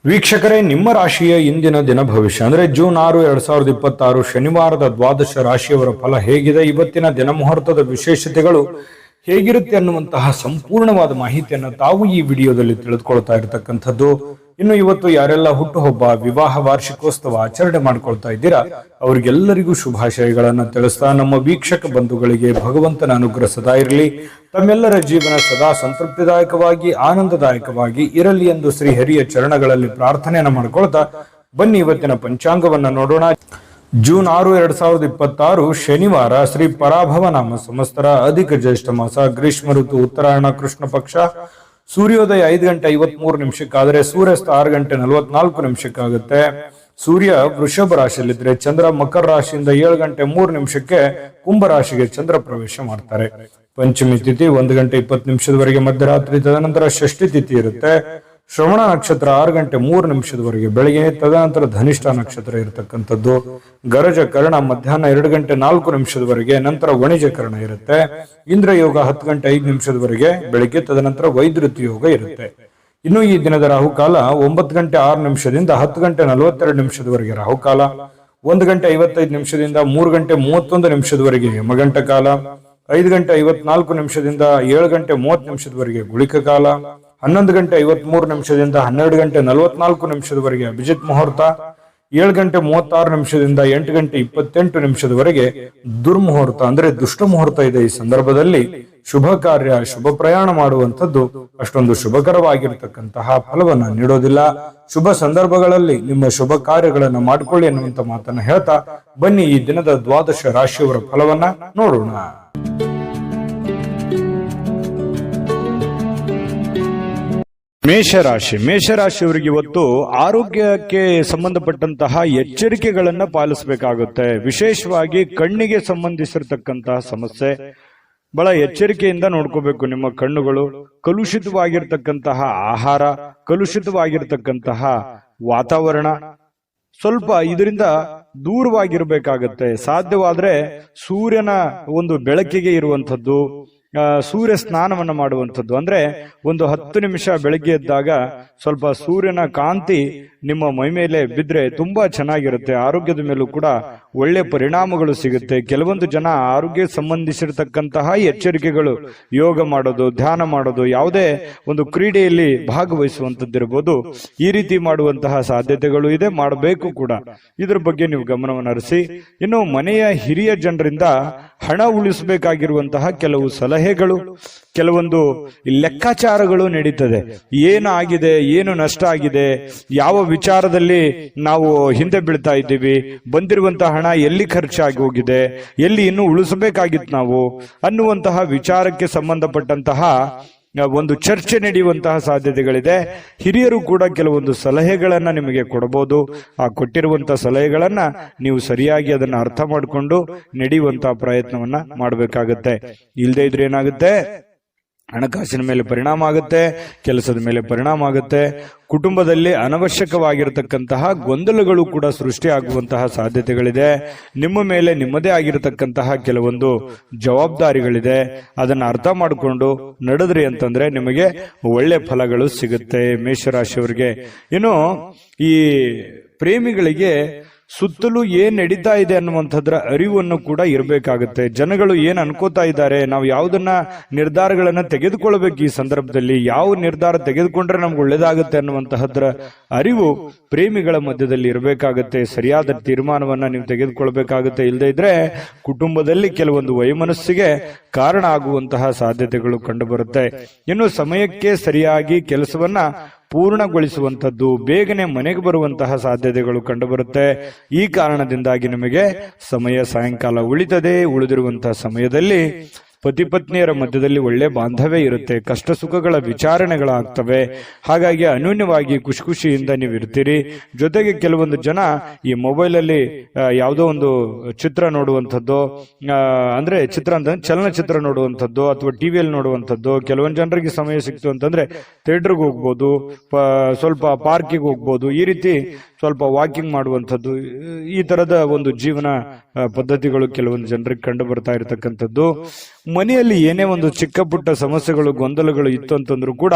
ವೀಕ್ಷಕರೇ, ನಿಮ್ಮ ರಾಶಿಯ ಇಂದಿನ ದಿನ ಭವಿಷ್ಯ ಅಂದ್ರೆ ಜೂನ್ 6, 2026 ಶನಿವಾರದ ದ್ವಾದಶ ರಾಶಿಯವರ ಫಲ ಹೇಗಿದೆ, ಇವತ್ತಿನ ದಿನ ಮುಹೂರ್ತದ ವಿಶೇಷತೆಗಳು ಹೇಗಿರುತ್ತೆ ಅನ್ನುವಂತಹ ಸಂಪೂರ್ಣವಾದ ಮಾಹಿತಿಯನ್ನು ತಾವು ಈ ವಿಡಿಯೋದಲ್ಲಿ ತಿಳಿದುಕೊಳ್ತಾ ಇರತಕ್ಕಂಥದ್ದು. ಇನ್ನು ಇವತ್ತು ಯಾರೆಲ್ಲ ಹುಟ್ಟುಹಬ್ಬ, ವಿವಾಹ ವಾರ್ಷಿಕೋತ್ಸವ ಆಚರಣೆ ಮಾಡ್ಕೊಳ್ತಾ ಇದ್ದೀರಾ ಅವರಿಗೆಲ್ಲರಿಗೂ ಶುಭಾಶಯಗಳನ್ನ ತಿಳಿಸ್ತಾ ನಮ್ಮ ವೀಕ್ಷಕ ಬಂಧುಗಳಿಗೆ ಭಗವಂತನ ಅನುಗ್ರಹ ಸದಾ ಇರಲಿ, ತಮ್ಮೆಲ್ಲರ ಜೀವನ ಸದಾ ಸಂತೃಪ್ತಿದಾಯಕವಾಗಿ ಆನಂದದಾಯಕವಾಗಿ ಇರಲಿ ಎಂದು ಶ್ರೀಹರಿಯ ಚರಣಗಳಲ್ಲಿ ಪ್ರಾರ್ಥನೆಯನ್ನ ಮಾಡ್ಕೊಳ್ತಾ ಬನ್ನಿ ಇವತ್ತಿನ ಪಂಚಾಂಗವನ್ನ ನೋಡೋಣ. ಜೂನ್ 6, 2026 ಶನಿವಾರ, ಶ್ರೀ ಪರಾಭವ ನಾಮ ಸಂವತ್ಸರ, ಅಧಿಕ ಜ್ಯೇಷ್ಠ ಮಾಸ, ಗ್ರೀಷ್ಮ ಋತು, ಉತ್ತರಾಯಣ, ಕೃಷ್ಣ ಪಕ್ಷ. ಸೂರ್ಯೋದಯ 5 ಗಂಟೆ 53 ನಿಮಿಷಕ್ಕಾದರೆ ಸೂರ್ಯಾಸ್ತ 6 ಗಂಟೆ 44 ನಿಮಿಷಕ್ಕಾಗುತ್ತೆ. ಸೂರ್ಯ ವೃಷಭ ರಾಶಿಯಲ್ಲಿದ್ರೆ ಚಂದ್ರ ಮಕರ ರಾಶಿಯಿಂದ 7 ಗಂಟೆ 3 ನಿಮಿಷಕ್ಕೆ ಕುಂಭ ರಾಶಿಗೆ ಚಂದ್ರ ಪ್ರವೇಶ ಮಾಡ್ತಾರೆ. ಪಂಚಮಿ ತಿಥಿ 1 ಗಂಟೆ 20 ನಿಮಿಷದವರೆಗೆ ಮಧ್ಯರಾತ್ರಿ, ತದನಂತರ ಷಷ್ಠಿ ತಿಥಿ ಇರುತ್ತೆ. ಶ್ರವಣ ನಕ್ಷತ್ರ 6 ಗಂಟೆ 3 ನಿಮಿಷದವರೆಗೆ ಬೆಳಗ್ಗೆ, ತದನಂತರ ಧನಿಷ್ಠ ನಕ್ಷತ್ರ ಇರತಕ್ಕಂಥದ್ದು. ಗರಜ ಕರ್ಣ ಮಧ್ಯಾಹ್ನ 2 ಗಂಟೆ 4 ನಿಮಿಷದವರೆಗೆ, ನಂತರ ವಣಿಜ ಕರ್ಣ ಇರುತ್ತೆ. ಇಂದ್ರ ಯೋಗ 10 ಗಂಟೆ 5 ನಿಮಿಷದವರೆಗೆ ಬೆಳಿಗ್ಗೆ, ತದನಂತರ ವೈದ್ಯುತಿ ಯೋಗ ಇರುತ್ತೆ. ಇನ್ನು ಈ ದಿನದ ರಾಹುಕಾಲ 9 ಗಂಟೆ 6 ನಿಮಿಷದಿಂದ 10 ಗಂಟೆ 42 ನಿಮಿಷದವರೆಗೆ ರಾಹುಕಾಲ, 1 ಗಂಟೆ 55 ನಿಮಿಷದಿಂದ 3 ಗಂಟೆ 31 ನಿಮಿಷದವರೆಗೆ ಯಮಗಂಟ ಕಾಲ, 5 ಗಂಟೆ 54 ನಿಮಿಷದಿಂದ 7 ಗಂಟೆ 30 ನಿಮಿಷದವರೆಗೆ ಗುಳಿಕ ಕಾಲ, 11 ಗಂಟೆ 53 ನಿಮಿಷದಿಂದ 12 ಗಂಟೆ 44 ನಿಮಿಷದವರೆಗೆ ಅಭಿಜಿತ್ ಮುಹೂರ್ತ, 7 ಗಂಟೆ 36 ನಿಮಿಷದಿಂದ 8 ಗಂಟೆ 28 ನಿಮಿಷದವರೆಗೆ ದುರ್ಮುಹೂರ್ತ ಅಂದ್ರೆ ದುಷ್ಟ ಮುಹೂರ್ತ ಇದೆ. ಈ ಸಂದರ್ಭದಲ್ಲಿ ಶುಭ ಕಾರ್ಯ, ಶುಭ ಪ್ರಯಾಣ ಮಾಡುವಂಥದ್ದು ಅಷ್ಟೊಂದು ಶುಭಕರವಾಗಿರ್ತಕ್ಕಂತಹ ಫಲವನ್ನ ನೀಡೋದಿಲ್ಲ. ಶುಭ ಸಂದರ್ಭಗಳಲ್ಲಿ ನಿಮ್ಮ ಶುಭ ಕಾರ್ಯಗಳನ್ನ ಮಾಡಿಕೊಳ್ಳಿ ಅನ್ನುವಂತ ಮಾತನ್ನ ಹೇಳ್ತಾ ಬನ್ನಿ ಈ ದಿನದ ದ್ವಾದಶ ರಾಶಿಯವರ ಫಲವನ್ನ ನೋಡೋಣ. ಮೇಷರಾಶಿಯವರಿಗೆ ಇವತ್ತು ಆರೋಗ್ಯಕ್ಕೆ ಸಂಬಂಧಪಟ್ಟಂತಹ ಎಚ್ಚರಿಕೆಗಳನ್ನ ಪಾಲಿಸಬೇಕಾಗುತ್ತೆ. ವಿಶೇಷವಾಗಿ ಕಣ್ಣಿಗೆ ಸಂಬಂಧಿಸಿರತಕ್ಕಂತಹ ಸಮಸ್ಯೆ ಬಹಳ ಎಚ್ಚರಿಕೆಯಿಂದ ನೋಡ್ಕೋಬೇಕು. ನಿಮ್ಮ ಕಣ್ಣುಗಳು ಕಲುಷಿತವಾಗಿರ್ತಕ್ಕಂತಹ ಆಹಾರ, ಕಲುಷಿತವಾಗಿರ್ತಕ್ಕಂತಹ ವಾತಾವರಣ, ಸ್ವಲ್ಪ ಇದರಿಂದ ದೂರವಾಗಿರ್ಬೇಕಾಗತ್ತೆ. ಸಾಧ್ಯವಾದ್ರೆ ಸೂರ್ಯನ ಒಂದು ಬೆಳಕಿಗೆ ಇರುವಂಥದ್ದು, ಸೂರ್ಯ ಸ್ನಾನವನ್ನು ಮಾಡುವಂಥದ್ದು. ಅಂದ್ರೆ ಒಂದು 10 ನಿಮಿಷ ಬೆಳಗ್ಗೆ ಎದ್ದಾಗ ಸ್ವಲ್ಪ ಸೂರ್ಯನ ಕಾಂತಿ ನಿಮ್ಮ ಮೈ ಮೇಲೆ ಬಿದ್ರೆ ತುಂಬಾ ಚೆನ್ನಾಗಿರುತ್ತೆ. ಆರೋಗ್ಯದ ಮೇಲೂ ಕೂಡ ಒಳ್ಳೆ ಪರಿಣಾಮಗಳು ಸಿಗುತ್ತೆ. ಕೆಲವೊಂದು ಜನ ಆರೋಗ್ಯ ಸಂಬಂಧಿಸಿರತಕ್ಕಂತಹ ಎಚ್ಚರಿಕೆಗಳು, ಯೋಗ ಮಾಡೋದು, ಧ್ಯಾನ ಮಾಡೋದು, ಯಾವುದೇ ಒಂದು ಕ್ರೀಡೆಯಲ್ಲಿ ಭಾಗವಹಿಸುವಂತದ್ದಿರಬಹುದು, ಈ ರೀತಿ ಮಾಡುವಂತಹ ಸಾಧ್ಯತೆಗಳು ಇದೆ, ಮಾಡಬೇಕು ಕೂಡ. ಇದ್ರ ಬಗ್ಗೆ ನೀವು ಗಮನವನ್ನು ಹರಿಸಿ. ಇನ್ನು ಮನೆಯ ಹಿರಿಯ ಜನರಿಂದ ಹಣ ಉಳಿಸಬೇಕಾಗಿರುವಂತಹ ಕೆಲವು ಸಲಹೆಗಳು, ಕೆಲವೊಂದು ಲೆಕ್ಕಾಚಾರಗಳು ನಡೀತದೆ. ಏನು ಆಗಿದೆ, ಏನು ನಷ್ಟ ಆಗಿದೆ, ಯಾವ ವಿಚಾರದಲ್ಲಿ ನಾವು ಹಿಂದೆ ಬೀಳ್ತಾ ಇದ್ದೀವಿ, ಬಂದಿರುವಂತಹ ಹಣ ಎಲ್ಲಿ ಖರ್ಚಾಗಿ ಹೋಗಿದೆ, ಎಲ್ಲಿ ಇನ್ನೂ ಉಳಿಸಬೇಕಾಗಿತ್ತು ನಾವು ಅನ್ನುವಂತಹ ವಿಚಾರಕ್ಕೆ ಸಂಬಂಧಪಟ್ಟಂತಹ ಒಂದು ಚರ್ಚೆ ನಡೆಯುವಂತಹ ಸಾಧ್ಯತೆಗಳಿದೆ. ಹಿರಿಯರು ಕೂಡ ಕೆಲವೊಂದು ಸಲಹೆಗಳನ್ನ ನಿಮಗೆ ಕೊಡಬಹುದು. ಆ ಕೊಟ್ಟಿರುವಂತಹ ಸಲಹೆಗಳನ್ನ ನೀವು ಸರಿಯಾಗಿ ಅದನ್ನ ಅರ್ಥ ಮಾಡಿಕೊಂಡು ನಡೆಯುವಂತಹ ಪ್ರಯತ್ನವನ್ನ ಮಾಡಬೇಕಾಗತ್ತೆ. ಇಲ್ಲದೆ ಇದ್ರೆ ಏನಾಗುತ್ತೆ, ಹಣಕಾಸಿನ ಮೇಲೆ ಪರಿಣಾಮ ಆಗುತ್ತೆ, ಕೆಲಸದ ಮೇಲೆ ಪರಿಣಾಮ ಆಗುತ್ತೆ. ಕುಟುಂಬದಲ್ಲಿ ಅನವಶ್ಯಕವಾಗಿರತಕ್ಕಂತಹ ಗೊಂದಲಗಳು ಕೂಡ ಸೃಷ್ಟಿಯಾಗುವಂತಹ ಸಾಧ್ಯತೆಗಳಿದೆ. ನಿಮ್ಮ ಮೇಲೆ ನಿಮ್ಮದೇ ಆಗಿರತಕ್ಕಂತಹ ಕೆಲವೊಂದು ಜವಾಬ್ದಾರಿಗಳಿದೆ. ಅದನ್ನ ಅರ್ಥ ಮಾಡಿಕೊಂಡು ನಡೆದ್ರಿ ಅಂತಂದ್ರೆ ನಿಮಗೆ ಒಳ್ಳೆ ಫಲಗಳು ಸಿಗುತ್ತೆ ಮೇಷರಾಶಿಯವರಿಗೆ. ಇನ್ನು ಈ ಪ್ರೇಮಿಗಳಿಗೆ ಸುತ್ತಲೂ ಏನ್ ನಡೀತಾ ಇದೆ ಅನ್ನುವಂಥದ್ರ ಅರಿವನ್ನು ಕೂಡ ಇರಬೇಕಾಗುತ್ತೆ. ಜನಗಳು ಏನ್ ಅನ್ಕೋತಾ ಇದ್ದಾರೆ, ನಾವು ಯಾವುದನ್ನ ನಿರ್ಧಾರಗಳನ್ನ ತೆಗೆದುಕೊಳ್ಬೇಕು, ಈ ಸಂದರ್ಭದಲ್ಲಿ ಯಾವ ನಿರ್ಧಾರ ತೆಗೆದುಕೊಂಡ್ರೆ ನಮ್ಗೆ ಒಳ್ಳೇದಾಗುತ್ತೆ ಅನ್ನುವಂತಹದ್ರ ಅರಿವು ಪ್ರೇಮಿಗಳ ಮಧ್ಯದಲ್ಲಿ ಇರಬೇಕಾಗುತ್ತೆ. ಸರಿಯಾದ ತೀರ್ಮಾನವನ್ನ ನೀವು ತೆಗೆದುಕೊಳ್ಬೇಕಾಗುತ್ತೆ. ಇಲ್ಲದೆ ಇದ್ರೆ ಕುಟುಂಬದಲ್ಲಿ ಕೆಲವೊಂದು ವೈಮನಸ್ಸಿಗೆ ಕಾರಣ ಆಗುವಂತಹ ಸಾಧ್ಯತೆಗಳು ಕಂಡುಬರುತ್ತೆ. ಇನ್ನು ಸಮಯಕ್ಕೆ ಸರಿಯಾಗಿ ಕೆಲಸವನ್ನ ಪೂರ್ಣಗೊಳಿಸುವಂಥದ್ದು, ಬೇಗನೆ ಮನೆಗೆ ಬರುವಂತಹ ಸಾಧ್ಯತೆಗಳು ಕಂಡುಬರುತ್ತೆ. ಈ ಕಾರಣದಿಂದಾಗಿ ನಿಮಗೆ ಸಮಯ ಸಾಯಂಕಾಲ ಉಳಿತದೆ. ಉಳಿದಿರುವಂತಹ ಸಮಯದಲ್ಲಿ ಪತಿ ಪತ್ನಿಯರ ಮಧ್ಯದಲ್ಲಿ ಒಳ್ಳೆ ಬಾಂಧವ್ಯ ಇರುತ್ತೆ. ಕಷ್ಟ ಸುಖಗಳ ವಿಚಾರಣೆಗಳಾಗ್ತವೆ. ಹಾಗಾಗಿ ಅನ್ಯೋನ್ಯವಾಗಿ ಖುಷಿ ಖುಷಿಯಿಂದ ನೀವು ಇರ್ತೀರಿ. ಜೊತೆಗೆ ಕೆಲವೊಂದು ಜನ ಈ ಮೊಬೈಲ್ ಅಲ್ಲಿ ಯಾವುದೋ ಒಂದು ಚಿತ್ರ ನೋಡುವಂಥದ್ದು, ಅಂದ್ರೆ ಚಿತ್ರ ಅಂತ ಚಲನಚಿತ್ರ ನೋಡುವಂಥದ್ದು ಅಥವಾ ಟಿವಿಯಲ್ಲಿ ನೋಡುವಂಥದ್ದು. ಕೆಲವೊಂದು ಜನರಿಗೆ ಸಮಯ ಸಿಕ್ತು ಅಂತಂದ್ರೆ ಥಿಯೇಟರ್ಗೆ ಹೋಗ್ಬೋದು, ಸ್ವಲ್ಪ ಪಾರ್ಕಿಗೆ ಹೋಗ್ಬೋದು, ಈ ರೀತಿ ಸ್ವಲ್ಪ ವಾಕಿಂಗ್ ಮಾಡುವಂಥದ್ದು. ಈ ತರದ ಒಂದು ಜೀವನ ಪದ್ಧತಿಗಳು ಕೆಲವೊಂದು ಜನರಿಗೆ ಕಂಡು ಬರ್ತಾ ಇರತಕ್ಕಂಥದ್ದು. ಮನೆಯಲ್ಲಿ ಏನೇ ಒಂದು ಚಿಕ್ಕ ಪುಟ್ಟ ಸಮಸ್ಯೆಗಳು ಗೊಂದಲಗಳು ಇತ್ತು ಅಂತಂದ್ರೂ ಕೂಡ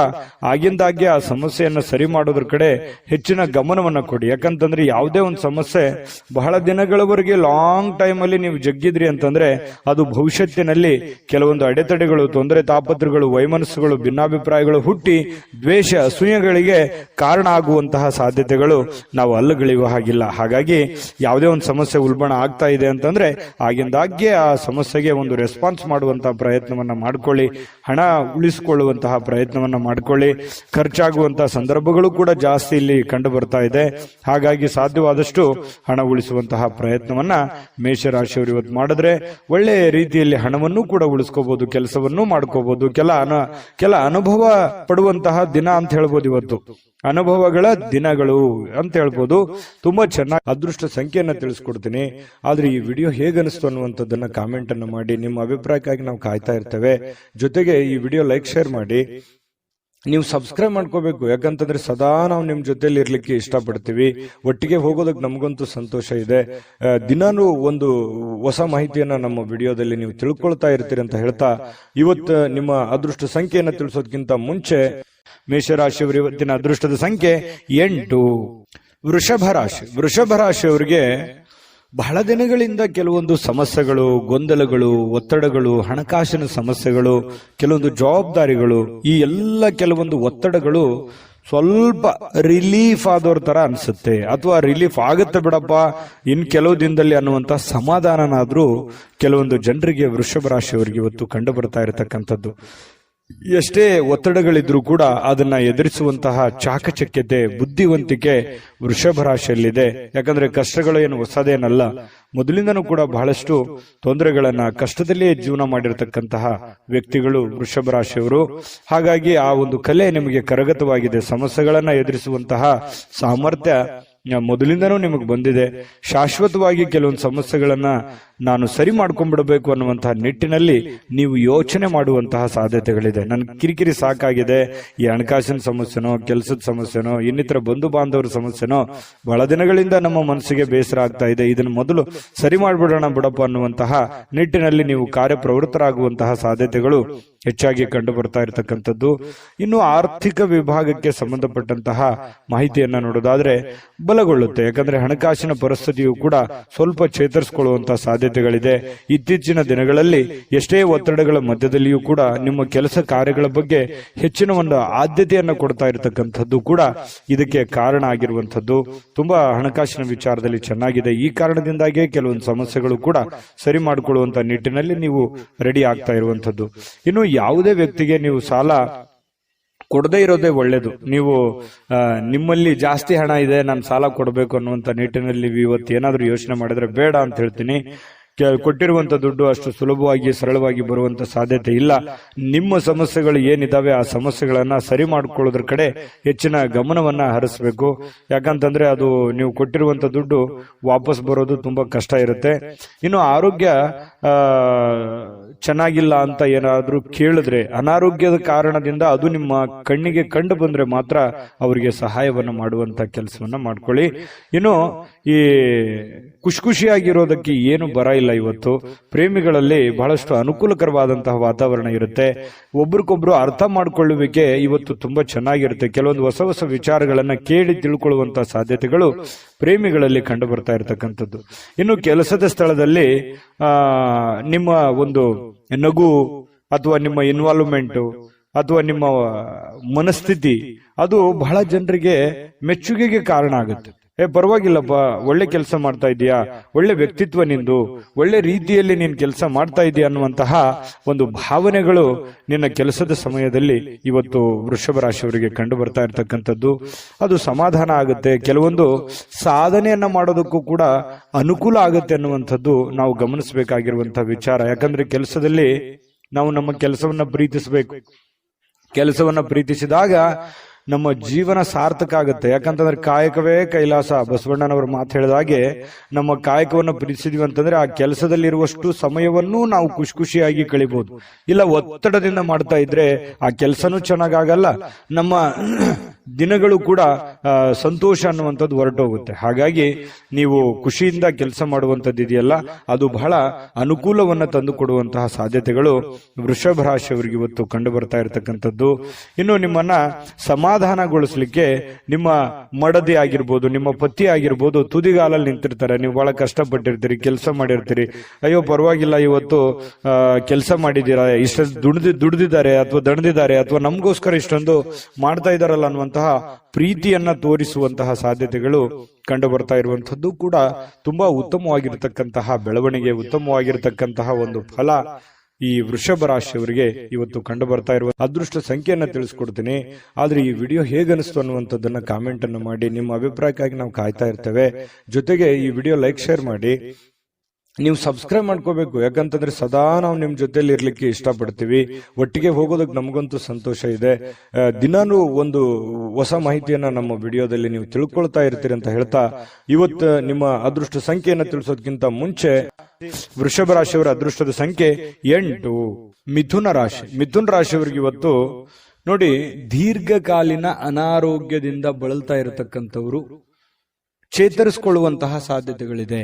ಆಗಿಂದಾಗ್ಗೆ ಆ ಸಮಸ್ಯೆಯನ್ನ ಸರಿ ಮಾಡೋದ್ರ ಕಡೆ ಹೆಚ್ಚಿನ ಗಮನವನ್ನ ಕೊಡಿ. ಯಾಕಂತಂದ್ರೆ ಯಾವುದೇ ಒಂದು ಸಮಸ್ಯೆ ಬಹಳ ದಿನಗಳವರೆಗೆ ಲಾಂಗ್ ಟೈಮ್ ಅಲ್ಲಿ ನೀವು ಜಗ್ಗಿದ್ರಿ ಅಂತಂದ್ರೆ ಅದು ಭವಿಷ್ಯತ್ತಿನಲ್ಲಿ ಕೆಲವೊಂದು ಅಡೆತಡೆಗಳು, ತೊಂದರೆ ತಾಪತ್ರಗಳು, ವೈಮನಸ್ಸುಗಳು, ಭಿನ್ನಾಭಿಪ್ರಾಯಗಳು ಹುಟ್ಟಿ ದ್ವೇಷ, ಅಸೂಯೆಗಳಿಗೆ ಕಾರಣ ಆಗುವಂತಹ ಸಾಧ್ಯತೆಗಳು ನಾವು ಅಲ್ಲಗಳೆಯುವ ಹಾಗಿಲ್ಲ. ಹಾಗಾಗಿ ಯಾವುದೇ ಒಂದು ಸಮಸ್ಯೆ ಉಲ್ಬಣ ಆಗ್ತಾ ಇದೆ ಅಂತಂದ್ರೆ ಆಗಿಂದಾಗ್ಗೆ ಆ ಸಮಸ್ಯೆಗೆ ಒಂದು ರೆಸ್ಪಾನ್ಸ್ ಮಾಡುವಂತಹ ಪ್ರಯತ್ನವನ್ನ ಮಾಡ್ಕೊಳ್ಳಿ. ಹಣ ಉಳಿಸಿಕೊಳ್ಳುವಂತಹ ಪ್ರಯತ್ನವನ್ನ ಮಾಡ್ಕೊಳ್ಳಿ. ಖರ್ಚಾಗುವಂತಹ ಸಂದರ್ಭಗಳು ಕೂಡ ಜಾಸ್ತಿ ಇಲ್ಲಿ ಕಂಡು ಬರ್ತಾ ಇದೆ. ಹಾಗಾಗಿ ಸಾಧ್ಯವಾದಷ್ಟು ಹಣ ಉಳಿಸುವಂತಹ ಪ್ರಯತ್ನವನ್ನ ಮೇಷರಾಶಿಯವರು ಇವತ್ತು ಮಾಡಿದ್ರೆ ಒಳ್ಳೆಯ ರೀತಿಯಲ್ಲಿ ಹಣವನ್ನು ಕೂಡ ಉಳಿಸ್ಕೋಬಹುದು, ಕೆಲಸವನ್ನು ಮಾಡ್ಕೋಬಹುದು. ಕೆಲ ಅನುಭವ ಪಡುವಂತಹ ದಿನ ಅಂತ ಹೇಳ್ಬೋದು ಇವತ್ತು, ಅನುಭವಗಳ ದಿನಗಳು ಅಂತ ಹೇಳ್ಬೋದು. ತುಂಬಾ ಚೆನ್ನಾಗಿ ಅದೃಷ್ಟ ಸಂಖ್ಯೆಯನ್ನ ತಿಳಿಸ್ಕೊಡ್ತೀನಿ. ಆದ್ರೆ ಈ ವಿಡಿಯೋ ಹೇಗನಿಸ್ತು ಅನ್ನುವಂಥದ್ದನ್ನ ಕಾಮೆಂಟ್ ಅನ್ನು ಮಾಡಿ. ನಿಮ್ಮ ಅಭಿಪ್ರಾಯಕ್ಕಾಗಿ ನಾವು ಕಾಯ್ತಾ ಇರ್ತೇವೆ. ಜೊತೆಗೆ ಈ ವಿಡಿಯೋ ಲೈಕ್, ಶೇರ್ ಮಾಡಿ. ನೀವು ಸಬ್ಸ್ಕ್ರೈಬ್ ಮಾಡ್ಕೋಬೇಕು. ಯಾಕಂತಂದ್ರೆ ಸದಾ ನಾವು ನಿಮ್ ಜೊತೆಲಿ ಇರ್ಲಿಕ್ಕೆ ಇಷ್ಟಪಡ್ತೀವಿ. ಒಟ್ಟಿಗೆ ಹೋಗೋದಕ್ಕೆ ನಮಗಂತೂ ಸಂತೋಷ ಇದೆ. ದಿನಾನು ಒಂದು ಹೊಸ ಮಾಹಿತಿಯನ್ನ ನಮ್ಮ ವಿಡಿಯೋದಲ್ಲಿ ನೀವು ತಿಳ್ಕೊಳ್ತಾ ಇರ್ತೀರಿ ಅಂತ ಹೇಳ್ತಾ, ಇವತ್ತು ನಿಮ್ಮ ಅದೃಷ್ಟ ಸಂಖ್ಯೆಯನ್ನ ತಿಳಿಸೋದಕ್ಕಿಂತ ಮುಂಚೆ ಮೇಷರಾಶಿಯವರು ಇವತ್ತಿನ ಅದೃಷ್ಟದ ಸಂಖ್ಯೆ 8. ವೃಷಭ ರಾಶಿಯವರಿಗೆ ಬಹಳ ದಿನಗಳಿಂದ ಕೆಲವೊಂದು ಸಮಸ್ಯೆಗಳು, ಗೊಂದಲಗಳು, ಒತ್ತಡಗಳು, ಹಣಕಾಸಿನ ಸಮಸ್ಯೆಗಳು, ಕೆಲವೊಂದು ಜವಾಬ್ದಾರಿಗಳು, ಈ ಎಲ್ಲ ಕೆಲವೊಂದು ಒತ್ತಡಗಳು ಸ್ವಲ್ಪ ರಿಲೀಫ್ ಆದವ್ರ ತರ ಅನ್ಸುತ್ತೆ. ಅಥವಾ ರಿಲೀಫ್ ಆಗುತ್ತೆ ಬಿಡಪ್ಪ ಇನ್ ಕೆಲವು ದಿನದಲ್ಲಿ ಅನ್ನುವಂತ ಸಮಾಧಾನನಾದ್ರೂ ಕೆಲವೊಂದು ಜನರಿಗೆ, ವೃಷಭ ರಾಶಿಯವರಿಗೆ ಇವತ್ತು ಕಂಡು ಬರ್ತಾ ಇರತಕ್ಕಂಥದ್ದು. ಎಷ್ಟೇ ಒತ್ತಡಗಳಿದ್ರೂ ಕೂಡ ಅದನ್ನ ಎದುರಿಸುವಂತಹ ಚಾಕಚಕ್ಯತೆ, ಬುದ್ಧಿವಂತಿಕೆ ವೃಷಭ ರಾಶಿಯಲ್ಲಿದೆ. ಯಾಕಂದ್ರೆ ಕಷ್ಟಗಳು ಏನು ಹೊಸದೇನಲ್ಲ. ಮೊದಲಿಂದನೂ ಕೂಡ ಬಹಳಷ್ಟು ತೊಂದರೆಗಳನ್ನ, ಕಷ್ಟದಲ್ಲಿಯೇ ಜೀವನ ಮಾಡಿರತಕ್ಕಂತಹ ವ್ಯಕ್ತಿಗಳು ವೃಷಭ ರಾಶಿಯವರು. ಹಾಗಾಗಿ ಆ ಒಂದು ಕಲೆ ನಿಮಗೆ ಕರಗತವಾಗಿದೆ. ಸಮಸ್ಯೆಗಳನ್ನ ಎದುರಿಸುವಂತಹ ಸಾಮರ್ಥ್ಯ ಮೊದಲಿಂದನೂ ನಿಮಗೆ ಬಂದಿದೆ. ಶಾಶ್ವತವಾಗಿ ಕೆಲವೊಂದು ಸಮಸ್ಯೆಗಳನ್ನ ನಾನು ಸರಿ ಮಾಡ್ಕೊಂಡ್ಬಿಡಬೇಕು ಅನ್ನುವಂತಹ ನಿಟ್ಟಿನಲ್ಲಿ ನೀವು ಯೋಚನೆ ಮಾಡುವಂತಹ ಸಾಧ್ಯತೆಗಳಿದೆ. ನನ್ ಕಿರಿಕಿರಿ ಸಾಕಾಗಿದೆ, ಈ ಹಣಕಾಸಿನ ಸಮಸ್ಯೆನೋ, ಕೆಲಸದ ಸಮಸ್ಯೆನೋ, ಇನ್ನಿತರ ಬಂಧು ಬಾಂಧವರ ಸಮಸ್ಯೆನೋ ಬಹಳ ದಿನಗಳಿಂದ ನಮ್ಮ ಮನಸ್ಸಿಗೆ ಬೇಸರ ಆಗ್ತಾ ಇದೆ, ಇದನ್ನು ಮೊದಲು ಸರಿ ಮಾಡ್ಬಿಡೋಣ ಬಿಡಪ್ಪ ಅನ್ನುವಂತಹ ನಿಟ್ಟಿನಲ್ಲಿ ನೀವು ಕಾರ್ಯಪ್ರವೃತ್ತರಾಗುವಂತಹ ಸಾಧ್ಯತೆಗಳು ಹೆಚ್ಚಾಗಿ ಕಂಡು ಬರ್ತಾ ಇರತಕ್ಕಂಥದ್ದು. ಇನ್ನು ಆರ್ಥಿಕ ವಿಭಾಗಕ್ಕೆ ಸಂಬಂಧಪಟ್ಟಂತಹ ಮಾಹಿತಿಯನ್ನ ನೋಡೋದಾದ್ರೆ ಬಲಗೊಳ್ಳುತ್ತೆ. ಯಾಕಂದ್ರೆ ಹಣಕಾಸಿನ ಪರಿಸ್ಥಿತಿಯು ಕೂಡ ಸ್ವಲ್ಪ ಚೇತರಿಸಿಕೊಳ್ಳುವಂತಹ ಸಾಧ್ಯತೆಗಳಿದೆ. ಇತ್ತೀಚಿನ ದಿನಗಳಲ್ಲಿ ಎಷ್ಟೇ ಒತ್ತಡಗಳ ಮಧ್ಯದಲ್ಲಿಯೂ ಕೂಡ ನಿಮ್ಮ ಕೆಲಸ ಕಾರ್ಯಗಳ ಬಗ್ಗೆ ಹೆಚ್ಚಿನ ಒಂದು ಆದ್ಯತೆಯನ್ನ ಕೊಡ್ತಾ ಇರತಕ್ಕಂಥದ್ದು ಕೂಡ ಇದಕ್ಕೆ ಕಾರಣ ಆಗಿರುವಂತದ್ದು. ತುಂಬಾ ಹಣಕಾಸಿನ ವಿಚಾರದಲ್ಲಿ ಚೆನ್ನಾಗಿದೆ. ಈ ಕಾರಣದಿಂದಾಗಿಯೇ ಕೆಲವೊಂದು ಸಮಸ್ಯೆಗಳು ಕೂಡ ಸರಿ ಮಾಡಿಕೊಳ್ಳುವಂತ ನಿಟ್ಟಿನಲ್ಲಿ ನೀವು ರೆಡಿ ಆಗ್ತಾ ಇರುವಂತದ್ದು. ಇನ್ನು ಯಾವುದೇ ವ್ಯಕ್ತಿಗೆ ನೀವು ಸಾಲ ಕೊಡದೇ ಇರೋದೇ ಒಳ್ಳೇದು. ನೀವು ನಿಮ್ಮಲ್ಲಿ ಜಾಸ್ತಿ ಹಣ ಇದೆ, ನಾನು ಸಾಲ ಕೊಡಬೇಕು ಅನ್ನುವಂತ ನಿಟ್ಟಿನಲ್ಲಿ ಇವತ್ತು ಏನಾದ್ರೂ ಯೋಚನೆ ಮಾಡಿದ್ರೆ ಬೇಡ ಅಂತ ಹೇಳ್ತೀನಿ. ಕೊಟ್ಟಿರುವಂತ ದುಡ್ಡು ಅಷ್ಟು ಸುಲಭವಾಗಿ ಸರಳವಾಗಿ ಬರುವಂತ ಸಾಧ್ಯತೆ ಇಲ್ಲ. ನಿಮ್ಮ ಸಮಸ್ಯೆಗಳು ಏನಿದಾವೆ ಆ ಸಮಸ್ಯೆಗಳನ್ನ ಸರಿ ಮಾಡ್ಕೊಳ್ಳೋದ್ರ ಕಡೆ ಹೆಚ್ಚಿನ ಗಮನವನ್ನ ಹರಿಸಬೇಕು. ಯಾಕಂತಂದ್ರೆ ಅದು ನೀವು ಕೊಟ್ಟಿರುವಂತ ದುಡ್ಡು ವಾಪಸ್ ಬರೋದು ತುಂಬಾ ಕಷ್ಟ ಇರುತ್ತೆ. ಇನ್ನು ಆರೋಗ್ಯ ಚೆನ್ನಾಗಿಲ್ಲ ಅಂತ ಏನಾದ್ರೂ ಕೇಳಿದ್ರೆ, ಅನಾರೋಗ್ಯದ ಕಾರಣದಿಂದ ಅದು ನಿಮ್ಮ ಕಣ್ಣಿಗೆ ಕಂಡು ಬಂದ್ರೆ ಮಾತ್ರ ಅವರಿಗೆ ಸಹಾಯವನ್ನ ಮಾಡುವಂತ ಕೆಲಸವನ್ನ ಮಾಡ್ಕೊಳ್ಳಿ. ಇನ್ನು ಈ ಖುಷಿಯಾಗಿರೋದಕ್ಕೆ ಏನು ಬರ ಇಲ್ಲ. ಇವತ್ತು ಪ್ರೇಮಿಗಳಲ್ಲಿ ಬಹಳಷ್ಟು ಅನುಕೂಲಕರವಾದಂತಹ ವಾತಾವರಣ ಇರುತ್ತೆ. ಒಬ್ರಿಗೊಬ್ರು ಅರ್ಥ ಮಾಡ್ಕೊಳ್ಳುವಿಕೆ ಇವತ್ತು ತುಂಬಾ ಚೆನ್ನಾಗಿರುತ್ತೆ. ಕೆಲವೊಂದು ಹೊಸ ಹೊಸ ವಿಚಾರಗಳನ್ನ ಕೇಳಿ ತಿಳ್ಕೊಳ್ಳುವಂತಹ ಸಾಧ್ಯತೆಗಳು ಪ್ರೇಮಿಗಳಲ್ಲಿ ಕಂಡು ಬರ್ತಾ ಇರತಕ್ಕಂಥದ್ದು. ಇನ್ನು ಕೆಲಸದ ಸ್ಥಳದಲ್ಲಿ ನಿಮ್ಮ ಒಂದು ನಗು ಅಥವಾ ನಿಮ್ಮ ಇನ್ವಾಲ್ವ್ಮೆಂಟ್ ಅಥವಾ ನಿಮ್ಮ ಮನಸ್ಥಿತಿ ಅದು ಬಹಳ ಜನರಿಗೆ ಮೆಚ್ಚುಗೆಗೆ ಕಾರಣ ಆಗುತ್ತೆ. ಪರವಾಗಿಲ್ಲಪ್ಪ, ಒಳ್ಳೆ ಕೆಲಸ ಮಾಡ್ತಾ ಇದೀಯಾ, ಒಳ್ಳೆ ವ್ಯಕ್ತಿತ್ವ ನಿಂದು, ಒಳ್ಳೆ ರೀತಿಯಲ್ಲಿ ನೀನ್ ಕೆಲಸ ಮಾಡ್ತಾ ಇದೀಯ ಅನ್ನುವಂತಹ ಒಂದು ಭಾವನೆಗಳು ನಿನ್ನ ಕೆಲಸದ ಸಮಯದಲ್ಲಿ ಇವತ್ತು ವೃಷಭ ರಾಶಿಯವರಿಗೆ ಕಂಡು ಬರ್ತಾ ಇರತಕ್ಕಂಥದ್ದು. ಅದು ಸಮಾಧಾನ ಆಗುತ್ತೆ. ಕೆಲವೊಂದು ಸಾಧನೆಯನ್ನ ಮಾಡೋದಕ್ಕೂ ಕೂಡ ಅನುಕೂಲ ಆಗುತ್ತೆ ಅನ್ನುವಂಥದ್ದು ನಾವು ಗಮನಿಸಬೇಕಾಗಿರುವಂತಹ ವಿಚಾರ. ಯಾಕಂದ್ರೆ ಕೆಲಸದಲ್ಲಿ ನಾವು ನಮ್ಮ ಕೆಲಸವನ್ನ ಪ್ರೀತಿಸಬೇಕು. ಕೆಲಸವನ್ನ ಪ್ರೀತಿಸಿದಾಗ ನಮ್ಮ ಜೀವನ ಸಾರ್ಥಕ ಆಗುತ್ತೆ. ಯಾಕಂತಂದ್ರೆ ಕಾಯಕವೇ ಕೈಲಾಸ, ಬಸವಣ್ಣನವರು ಮಾತು ಹೇಳಿದಾಗೆ ನಮ್ಮ ಕಾಯಕವನ್ನು ಪ್ರೀತಿಸಿದ್ವಿ ಅಂತಂದ್ರೆ ಆ ಕೆಲಸದಲ್ಲಿರುವಷ್ಟು ಸಮಯವನ್ನು ನಾವು ಖುಷಿಯಾಗಿ ಕಳಿಬಹುದು. ಇಲ್ಲ ಒತ್ತಡದಿಂದ ಮಾಡ್ತಾ ಇದ್ರೆ ಆ ಕೆಲಸನೂ ಚೆನ್ನಾಗಾಗಲ್ಲ, ನಮ್ಮ ದಿನಗಳು ಕೂಡ ಸಂತೋಷ ಅನ್ನುವಂಥದ್ದು ಹೊರಟೋಗುತ್ತೆ. ಹಾಗಾಗಿ ನೀವು ಖುಷಿಯಿಂದ ಕೆಲಸ ಮಾಡುವಂಥದ್ದು ಇದೆಯಲ್ಲ, ಅದು ಬಹಳ ಅನುಕೂಲವನ್ನ ತಂದು ಕೊಡುವಂತಹ ಸಾಧ್ಯತೆಗಳು ವೃಷಭ ರಾಶಿಯವರಿಗೆ ಇವತ್ತು ಕಂಡು ಬರ್ತಾ ಇರತಕ್ಕಂಥದ್ದು. ಇನ್ನು ನಿಮ್ಮನ್ನ ಸಮಾಧಾನಗೊಳಿಸ್ಲಿಕ್ಕೆ ನಿಮ್ಮ ಮಡದಿ ಆಗಿರ್ಬೋದು, ನಿಮ್ಮ ಪತಿ ಆಗಿರ್ಬೋದು, ತುದಿಗಾಲಲ್ಲಿ ನಿಂತಿರ್ತಾರೆ. ನೀವು ಬಹಳ ಕಷ್ಟಪಟ್ಟಿರ್ತೀರಿ, ಕೆಲಸ ಮಾಡಿರ್ತೀರಿ, ಅಯ್ಯೋ ಪರವಾಗಿಲ್ಲ ಇವತ್ತು ಕೆಲಸ ಮಾಡಿದ್ದೀರಾ, ಇಷ್ಟೊಂದು ದುಡಿದಿದ್ದಾರೆ ಅಥವಾ ದಣದಿದ್ದಾರೆ ಅಥವಾ ನಮಗೋಸ್ಕರ ಇಷ್ಟೊಂದು ಮಾಡ್ತಾ ಇದಾರಲ್ಲ ಅನ್ನುವಂತಹ ಪ್ರೀತಿಯನ್ನ ತೋರಿಸುವಂತಹ ಸಾಧ್ಯತೆಗಳು ಕಂಡು ಬರ್ತಾ ಇರುವಂತದ್ದು ಕೂಡ ತುಂಬಾ ಉತ್ತಮವಾಗಿರ್ತಕ್ಕಂತಹ ಬೆಳವಣಿಗೆ, ಉತ್ತಮವಾಗಿರ್ತಕ್ಕಂತಹ ಒಂದು ಫಲ ಈ ವೃಷಭ ರಾಶಿಯವರಿಗೆ ಇವತ್ತು ಕಂಡು ಬರ್ತಾ ಇರುವ ಅದೃಷ್ಟ ಸಂಖ್ಯೆಯನ್ನ ತಿಳಿಸ್ಕೊಡ್ತೀನಿ. ಆದ್ರೆ ಈ ವಿಡಿಯೋ ಹೇಗನಿಸ್ತು ಅನ್ನುವಂಥದ್ದನ್ನ ಕಾಮೆಂಟ್ ಅನ್ನು ಮಾಡಿ. ನಿಮ್ಮ ಅಭಿಪ್ರಾಯಕ್ಕಾಗಿ ನಾವು ಕಾಯ್ತಾ ಇರ್ತೇವೆ. ಜೊತೆಗೆ ಈ ವಿಡಿಯೋ ಲೈಕ್, ಶೇರ್ ಮಾಡಿ. ನೀವು ಸಬ್ಸ್ಕ್ರೈಬ್ ಮಾಡ್ಕೋಬೇಕು, ಯಾಕಂತಂದ್ರೆ ಸದಾ ನಾವು ನಿಮ್ ಜೊತೆಲಿ ಇರ್ಲಿಕ್ಕೆ ಇಷ್ಟಪಡ್ತೀವಿ. ಒಟ್ಟಿಗೆ ಹೋಗೋದಕ್ಕೆ ನಮಗಂತೂ ಸಂತೋಷ ಇದೆ. ದಿನಾನು ಒಂದು ಹೊಸ ಮಾಹಿತಿಯನ್ನ ನಮ್ಮ ವಿಡಿಯೋದಲ್ಲಿ ನೀವು ತಿಳ್ಕೊಳ್ತಾ ಇರ್ತೀರಿ ಅಂತ ಹೇಳ್ತಾ, ಇವತ್ತು ನಿಮ್ಮ ಅದೃಷ್ಟ ಸಂಖ್ಯೆಯನ್ನ ತಿಳಿಸೋದಕ್ಕಿಂತ ಮುಂಚೆ ವೃಷಭ ರಾಶಿಯವರ ಅದೃಷ್ಟದ ಸಂಖ್ಯೆ 8. ಮಿಥುನ ರಾಶಿ. ಮಿಥುನ ರಾಶಿಯವರಿಗೆ ಇವತ್ತು ನೋಡಿ, ದೀರ್ಘಕಾಲೀನ ಅನಾರೋಗ್ಯದಿಂದ ಬಳಲ್ತಾ ಇರತಕ್ಕಂಥವ್ರು ಚೇತರಿಸಿಕೊಳ್ಳುವಂತಹ ಸಾಧ್ಯತೆಗಳಿದೆ.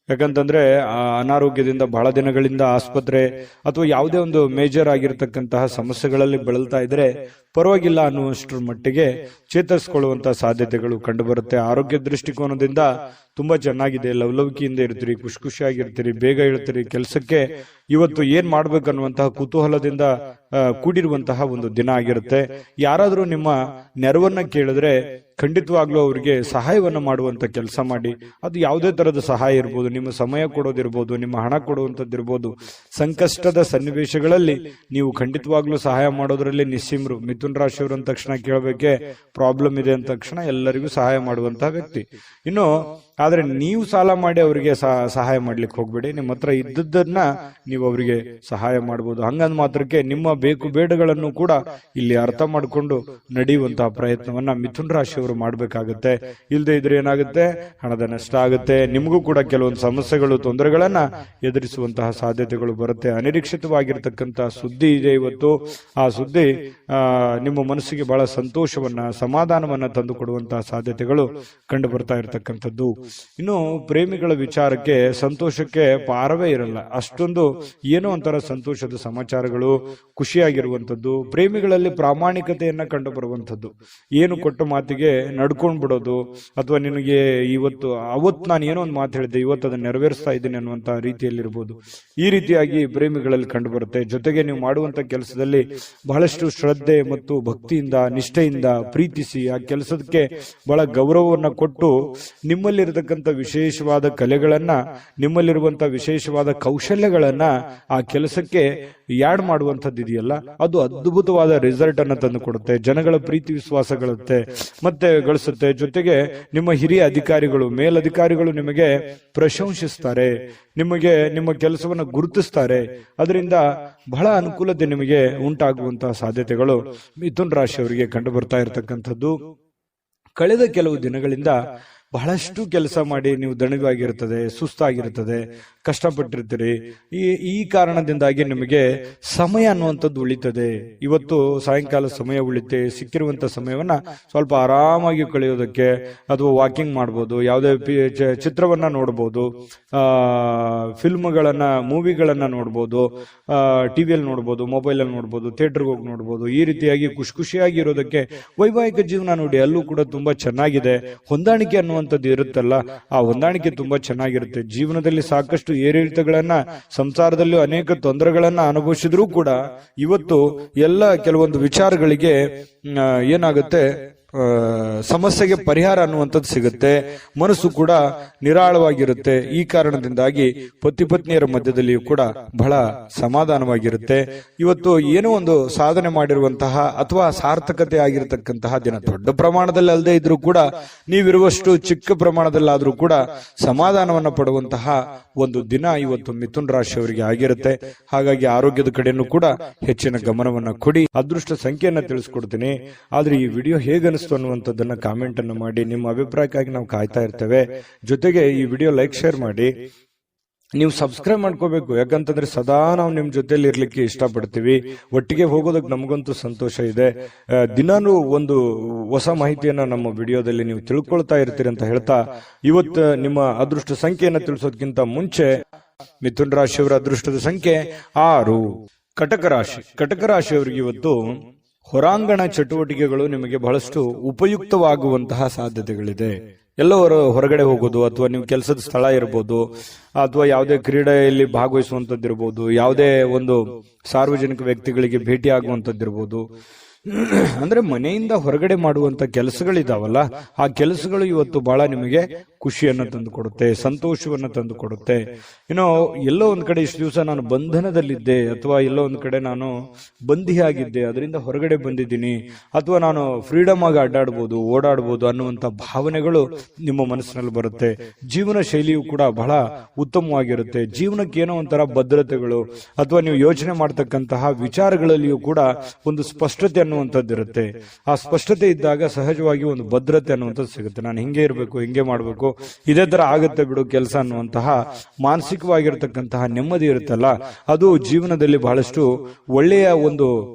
ಯಾಕಂತಂದ್ರೆ ಆ ಅನಾರೋಗ್ಯದಿಂದ ಬಹಳ ದಿನಗಳಿಂದ ಆಸ್ಪತ್ರೆ ಅಥವಾ ಯಾವುದೇ ಒಂದು ಮೇಜರ್ ಆಗಿರತಕ್ಕಂತಹ ಸಮಸ್ಯೆಗಳಲ್ಲಿ ಬಳಲ್ತಾ ಇದ್ರೆ ಪರವಾಗಿಲ್ಲ ಅನ್ನುವಷ್ಟರ ಮಟ್ಟಿಗೆ ಚೇತರಿಸಿಕೊಳ್ಳುವಂತಹ ಸಾಧ್ಯತೆಗಳು ಕಂಡು ಬರುತ್ತೆ. ಆರೋಗ್ಯ ದೃಷ್ಟಿಕೋನದಿಂದ ತುಂಬಾ ಚೆನ್ನಾಗಿದೆ. ಲವಲವಿಕೆಯಿಂದ ಇರ್ತೀರಿ, ಖುಷಿಯಾಗಿರ್ತೀರಿ, ಬೇಗ ಹೇಳ್ತೀರಿ. ಕೆಲಸಕ್ಕೆ ಇವತ್ತು ಏನ್ ಮಾಡ್ಬೇಕನ್ನುವಂತಹ ಕುತೂಹಲದಿಂದ ಕೂಡಿರುವಂತಹ ಒಂದು ದಿನ ಆಗಿರುತ್ತೆ. ಯಾರಾದ್ರೂ ನಿಮ್ಮ ನೆರವನ್ನ ಕೇಳಿದ್ರೆ ಖಂಡಿತವಾಗ್ಲೂ ಅವರಿಗೆ ಸಹಾಯವನ್ನ ಮಾಡುವಂತ ಕೆಲಸ ಮಾಡಿ. ಅದು ಯಾವುದೇ ತರದ ಸಹಾಯ ಇರ್ಬೋದು, ನಿಮ್ಮ ಸಮಯ ಕೊಡೋದಿರ್ಬೋದು, ನಿಮ್ಮ ಹಣ ಕೊಡುವಂತದ್ದಿರ್ಬೋದು. ಸಂಕಷ್ಟದ ಸನ್ನಿವೇಶಗಳಲ್ಲಿ ನೀವು ಖಂಡಿತವಾಗ್ಲೂ ಸಹಾಯ ಮಾಡೋದ್ರಲ್ಲಿ ನಿಸ್ಸೀಮರು. ಮಿಥುನ್ ರಾಶಿಯವರು ಅಂದ ತಕ್ಷಣ ಕೇಳಬೇಕೆ, ಪ್ರಾಬ್ಲಮ್ ಇದೆ ಅಂದ ತಕ್ಷಣ ಎಲ್ಲರಿಗೂ ಸಹಾಯ ಮಾಡುವಂತಹ ವ್ಯಕ್ತಿ. ಇನ್ನು ಆದ್ರೆ ನೀವು ಸಾಲ ಮಾಡಿ ಅವರಿಗೆ ಸಹಾಯ ಮಾಡ್ಲಿಕ್ಕೆ ಹೋಗ್ಬೇಡಿ. ನಿಮ್ಮ ಹತ್ರ ಇದ್ದದ್ದನ್ನ ನೀವು ಅವರಿಗೆ ಸಹಾಯ ಮಾಡಬಹುದು. ಹಂಗಂದ್ ಮಾತ್ರಕ್ಕೆ ನಿಮ್ಮ ಬೇಕು ಬೇಡಗಳನ್ನು ಕೂಡ ಇಲ್ಲಿ ಅರ್ಥ ಮಾಡಿಕೊಂಡು ನಡೆಯುವಂತಹ ಪ್ರಯತ್ನವನ್ನ ಮಿಥುನ್ ರಾಶಿಯವರು ಮಾಡ್ಬೇಕಾಗತ್ತೆ. ಇಲ್ಲದೆ ಇದ್ರೆ ಏನಾಗುತ್ತೆ, ಹಣದ ನಷ್ಟ ಆಗುತ್ತೆ. ನಿಮಗೂ ಕೂಡ ಕೆಲವೊಂದು ಸಮಸ್ಯೆಗಳು, ತೊಂದರೆಗಳನ್ನ ಎದುರಿಸುವಂತಹ ಸಾಧ್ಯತೆಗಳು ಬರುತ್ತೆ. ಅನಿರೀಕ್ಷಿತವಾಗಿರ್ತಕ್ಕಂತಹ ಸುದ್ದಿ ಇದೆ ಇವತ್ತು. ಆ ಸುದ್ದಿ ನಿಮ್ಮ ಮನಸ್ಸಿಗೆ ಬಹಳ ಸಂತೋಷವನ್ನ, ಸಮಾಧಾನವನ್ನ ತಂದು ಕೊಡುವಂತಹ ಸಾಧ್ಯತೆಗಳು ಕಂಡು ಬರ್ತಾ ಇರತಕ್ಕಂಥದ್ದು. ಇನ್ನು ಪ್ರೇಮಿಗಳ ವಿಚಾರಕ್ಕೆ ಸಂತೋಷಕ್ಕೆ ಪಾರವೇ ಇರಲ್ಲ. ಅಷ್ಟೊಂದು ಏನೋ ಒಂಥರ ಸಂತೋಷದ ಸಮಾಚಾರಗಳು, ಖುಷಿಯಾಗಿರುವಂತದ್ದು. ಪ್ರೇಮಿಗಳಲ್ಲಿ ಪ್ರಾಮಾಣಿಕತೆಯನ್ನ ಕಂಡು ಬರುವಂತದ್ದು. ಏನು ಕೊಟ್ಟ ಮಾತಿಗೆ ನಡ್ಕೊಂಡ್ ಬಿಡೋದು, ಅಥವಾ ನಿನಗೆ ಅವತ್ತು ನಾನು ಏನೋ ಒಂದು ಮಾತು ಹೇಳಿದ್ದೆ, ಇವತ್ತು ಅದನ್ನ ನೆರವೇರಿಸ್ತಾ ಇದ್ದೀನಿ ಅನ್ನುವಂತ ರೀತಿಯಲ್ಲಿರ್ಬೋದು. ಈ ರೀತಿಯಾಗಿ ಪ್ರೇಮಿಗಳಲ್ಲಿ ಕಂಡು ಬರುತ್ತೆ. ಜೊತೆಗೆ ನೀವು ಮಾಡುವಂತ ಕೆಲಸದಲ್ಲಿ ಬಹಳಷ್ಟು ಶ್ರದ್ಧೆ ಮತ್ತು ಭಕ್ತಿಯಿಂದ, ನಿಷ್ಠೆಯಿಂದ ಪ್ರೀತಿಸಿ ಆ ಕೆಲಸಕ್ಕೆ ಬಹಳ ಗೌರವವನ್ನ ಕೊಟ್ಟು ನಿಮ್ಮಲ್ಲಿರತಕ್ಕಂಥ ವಿಶೇಷವಾದ ಕಲೆಗಳನ್ನ, ನಿಮ್ಮಲ್ಲಿರುವಂತಹ ವಿಶೇಷವಾದ ಕೌಶಲ್ಯಗಳನ್ನ ಆ ಕೆಲಸಕ್ಕೆ ಯಾಡ್ ಮಾಡುವಂತದ್ದು ಇದೆಯಲ್ಲ, ಅದು ಅದ್ಭುತವಾದ ರಿಸಲ್ಟ್ ಅನ್ನ ತಂದು ಕೊಡುತ್ತೆ. ಜನಗಳ ಪ್ರೀತಿ ವಿಶ್ವಾಸಗಳತ್ತೆ ಮತ್ತೆ ಗಳಿಸುತ್ತೆ. ಜೊತೆಗೆ ನಿಮ್ಮ ಹಿರಿಯ ಅಧಿಕಾರಿಗಳು, ಮೇಲಧಿಕಾರಿಗಳು ನಿಮಗೆ ಪ್ರಶಂಸಿಸ್ತಾರೆ, ನಿಮಗೆ ನಿಮ್ಮ ಕೆಲಸವನ್ನ ಗುರುತಿಸ್ತಾರೆ. ಅದರಿಂದ ಬಹಳ ಅನುಕೂಲತೆ ನಿಮಗೆ ಉಂಟಾಗುವಂತಹ ಸಾಧ್ಯತೆಗಳು ಮಿಥುನ್ ರಾಶಿಯವರಿಗೆ ಕಂಡು ಬರ್ತಾ ಇರತಕ್ಕಂಥದ್ದು. ಕಳೆದ ಕೆಲವು ದಿನಗಳಿಂದ ಬಹಳಷ್ಟು ಕೆಲಸ ಮಾಡಿ ನೀವು ದಣಿವಾಗಿರುತ್ತದೆ, ಸುಸ್ತಾಗಿರುತ್ತದೆ, ಕಷ್ಟಪಟ್ಟಿರ್ತೀರಿ. ಈ ಕಾರಣದಿಂದಾಗಿ ನಿಮಗೆ ಸಮಯ ಅನ್ನುವಂಥದ್ದು ಉಳಿತದೆ. ಇವತ್ತು ಸಾಯಂಕಾಲ ಸಮಯ ಉಳಿತೆ. ಸಿಕ್ಕಿರುವಂತ ಸಮಯವನ್ನ ಸ್ವಲ್ಪ ಆರಾಮಾಗಿ ಕಳೆಯೋದಕ್ಕೆ ಅಥವಾ ವಾಕಿಂಗ್ ಮಾಡ್ಬೋದು, ಯಾವುದೇ ಚಿತ್ರವನ್ನ ನೋಡ್ಬೋದು, ಫಿಲ್ಮ್ಗಳನ್ನ, ಮೂವಿಗಳನ್ನ ನೋಡ್ಬೋದು, ಟಿವಿಯಲ್ಲಿ ನೋಡ್ಬೋದು, ಮೊಬೈಲ್ ಅಲ್ಲಿ ನೋಡ್ಬೋದು, ಥಿಯೇಟರ್ಗೆ ಹೋಗಿ ನೋಡ್ಬೋದು. ಈ ರೀತಿಯಾಗಿ ಖುಷಿಯಾಗಿ ಇರೋದಕ್ಕೆ ವೈವಾಹಿಕ ಜೀವನ ನೋಡಿ, ಅಲ್ಲೂ ಕೂಡ ತುಂಬಾ ಚೆನ್ನಾಗಿದೆ. ಹೊಂದಾಣಿಕೆ ಅನ್ನುವಂಥದ್ದು ಇರುತ್ತಲ್ಲ, ಆ ಹೊಂದಾಣಿಕೆ ತುಂಬಾ ಚೆನ್ನಾಗಿರುತ್ತೆ. ಜೀವನದಲ್ಲಿ ಸಾಕಷ್ಟು ಏರಿಳಿತಗಳನ್ನ, ಸಂಸಾರದಲ್ಲೂ ಅನೇಕ ತೊಂದರೆಗಳನ್ನ ಅನುಭವಿಸಿದ್ರೂ ಕೂಡ ಇವತ್ತು ಎಲ್ಲ ಕೆಲವೊಂದು ವಿಚಾರಗಳಿಗೆ ಏನಾಗುತ್ತೆ, ಸಮಸ್ಯೆಗೆ ಪರಿಹಾರ ಅನ್ನುವಂಥದ್ದು ಸಿಗುತ್ತೆ. ಮನಸ್ಸು ಕೂಡ ನಿರಾಳವಾಗಿರುತ್ತೆ. ಈ ಕಾರಣದಿಂದಾಗಿ ಪತಿ ಪತ್ನಿಯರ ಮಧ್ಯದಲ್ಲಿಯೂ ಕೂಡ ಬಹಳ ಸಮಾಧಾನವಾಗಿರುತ್ತೆ. ಇವತ್ತು ಏನೋ ಒಂದು ಸಾಧನೆ ಮಾಡಿರುವಂತಹ ಅಥವಾ ಸಾರ್ಥಕತೆ ಆಗಿರತಕ್ಕಂತಹ ದಿನ. ದೊಡ್ಡ ಪ್ರಮಾಣದಲ್ಲಿ ಅಲ್ಲದೆ ಇದ್ರೂ ಕೂಡ, ನೀವಿರುವಷ್ಟು ಚಿಕ್ಕ ಪ್ರಮಾಣದಲ್ಲಾದ್ರೂ ಕೂಡ ಸಮಾಧಾನವನ್ನ ಪಡುವಂತಹ ಒಂದು ದಿನ ಇವತ್ತು ಮಿಥುನ್ ರಾಶಿಯವರಿಗೆ ಆಗಿರುತ್ತೆ. ಹಾಗಾಗಿ ಆರೋಗ್ಯದ ಕಡೆನೂ ಕೂಡ ಹೆಚ್ಚಿನ ಗಮನವನ್ನ ಕೊಡಿ. ಅದೃಷ್ಟ ಸಂಖ್ಯೆಯನ್ನ ತಿಳಿಸ್ಕೊಡ್ತೀನಿ. ಆದ್ರೆ ಈ ವಿಡಿಯೋ ಹೇಗನಿಸ್ತು ಅನ್ನುವಂಥದ್ದನ್ನ ಕಾಮೆಂಟ್ ಅನ್ನು ಮಾಡಿ. ನಿಮ್ಮ ಅಭಿಪ್ರಾಯಕ್ಕಾಗಿ ನಾವು ಕಾಯ್ತಾ ಇರ್ತೇವೆ. ಜೊತೆಗೆ ಈ ವಿಡಿಯೋ ಲೈಕ್, ಶೇರ್ ಮಾಡಿ. ನೀವು ಸಬ್ಸ್ಕ್ರೈಬ್ ಮಾಡ್ಕೋಬೇಕು. ಯಾಕಂತಂದ್ರೆ ಸದಾ ನಾವು ನಿಮ್ ಜೊತೆಲಿ ಇರ್ಲಿಕ್ಕೆ ಇಷ್ಟಪಡ್ತೀವಿ. ಒಟ್ಟಿಗೆ ಹೋಗೋದಕ್ಕೆ ನಮಗಂತೂ ಸಂತೋಷ ಇದೆ. ದಿನಾನು ಒಂದು ಹೊಸ ಮಾಹಿತಿಯನ್ನ ನಮ್ಮ ವಿಡಿಯೋದಲ್ಲಿ ನೀವು ತಿಳ್ಕೊಳ್ತಾ ಇರ್ತೀರಿ ಅಂತ ಹೇಳ್ತಾ, ಇವತ್ತು ನಿಮ್ಮ ಅದೃಷ್ಟ ಸಂಖ್ಯೆಯನ್ನು ತಿಳಿಸೋದಕ್ಕಿಂತ ಮುಂಚೆ ಮಿಥುನ್ ರಾಶಿಯವರ ಅದೃಷ್ಟದ ಸಂಖ್ಯೆ 6. ಕಟಕ ರಾಶಿ. ಕಟಕ ರಾಶಿಯವರಿಗೆ ಇವತ್ತು ಹೊರಾಂಗಣ ಚಟುವಟಿಕೆಗಳು ನಿಮಗೆ ಬಹಳಷ್ಟು ಉಪಯುಕ್ತವಾಗುವಂತಹ ಸಾಧ್ಯತೆಗಳಿದೆ. ಎಲ್ಲವರು ಹೊರಗಡೆ ಹೋಗೋದು, ಅಥವಾ ನೀವು ಕೆಲಸದ ಸ್ಥಳ ಇರಬಹುದು, ಅಥವಾ ಯಾವುದೇ ಕ್ರೀಡೆಯಲ್ಲಿ ಭಾಗವಹಿಸುವಂತದ್ದಿರಬಹುದು, ಯಾವುದೇ ಒಂದು ಸಾರ್ವಜನಿಕ ವ್ಯಕ್ತಿಗಳಿಗೆ ಭೇಟಿ ಆಗುವಂತದ್ದಿರಬಹುದು. ಅಂದ್ರೆ ಮನೆಯಿಂದ ಹೊರಗಡೆ ಮಾಡುವಂತ ಕೆಲಸಗಳಿದಾವಲ್ಲ, ಆ ಕೆಲಸಗಳು ಇವತ್ತು ಬಹಳ ನಿಮಗೆ ಖುಷಿಯನ್ನು ತಂದು ಕೊಡುತ್ತೆ, ಸಂತೋಷವನ್ನು ತಂದು ಕೊಡುತ್ತೆ. ಎಲ್ಲೋ ಒಂದ್ ಕಡೆ ಇಷ್ಟು ದಿವಸ ನಾನು ಬಂಧನದಲ್ಲಿದ್ದೆ, ಅಥವಾ ಎಲ್ಲೋ ಒಂದ್ ಕಡೆ ನಾನು ಬಂದಿಯಾಗಿದ್ದೆ, ಅದರಿಂದ ಹೊರಗಡೆ ಬಂದಿದ್ದೀನಿ, ಅಥವಾ ನಾನು ಫ್ರೀಡಮ್ ಆಗಿ ಅಡ್ಡಾಡ್ಬೋದು, ಓಡಾಡ್ಬೋದು ಅನ್ನುವಂತ ಭಾವನೆಗಳು ನಿಮ್ಮ ಮನಸ್ಸಿನಲ್ಲಿ ಬರುತ್ತೆ. ಜೀವನ ಶೈಲಿಯು ಕೂಡ ಬಹಳ ಉತ್ತಮವಾಗಿರುತ್ತೆ. ಜೀವನಕ್ಕೆ ಏನೋ ಒಂಥರ ಭದ್ರತೆಗಳು, ಅಥವಾ ನೀವು ಯೋಚನೆ ಮಾಡ್ತಕ್ಕಂತಹ ವಿಚಾರಗಳಲ್ಲಿಯೂ ಕೂಡ ಒಂದು ಸ್ಪಷ್ಟತೆ ಅನ್ನುವಂಥದ್ದಿರುತ್ತೆ. ಆ ಸ್ಪಷ್ಟತೆ ಇದ್ದಾಗ ಸಹಜವಾಗಿ ಒಂದು ಭದ್ರತೆ ಅನ್ನುವಂಥದ್ದು ಸಿಗುತ್ತೆ. ನಾನು ಹಿಂಗೆ ಇರಬೇಕು, ಹಿಂಗೆ ಮಾಡಬೇಕು, ಇದೇ ತರ ಆಗುತ್ತೆ ಬಿಡು ಕೆಲಸ ಅನ್ನುವಂತಹ ಮಾನಸಿಕವಾಗಿರತಕ್ಕಂತಹ ನೆಮ್ಮದಿ ಇರುತ್ತಲ್ಲ, ಅದು ಜೀವನದಲ್ಲಿ ಬಹಳಷ್ಟು ಒಳ್ಳೆಯ ಒಂದು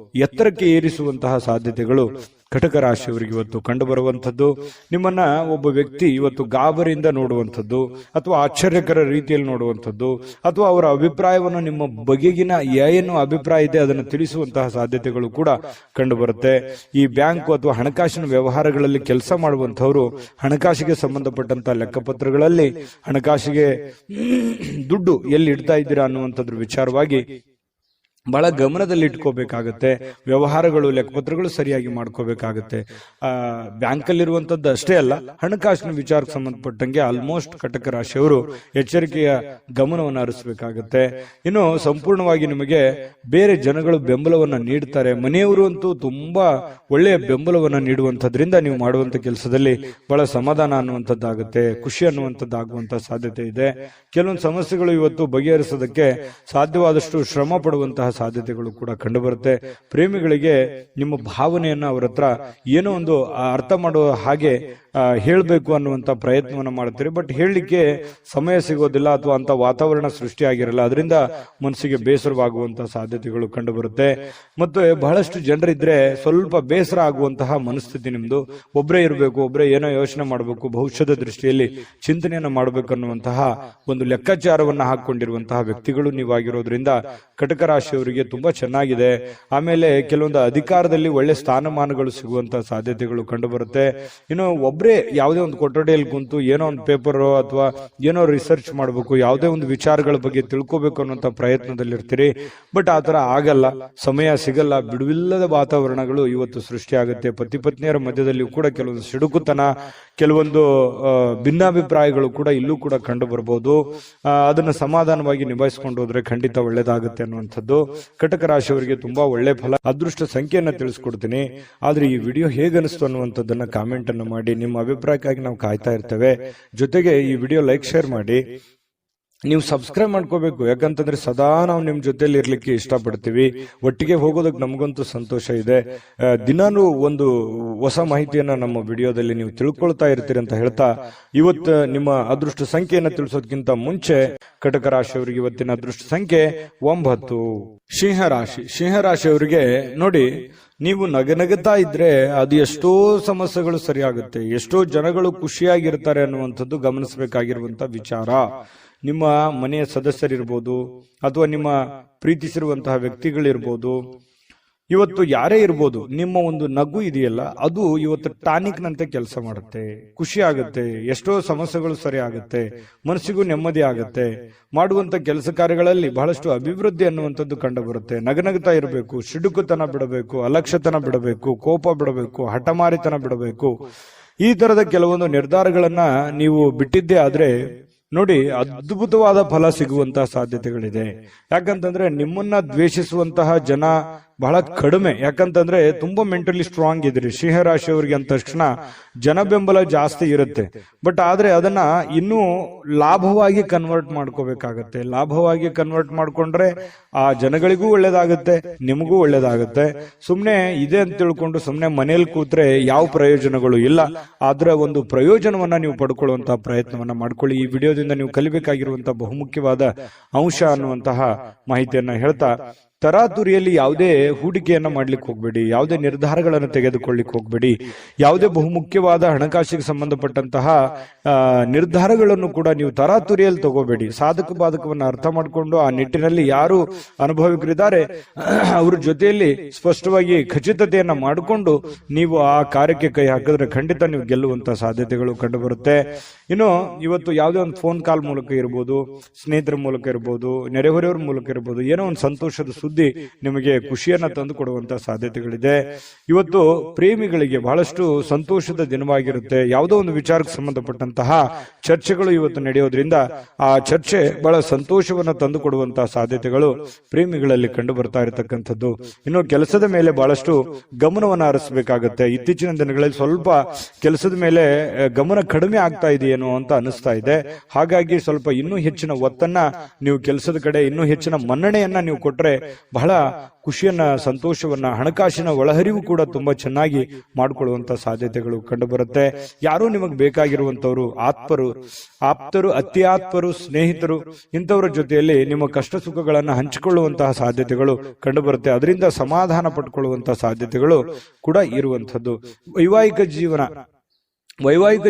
ಎತ್ತರಕ್ಕೆ ಏರಿಸುವಂತಹ ಸಾಧ್ಯತೆಗಳು ಕಟಕ ರಾಶಿಯವರಿಗೆ ಇವತ್ತು ಕಂಡು ಬರುವಂತದ್ದು. ನಿಮ್ಮನ್ನ ಒಬ್ಬ ವ್ಯಕ್ತಿ ಇವತ್ತು ಗಾಬರಿಯಿಂದ ನೋಡುವಂಥದ್ದು, ಅಥವಾ ಆಶ್ಚರ್ಯಕರ ರೀತಿಯಲ್ಲಿ ನೋಡುವಂಥದ್ದು, ಅಥವಾ ಅವರ ಅಭಿಪ್ರಾಯವನ್ನು ನಿಮ್ಮ ಬಗೆಗಿನ ಏನು ಅಭಿಪ್ರಾಯ ಇದೆ ಅದನ್ನು ತಿಳಿಸುವಂತಹ ಸಾಧ್ಯತೆಗಳು ಕೂಡ ಕಂಡು ಬರುತ್ತೆ. ಈ ಬ್ಯಾಂಕ್ ಅಥವಾ ಹಣಕಾಸಿನ ವ್ಯವಹಾರಗಳಲ್ಲಿ ಕೆಲಸ ಮಾಡುವಂತಹವರು ಹಣಕಾಸಿಗೆ ಸಂಬಂಧಪಟ್ಟಂತಹ ಲೆಕ್ಕಪತ್ರಗಳಲ್ಲಿ ಹಣಕಾಸಿಗೆ ದುಡ್ಡು ಎಲ್ಲಿ ಇಡ್ತಾ ಇದ್ದೀರಾ ಅನ್ನುವಂಥದ್ರ ವಿಚಾರವಾಗಿ ಬಹಳ ಗಮನದಲ್ಲಿ ಇಟ್ಕೋಬೇಕಾಗತ್ತೆ. ವ್ಯವಹಾರಗಳು, ಲೆಕ್ಕಪತ್ರಗಳು ಸರಿಯಾಗಿ ಮಾಡ್ಕೋಬೇಕಾಗತ್ತೆ. ಬ್ಯಾಂಕಲ್ಲಿರುವಂತದ್ದು ಅಷ್ಟೇ ಅಲ್ಲ, ಹಣಕಾಸಿನ ವಿಚಾರಕ್ಕೆ ಸಂಬಂಧಪಟ್ಟಂಗೆ ಆಲ್ಮೋಸ್ಟ್ ಕಟಕ ರಾಶಿಯವರು ಎಚ್ಚರಿಕೆಯ ಗಮನವನ್ನು ಹರಿಸಬೇಕಾಗತ್ತೆ. ಇನ್ನು ಸಂಪೂರ್ಣವಾಗಿ ನಿಮಗೆ ಬೇರೆ ಜನಗಳು ಬೆಂಬಲವನ್ನ ನೀಡ್ತಾರೆ. ಮನೆಯವರು ಅಂತೂ ತುಂಬಾ ಒಳ್ಳೆಯ ಬೆಂಬಲವನ್ನ ನೀಡುವಂತದ್ರಿಂದ ನೀವು ಮಾಡುವಂತ ಕೆಲಸದಲ್ಲಿ ಬಹಳ ಸಮಾಧಾನ ಅನ್ನುವಂಥದ್ದಾಗುತ್ತೆ, ಖುಷಿ ಅನ್ನುವಂಥದ್ದಾಗುವಂತಹ ಸಾಧ್ಯತೆ ಇದೆ. ಕೆಲವೊಂದು ಸಮಸ್ಯೆಗಳು ಇವತ್ತು ಬಗೆಹರಿಸೋದಕ್ಕೆ ಸಾಧ್ಯವಾದಷ್ಟು ಶ್ರಮ ಪಡುವಂತಹ ಸಾಧ್ಯತೆಗಳು ಕೂಡ ಕಂಡು ಬರುತ್ತೆ. ಪ್ರೇಮಿಗಳಿಗೆ ನಿಮ್ಮ ಭಾವನೆಯನ್ನ ಅವರ ಹತ್ರ ಏನೋ ಒಂದು ಅರ್ಥ ಮಾಡುವ ಹಾಗೆ ಹೇಳಬೇಕು ಅನ್ನುವಂತ ಪ್ರಯತ್ನವನ್ನ ಮಾಡ್ತೀರಿ. ಬಟ್ ಹೇಳಲಿಕ್ಕೆ ಸಮಯ ಸಿಗೋದಿಲ್ಲ, ಅಥವಾ ಅಂತ ವಾತಾವರಣ ಸೃಷ್ಟಿಯಾಗಿರಲ್ಲ. ಅದರಿಂದ ಮನಸ್ಸಿಗೆ ಬೇಸರವಾಗುವಂತಹ ಸಾಧ್ಯತೆಗಳು ಕಂಡು ಬರುತ್ತೆ. ಮತ್ತು ಬಹಳಷ್ಟು ಜನರಿದ್ರೆ ಸ್ವಲ್ಪ ಬೇಸರ ಆಗುವಂತಹ ಮನಸ್ಥಿತಿ ನಿಮ್ದು. ಒಬ್ಬರೇ ಇರಬೇಕು, ಒಬ್ಬರೇ ಏನೋ ಯೋಚನೆ ಮಾಡಬೇಕು, ಭವಿಷ್ಯದ ದೃಷ್ಟಿಯಲ್ಲಿ ಚಿಂತನೆಯನ್ನ ಮಾಡಬೇಕು ಅನ್ನುವಂತಹ ಒಂದು ಲೆಕ್ಕಾಚಾರವನ್ನ ಹಾಕೊಂಡಿರುವಂತಹ ವ್ಯಕ್ತಿಗಳು ನೀವಾಗಿರೋದ್ರಿಂದ ಕಟಕ ರಾಶಿಯವರಿಗೆ ತುಂಬಾ ಚೆನ್ನಾಗಿದೆ. ಆಮೇಲೆ ಕೆಲವೊಂದು ಅಧಿಕಾರದಲ್ಲಿ ಒಳ್ಳೆ ಸ್ಥಾನಮಾನಗಳು ಸಿಗುವಂತಹ ಸಾಧ್ಯತೆಗಳು ಕಂಡು ಬರುತ್ತೆ. ಇನ್ನು ಒಬ್ಬರೇ ಯಾವುದೇ ಒಂದು ಕೊಠಡಿಯಲ್ಲಿ ಕುಂತು ಏನೋ ಒಂದು ಪೇಪರ್ ಅಥವಾ ಏನೋ ರಿಸರ್ಚ್ ಮಾಡಬೇಕು, ಯಾವುದೇ ಒಂದು ವಿಚಾರಗಳ ಬಗ್ಗೆ ತಿಳ್ಕೋಬೇಕು ಅನ್ನುವಂತ ಪ್ರಯತ್ನದಲ್ಲಿರ್ತೀರಿ. ಬಟ್ ಆತರ ಆಗಲ್ಲ, ಸಮಯ ಸಿಗಲ್ಲ. ಬಿಡುವಿಲ್ಲದ ವಾತಾವರಣಗಳು ಇವತ್ತು ಸೃಷ್ಟಿಯಾಗುತ್ತೆ. ಪತಿ ಪತ್ನಿಯರ ಮಧ್ಯದಲ್ಲಿ ಕೂಡ ಕೆಲವೊಂದು ಸಿಡುಕುತನ, ಕೆಲವೊಂದು ಭಿನ್ನಾಭಿಪ್ರಾಯಗಳು ಕೂಡ ಇಲ್ಲೂ ಕೂಡ ಕಂಡು ಬರಬಹುದು. ಅದನ್ನ ಸಮಾಧಾನವಾಗಿ ನಿಭಾಯಿಸಿಕೊಂಡು ಹೋದ್ರೆ ಖಂಡಿತ ಒಳ್ಳೇದಾಗುತ್ತೆ ಅನ್ನುವಂಥದ್ದು. ಕಟಕ ರಾಶಿಯವರಿಗೆ ತುಂಬಾ ಒಳ್ಳೆ ಫಲ. ಅದೃಷ್ಟ ಸಂಖ್ಯೆಯನ್ನ ತಿಳಿಸ್ಕೊಡ್ತೀನಿ. ಆದ್ರೆ ಈ ವಿಡಿಯೋ ಹೇಗನಿಸ್ತು ಅನ್ನುವಂಥದ್ದನ್ನ ಕಾಮೆಂಟ್ ಅನ್ನು ಮಾಡಿ. ನಿಮ್ಮ ಅಭಿಪ್ರಾಯಕ್ಕಾಗಿ ನಾವು ಕಾಯ್ತಾ ಇರ್ತೇವೆ. ಜೊತೆಗೆ ಈ ವಿಡಿಯೋ ಲೈಕ್, ಶೇರ್ ಮಾಡಿ. ನೀವು ಸಬ್ಸ್ಕ್ರೈಬ್ ಮಾಡ್ಕೋಬೇಕು. ಯಾಕಂತಂದ್ರೆ ಸದಾ ನಾವು ನಿಮ್ ಜೊತೆಲಿ ಇರ್ಲಿಕ್ಕೆ ಇಷ್ಟಪಡ್ತೀವಿ. ಒಟ್ಟಿಗೆ ಹೋಗೋದಕ್ಕೆ ನಮಗಂತೂ ಸಂತೋಷ ಇದೆ. ದಿನಾನು ಒಂದು ಹೊಸ ಮಾಹಿತಿಯನ್ನ ನಮ್ಮ ವಿಡಿಯೋದಲ್ಲಿ ನೀವು ತಿಳ್ಕೊಳ್ತಾ ಇರ್ತೀರಿ ಅಂತ ಹೇಳ್ತಾ, ಇವತ್ತು ನಿಮ್ಮ ಅದೃಷ್ಟ ಸಂಖ್ಯೆಯನ್ನ ತಿಳಿಸೋದಕ್ಕಿಂತ ಮುಂಚೆ ಕಟಕ ರಾಶಿಯವರಿಗೆ ಇವತ್ತಿನ ಅದೃಷ್ಟ ಸಂಖ್ಯೆ 9. ಸಿಂಹರಾಶಿ. ಸಿಂಹರಾಶಿಯವರಿಗೆ ನೋಡಿ, ನೀವು ನಗನಗುತ್ತಾ ಇದ್ರೆ ಅದು ಎಷ್ಟೋ ಸಮಸ್ಯೆಗಳು ಸರಿಯಾಗುತ್ತೆ, ಎಷ್ಟೋ ಜನಗಳು ಖುಷಿಯಾಗಿರ್ತಾರೆ ಅನ್ನುವಂಥದ್ದು ಗಮನಿಸಬೇಕಾಗಿರುವಂತ ವಿಚಾರ. ನಿಮ್ಮ ಮನೆಯ ಸದಸ್ಯರಿರ್ಬೋದು, ಅಥವಾ ನಿಮ್ಮ ಪ್ರೀತಿಸಿರುವಂತಹ ವ್ಯಕ್ತಿಗಳಿರ್ಬೋದು, ಇವತ್ತು ಯಾರೇ ಇರ್ಬೋದು, ನಿಮ್ಮ ಒಂದು ನಗು ಇದೆಯಲ್ಲ ಅದು ಇವತ್ತು ಟಾನಿಕ್ ನಂತೆ ಕೆಲಸ ಮಾಡುತ್ತೆ. ಖುಷಿ ಆಗುತ್ತೆ, ಎಷ್ಟೋ ಸಮಸ್ಯೆಗಳು ಸರಿ ಆಗುತ್ತೆ, ಮನಸ್ಸಿಗೂ ನೆಮ್ಮದಿ ಆಗುತ್ತೆ. ಮಾಡುವಂತ ಕೆಲಸ ಕಾರ್ಯಗಳಲ್ಲಿ ಬಹಳಷ್ಟು ಅಭಿವೃದ್ಧಿ ಅನ್ನುವಂಥದ್ದು ಕಂಡು ಬರುತ್ತೆ. ನಗನಗುತ್ತಾ ಇರಬೇಕು, ಸಿಡುಕುತನ ಬಿಡಬೇಕು, ಅಲಕ್ಷ್ಯತನ ಬಿಡಬೇಕು, ಕೋಪ ಬಿಡಬೇಕು, ಹಠಮಾರಿತನ ಬಿಡಬೇಕು. ಈ ತರದ ಕೆಲವೊಂದು ನಿರ್ಧಾರಗಳನ್ನ ನೀವು ಬಿಟ್ಟಿದ್ದೇ ಆದ್ರೆ ನೋಡಿ, ಅದ್ಭುತವಾದ ಫಲ ಸಿಗುವಂತಹ ಸಾಧ್ಯತೆಗಳಿದೆ. ಯಾಕಂತಂದ್ರೆ ನಿಮ್ಮನ್ನ ದ್ವೇಷಿಸುವಂತಹ ಜನ ಬಹಳ ಕಡಿಮೆ. ಯಾಕಂತಂದ್ರೆ ತುಂಬಾ ಮೆಂಟಲಿ ಸ್ಟ್ರಾಂಗ್ ಇದ್ರಿ ಸಿಂಹರಾಶಿಯವರಿಗೆ ಅಂದ ತಕ್ಷಣ ಜನ ಬೆಂಬಲ ಜಾಸ್ತಿ ಇರುತ್ತೆ. ಬಟ್ ಆದ್ರೆ ಅದನ್ನ ಇನ್ನೂ ಲಾಭವಾಗಿ ಕನ್ವರ್ಟ್ ಮಾಡ್ಕೋಬೇಕಾಗತ್ತೆ. ಲಾಭವಾಗಿ ಕನ್ವರ್ಟ್ ಮಾಡ್ಕೊಂಡ್ರೆ ಆ ಜನಗಳಿಗೂ ಒಳ್ಳೇದಾಗುತ್ತೆ, ನಿಮಗೂ ಒಳ್ಳೇದಾಗುತ್ತೆ. ಸುಮ್ನೆ ಇದೆ ಅಂತ ತಿಳ್ಕೊಂಡು ಸುಮ್ನೆ ಮನೇಲಿ ಕೂತ್ರೆ ಯಾವ ಪ್ರಯೋಜನಗಳು ಇಲ್ಲ. ಆದ್ರೆ ಒಂದು ಪ್ರಯೋಜನವನ್ನ ನೀವು ಪಡ್ಕೊಳ್ಳುವಂತಹ ಪ್ರಯತ್ನವನ್ನ ಮಾಡ್ಕೊಳ್ಳಿ. ಈ ವಿಡಿಯೋದಿಂದ ನೀವು ಕಲಿಬೇಕಾಗಿರುವಂತಹ ಬಹುಮುಖ್ಯವಾದ ಅಂಶ ಅನ್ನುವಂತಹ ಮಾಹಿತಿಯನ್ನ ಹೇಳ್ತಾ, ತರಾತುರಿಯಲ್ಲಿ ಯಾವುದೇ ಹೂಡಿಕೆಯನ್ನ ಮಾಡ್ಲಿಕ್ಕೆ ಹೋಗ್ಬೇಡಿ, ಯಾವುದೇ ನಿರ್ಧಾರಗಳನ್ನು ತೆಗೆದುಕೊಳ್ಳಿಕ್ಕೆ ಹೋಗ್ಬೇಡಿ, ಯಾವುದೇ ಬಹುಮುಖ್ಯವಾದ ಹಣಕಾಸಿಗೆ ಸಂಬಂಧಪಟ್ಟಂತಹ ನಿರ್ಧಾರಗಳನ್ನು ಕೂಡ ನೀವು ತರಾತುರಿಯಲ್ಲಿ ತಗೋಬೇಡಿ. ಸಾಧಕ ಬಾಧಕವನ್ನು ಅರ್ಥ ಮಾಡಿಕೊಂಡು ಆ ನಿಟ್ಟಿನಲ್ಲಿ ಯಾರು ಅನುಭವಿಕರಿದ್ದಾರೆ ಅವ್ರ ಜೊತೆಯಲ್ಲಿ ಸ್ಪಷ್ಟವಾಗಿ ಖಚಿತತೆಯನ್ನ ಮಾಡಿಕೊಂಡು ನೀವು ಆ ಕಾರ್ಯಕ್ಕೆ ಕೈ ಹಾಕಿದ್ರೆ ಖಂಡಿತ ನೀವು ಗೆಲ್ಲುವಂತಹ ಸಾಧ್ಯತೆಗಳು ಕಂಡು ಬರುತ್ತೆ. ಇನ್ನು ಇವತ್ತು ಯಾವುದೇ ಒಂದು ಫೋನ್ ಕಾಲ್ ಮೂಲಕ ಇರ್ಬೋದು, ಸ್ನೇಹಿತರ ಮೂಲಕ ಇರ್ಬೋದು, ನೆರೆಹೊರೆಯವರ ಮೂಲಕ ಇರ್ಬೋದು, ಏನೋ ಒಂದು ಸಂತೋಷದ ಸುದ್ದಿ ನಿಮಗೆ ಖುಷಿಯನ್ನ ತಂದು ಕೊಡುವಂತಹ ಸಾಧ್ಯತೆಗಳಿದೆ. ಇವತ್ತು ಪ್ರೇಮಿಗಳಿಗೆ ಬಹಳಷ್ಟು ಸಂತೋಷದ ದಿನವಾಗಿರುತ್ತೆ. ಯಾವುದೋ ಒಂದು ವಿಚಾರಕ್ಕೆ ಸಂಬಂಧಪಟ್ಟಂತಹ ಚರ್ಚೆಗಳು ಇವತ್ತು ನಡೆಯೋದ್ರಿಂದ ಆ ಚರ್ಚೆ ಬಹಳ ಸಂತೋಷವನ್ನ ತಂದು ಕೊಡುವಂತಹ ಸಾಧ್ಯತೆಗಳು ಪ್ರೇಮಿಗಳಲ್ಲಿ ಕಂಡು ಬರ್ತಾ ಇರತಕ್ಕಂಥದ್ದು. ಇನ್ನು ಕೆಲಸದ ಮೇಲೆ ಬಹಳಷ್ಟು ಗಮನವನ್ನ ಹರಿಸಬೇಕಾಗತ್ತೆ. ಇತ್ತೀಚಿನ ದಿನಗಳಲ್ಲಿ ಸ್ವಲ್ಪ ಕೆಲಸದ ಮೇಲೆ ಗಮನ ಕಡಿಮೆ ಆಗ್ತಾ ಇದೆಯೇನೋ ಅಂತ ಅನಿಸ್ತಾ ಇದೆ. ಹಾಗಾಗಿ ಸ್ವಲ್ಪ ಇನ್ನೂ ಹೆಚ್ಚಿನ ಒತ್ತನ್ನ ನೀವು ಕೆಲಸದ ಕಡೆ ಇನ್ನೂ ಹೆಚ್ಚಿನ ಮನ್ನಣೆಯನ್ನ ನೀವು ಕೊಟ್ರೆ ಬಹಳ ಖುಷಿಯನ್ನ, ಸಂತೋಷವನ್ನ, ಹಣಕಾಸಿನ ಒಳಹರಿವು ಕೂಡ ತುಂಬಾ ಚೆನ್ನಾಗಿ ಮಾಡಿಕೊಳ್ಳುವಂತ ಸಾಧ್ಯತೆಗಳು ಕಂಡು ಬರುತ್ತೆ. ಯಾರು ನಿಮಗೆ ಬೇಕಾಗಿರುವಂತವರು ಆಪ್ತರು, ಅತ್ಯಾತ್ಮರು, ಸ್ನೇಹಿತರು, ಇಂಥವರ ಜೊತೆಯಲ್ಲಿ ನಿಮ್ಮ ಕಷ್ಟ ಸುಖಗಳನ್ನ ಹಂಚಿಕೊಳ್ಳುವಂತಹ ಸಾಧ್ಯತೆಗಳು ಕಂಡು ಬರುತ್ತೆ. ಅದರಿಂದ ಸಮಾಧಾನ ಪಡ್ಕೊಳ್ಳುವಂತಹ ಸಾಧ್ಯತೆಗಳು ಕೂಡ ಇರುವಂತದ್ದು. ವೈವಾಹಿಕ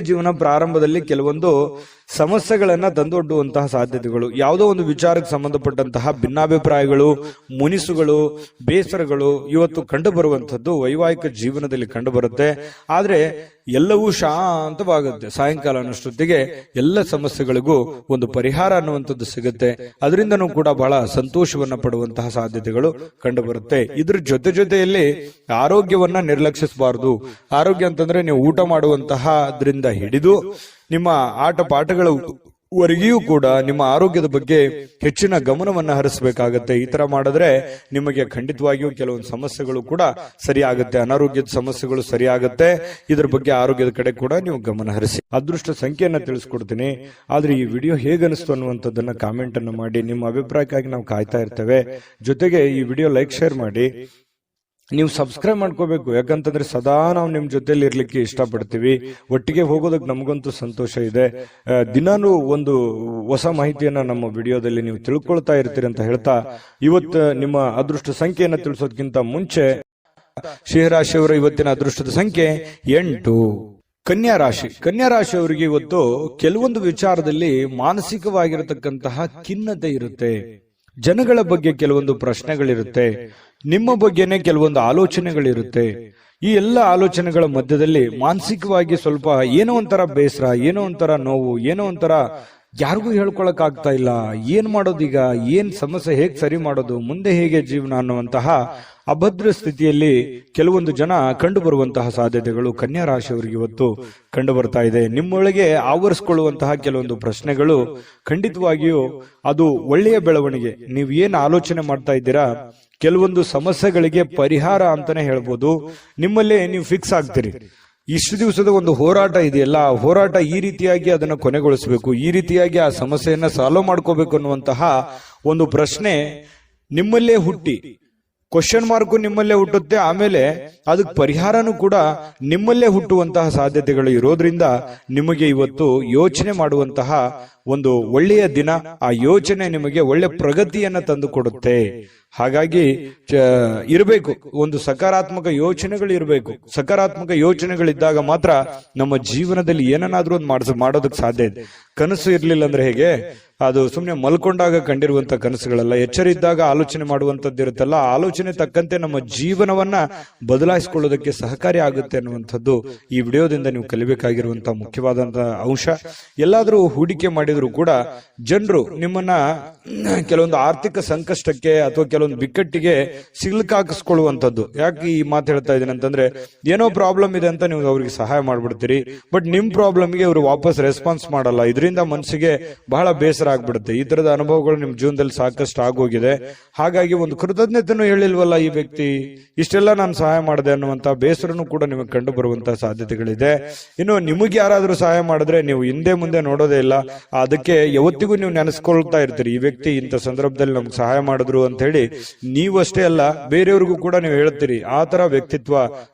ಜೀವನ ಪ್ರಾರಂಭದಲ್ಲಿ ಕೆಲವೊಂದು ಸಮಸ್ಯೆಗಳನ್ನ ತಂದೊಡ್ಡುವಂತಹ ಸಾಧ್ಯತೆಗಳು, ಯಾವುದೋ ಒಂದು ವಿಚಾರಕ್ಕೆ ಸಂಬಂಧಪಟ್ಟಂತಹ ಭಿನ್ನಾಭಿಪ್ರಾಯಗಳು, ಮುನಿಸುಗಳು, ಬೇಸರಗಳು ಇವತ್ತು ಕಂಡು ಬರುವಂತದ್ದು ವೈವಾಹಿಕ ಜೀವನದಲ್ಲಿ ಕಂಡು ಬರುತ್ತೆ. ಆದ್ರೆ ಎಲ್ಲವೂ ಶಾಂತವಾಗುತ್ತೆ. ಸಾಯಂಕಾಲ ಅನ್ನೋಷ್ಟೊತ್ತಿಗೆ ಎಲ್ಲ ಸಮಸ್ಯೆಗಳಿಗೂ ಒಂದು ಪರಿಹಾರ ಅನ್ನುವಂಥದ್ದು ಸಿಗುತ್ತೆ. ಅದರಿಂದನೂ ಕೂಡ ಬಹಳ ಸಂತೋಷವನ್ನ ಪಡುವಂತಹ ಸಾಧ್ಯತೆಗಳು ಕಂಡು ಬರುತ್ತೆ. ಇದ್ರ ಜೊತೆಯಲ್ಲಿ ಆರೋಗ್ಯವನ್ನ ನಿರ್ಲಕ್ಷಿಸಬಾರದು. ಆರೋಗ್ಯ ಅಂತಂದ್ರೆ ನೀವು ಊಟ ಮಾಡುವಂತಹದ್ರಿಂದ ಹಿಡಿದು ನಿಮ್ಮ ಆಟ ಪಾಠಗಳವರೆಗೂ ಕೂಡ ನಿಮ್ಮ ಆರೋಗ್ಯದ ಬಗ್ಗೆ ಹೆಚ್ಚಿನ ಗಮನವನ್ನ ಹರಿಸಬೇಕಾಗತ್ತೆ. ಈ ತರ ಮಾಡಿದ್ರೆ ನಿಮಗೆ ಖಂಡಿತವಾಗಿಯೂ ಕೆಲವೊಂದು ಸಮಸ್ಯೆಗಳು ಕೂಡ ಸರಿಯಾಗುತ್ತೆ, ಅನಾರೋಗ್ಯದ ಸಮಸ್ಯೆಗಳು ಸರಿಯಾಗುತ್ತೆ. ಇದ್ರ ಬಗ್ಗೆ ಆರೋಗ್ಯದ ಕಡೆ ಕೂಡ ನೀವು ಗಮನ ಹರಿಸಿ. ಅದೃಷ್ಟ ಸಂಖ್ಯೆಯನ್ನ ತಿಳಿಸ್ಕೊಡ್ತೀನಿ. ಆದ್ರೆ ಈ ವಿಡಿಯೋ ಹೇಗನಿಸ್ತು ಅನ್ನುವಂಥದ್ದನ್ನ ಕಾಮೆಂಟ್ ಅನ್ನು ಮಾಡಿ. ನಿಮ್ಮ ಅಭಿಪ್ರಾಯಕ್ಕಾಗಿ ನಾವು ಕಾಯ್ತಾ ಇರ್ತೇವೆ. ಜೊತೆಗೆ ಈ ವಿಡಿಯೋ ಲೈಕ್, ಶೇರ್ ಮಾಡಿ. ನೀವು ಸಬ್ಸ್ಕ್ರೈಬ್ ಮಾಡ್ಕೋಬೇಕು. ಯಾಕಂತಂದ್ರೆ ಸದಾ ನಾವು ನಿಮ್ ಜೊತೆಲಿ ಇರ್ಲಿಕ್ಕೆ ಇಷ್ಟಪಡ್ತೀವಿ. ಒಟ್ಟಿಗೆ ಹೋಗೋದಕ್ಕೆ ನಮಗಂತೂ ಸಂತೋಷ ಇದೆ. ದಿನಾನು ಒಂದು ಹೊಸ ಮಾಹಿತಿಯನ್ನ ನಮ್ಮ ವಿಡಿಯೋದಲ್ಲಿ ನೀವು ತಿಳ್ಕೊಳ್ತಾ ಇರ್ತೀರಿ ಅಂತ ಹೇಳ್ತಾ, ಇವತ್ತು ನಿಮ್ಮ ಅದೃಷ್ಟ ಸಂಖ್ಯೆಯನ್ನ ತಿಳಿಸೋದಕ್ಕಿಂತ ಮುಂಚೆ ಸಿಂಹರಾಶಿಯವರ ಇವತ್ತಿನ ಅದೃಷ್ಟದ ಸಂಖ್ಯೆ 8. ಕನ್ಯಾ ರಾಶಿಯವರಿಗೆ ಇವತ್ತು ಕೆಲವೊಂದು ವಿಚಾರದಲ್ಲಿ ಮಾನಸಿಕವಾಗಿರತಕ್ಕಂತಹ ಖಿನ್ನತೆ ಇರುತ್ತೆ. ಜನಗಳ ಬಗ್ಗೆ ಕೆಲವೊಂದು ಪ್ರಶ್ನೆಗಳಿರುತ್ತೆ. ನಿಮ್ಮ ಬಗ್ಗೆನೇ ಕೆಲವೊಂದು ಆಲೋಚನೆಗಳಿರುತ್ತೆ. ಈ ಎಲ್ಲ ಆಲೋಚನೆಗಳ ಮಧ್ಯದಲ್ಲಿ ಮಾನಸಿಕವಾಗಿ ಸ್ವಲ್ಪ ಏನೋ ಒಂಥರ ಬೇಸರ, ಏನೋ ಒಂಥರ ನೋವು, ಏನೋ ಒಂಥರ ಯಾರಿಗೂ ಹೇಳ್ಕೊಳಕ್ ಆಗ್ತಾ ಇಲ್ಲ. ಏನ್ ಮಾಡೋದೀಗ, ಏನ್ ಸಮಸ್ಯೆ, ಹೇಗ್ ಸರಿ ಮಾಡೋದು, ಮುಂದೆ ಹೇಗೆ ಜೀವನ ಅನ್ನುವಂತಹ ಅಭದ್ರ ಸ್ಥಿತಿಯಲ್ಲಿ ಕೆಲವೊಂದು ಜನ ಕಂಡು ಬರುವಂತಹ ಸಾಧ್ಯತೆಗಳು ಕನ್ಯಾ ರಾಶಿಯವರಿಗೆ ಇವತ್ತು ಕಂಡು ಬರ್ತಾ ಇದೆ. ನಿಮ್ಮೊಳಗೆ ಆವರಿಸಿಕೊಳ್ಳುವಂತಹ ಕೆಲವೊಂದು ಪ್ರಶ್ನೆಗಳು ಖಂಡಿತವಾಗಿಯೂ ಅದು ಒಳ್ಳೆಯ ಬೆಳವಣಿಗೆ. ನೀವು ಏನ್ ಆಲೋಚನೆ ಮಾಡ್ತಾ ಇದ್ದೀರಾ, ಕೆಲವೊಂದು ಸಮಸ್ಯೆಗಳಿಗೆ ಪರಿಹಾರ ಅಂತಾನೆ ಹೇಳ್ಬೋದು. ನಿಮ್ಮಲ್ಲೇ ನೀವು ಫಿಕ್ಸ್ ಆಗ್ತೀರಿ. ಇಷ್ಟು ದಿವಸದ ಒಂದು ಹೋರಾಟ ಇದೆಯಲ್ಲ, ಆ ಹೋರಾಟ ಈ ರೀತಿಯಾಗಿ ಅದನ್ನು ಕೊನೆಗೊಳಿಸಬೇಕು, ಈ ರೀತಿಯಾಗಿ ಆ ಸಮಸ್ಯೆಯನ್ನ ಸಾಲ್ವ್ ಮಾಡ್ಕೋಬೇಕು ಅನ್ನುವಂತಹ ಒಂದು ಪ್ರಶ್ನೆ ನಿಮ್ಮಲ್ಲೇ ಹುಟ್ಟಿ, ಕ್ವಶನ್ ಮಾರ್ಕು ನಿಮ್ಮಲ್ಲೇ ಹುಟ್ಟುತ್ತೆ. ಆಮೇಲೆ ಅದಕ್ಕೆ ಪರಿಹಾರನೂ ಕೂಡ ನಿಮ್ಮಲ್ಲೇ ಹುಟ್ಟುವಂತಹ ಸಾಧ್ಯತೆಗಳು ಇರೋದ್ರಿಂದ ನಿಮಗೆ ಇವತ್ತು ಯೋಚನೆ ಮಾಡುವಂತಹ ಒಂದು ಒಳ್ಳೆಯ ದಿನ. ಆ ಯೋಚನೆ ನಿಮಗೆ ಒಳ್ಳೆ ಪ್ರಗತಿಯನ್ನ ತಂದು ಕೊಡುತ್ತೆ. ಹಾಗಾಗಿ ಇರಬೇಕು, ಒಂದು ಸಕಾರಾತ್ಮಕ ಯೋಚನೆಗಳು ಇರಬೇಕು. ಸಕಾರಾತ್ಮಕ ಯೋಚನೆಗಳಿದ್ದಾಗ ಮಾತ್ರ ನಮ್ಮ ಜೀವನದಲ್ಲಿ ಏನನ್ನಾದ್ರೂ ಒಂದು ಮಾಡೋದಕ್ಕೆ ಸಾಧ್ಯ ಇದೆ. ಕನಸು ಇರ್ಲಿಲ್ಲ ಅಂದ್ರೆ ಹೇಗೆ, ಅದು ಸುಮ್ನೆ ಮಲ್ಕೊಂಡಾಗ ಕಂಡಿರುವಂತ ಕನಸುಗಳಲ್ಲ. ಎಚ್ಚರ ಇದ್ದಾಗ ಆಲೋಚನೆ ಮಾಡುವಂತದ್ದು ಇರುತ್ತಲ್ಲ, ಆಲೋಚನೆ ತಕ್ಕಂತೆ ನಮ್ಮ ಜೀವನವನ್ನ ಬದಲಾಯಿಸಿಕೊಳ್ಳೋದಕ್ಕೆ ಸಹಕಾರಿ ಆಗುತ್ತೆ ಅನ್ನುವಂಥದ್ದು ಈ ವಿಡಿಯೋದಿಂದ ನೀವು ಕಲಿಬೇಕಾಗಿರುವಂತಹ ಮುಖ್ಯವಾದಂತಹ ಅಂಶ. ಎಲ್ಲಾದ್ರೂ ಹೂಡಿಕೆ ಮಾಡಿದ್ರು ಕೂಡ ಜನರು ನಿಮ್ಮನ್ನ ಕೆಲವೊಂದು ಆರ್ಥಿಕ ಸಂಕಷ್ಟಕ್ಕೆ ಅಥವಾ ಕೆಲವೊಂದು ಬಿಕ್ಕಟ್ಟಿಗೆ ಸಿಲುಕಾಕಿಸ್ಕೊಳ್ಳುವಂಥದ್ದು. ಯಾಕೆ ಈ ಮಾತು ಹೇಳ್ತಾ ಇದ್ದೀನಿ ಅಂತಂದ್ರೆ, ಏನೋ ಪ್ರಾಬ್ಲಮ್ ಇದೆ ಅಂತ ನೀವು ಅವ್ರಿಗೆ ಸಹಾಯ ಮಾಡ್ಬಿಡ್ತೀರಿ, ಬಟ್ ನಿಮ್ ಪ್ರಾಬ್ಲಮ್ಗೆ ಅವರು ವಾಪಸ್ ರೆಸ್ಪಾನ್ಸ್ ಮಾಡಲ್ಲ. ಇದರಿಂದ ಮನಸ್ಸಿಗೆ ಬಹಳ ಬೇಸರ ಆಗ್ಬಿಡುತ್ತೆ. ಈ ತರದ ಅನುಭವಗಳು ನಿಮ್ ಜೀವನದಲ್ಲಿ ಸಾಕಷ್ಟು ಆಗೋಗಿದೆ. ಹಾಗಾಗಿ ಒಂದು ಕೃತಜ್ಞತೆನೂ ಹೇಳಿಲ್ವಲ್ಲ ಈ ವ್ಯಕ್ತಿ, ಇಷ್ಟೆಲ್ಲ ನಾನು ಸಹಾಯ ಮಾಡಿದೆ ಅನ್ನುವಂತ ಬೇಸರನು ಕೂಡ ನಿಮಗೆ ಕಂಡು ಬರುವಂತಹ ಸಾಧ್ಯತೆಗಳಿದೆ. ಇನ್ನು ನಿಮಗೆ ಯಾರಾದ್ರೂ ಸಹಾಯ ಮಾಡಿದ್ರೆ ನೀವು ಹಿಂದೆ ಮುಂದೆ ನೋಡೋದೇ ಇಲ್ಲ. ಅದಕ್ಕೆ ಯಾವತ್ತಿಗೂ ನೀವು ನೆನೆಸ್ಕೊಳ್ತಾ ಇರ್ತೀರಿ, ಈ ವ್ಯಕ್ತಿ ಇಂಥ ಸಂದರ್ಭದಲ್ಲಿ ನಮ್ಗೆ ಸಹಾಯ ಮಾಡಿದ್ರು ಅಂತ ಹೇಳಿ. ನೀವಷ್ಟೇ ಅಲ್ಲ, ಬೇರೆಯವ್ರಿಗೂ ಕೂಡ ನೀವು ಹೇಳ್ತೀರಿ. ಆ ತರ ವ್ಯಕ್ತಿತ್ವ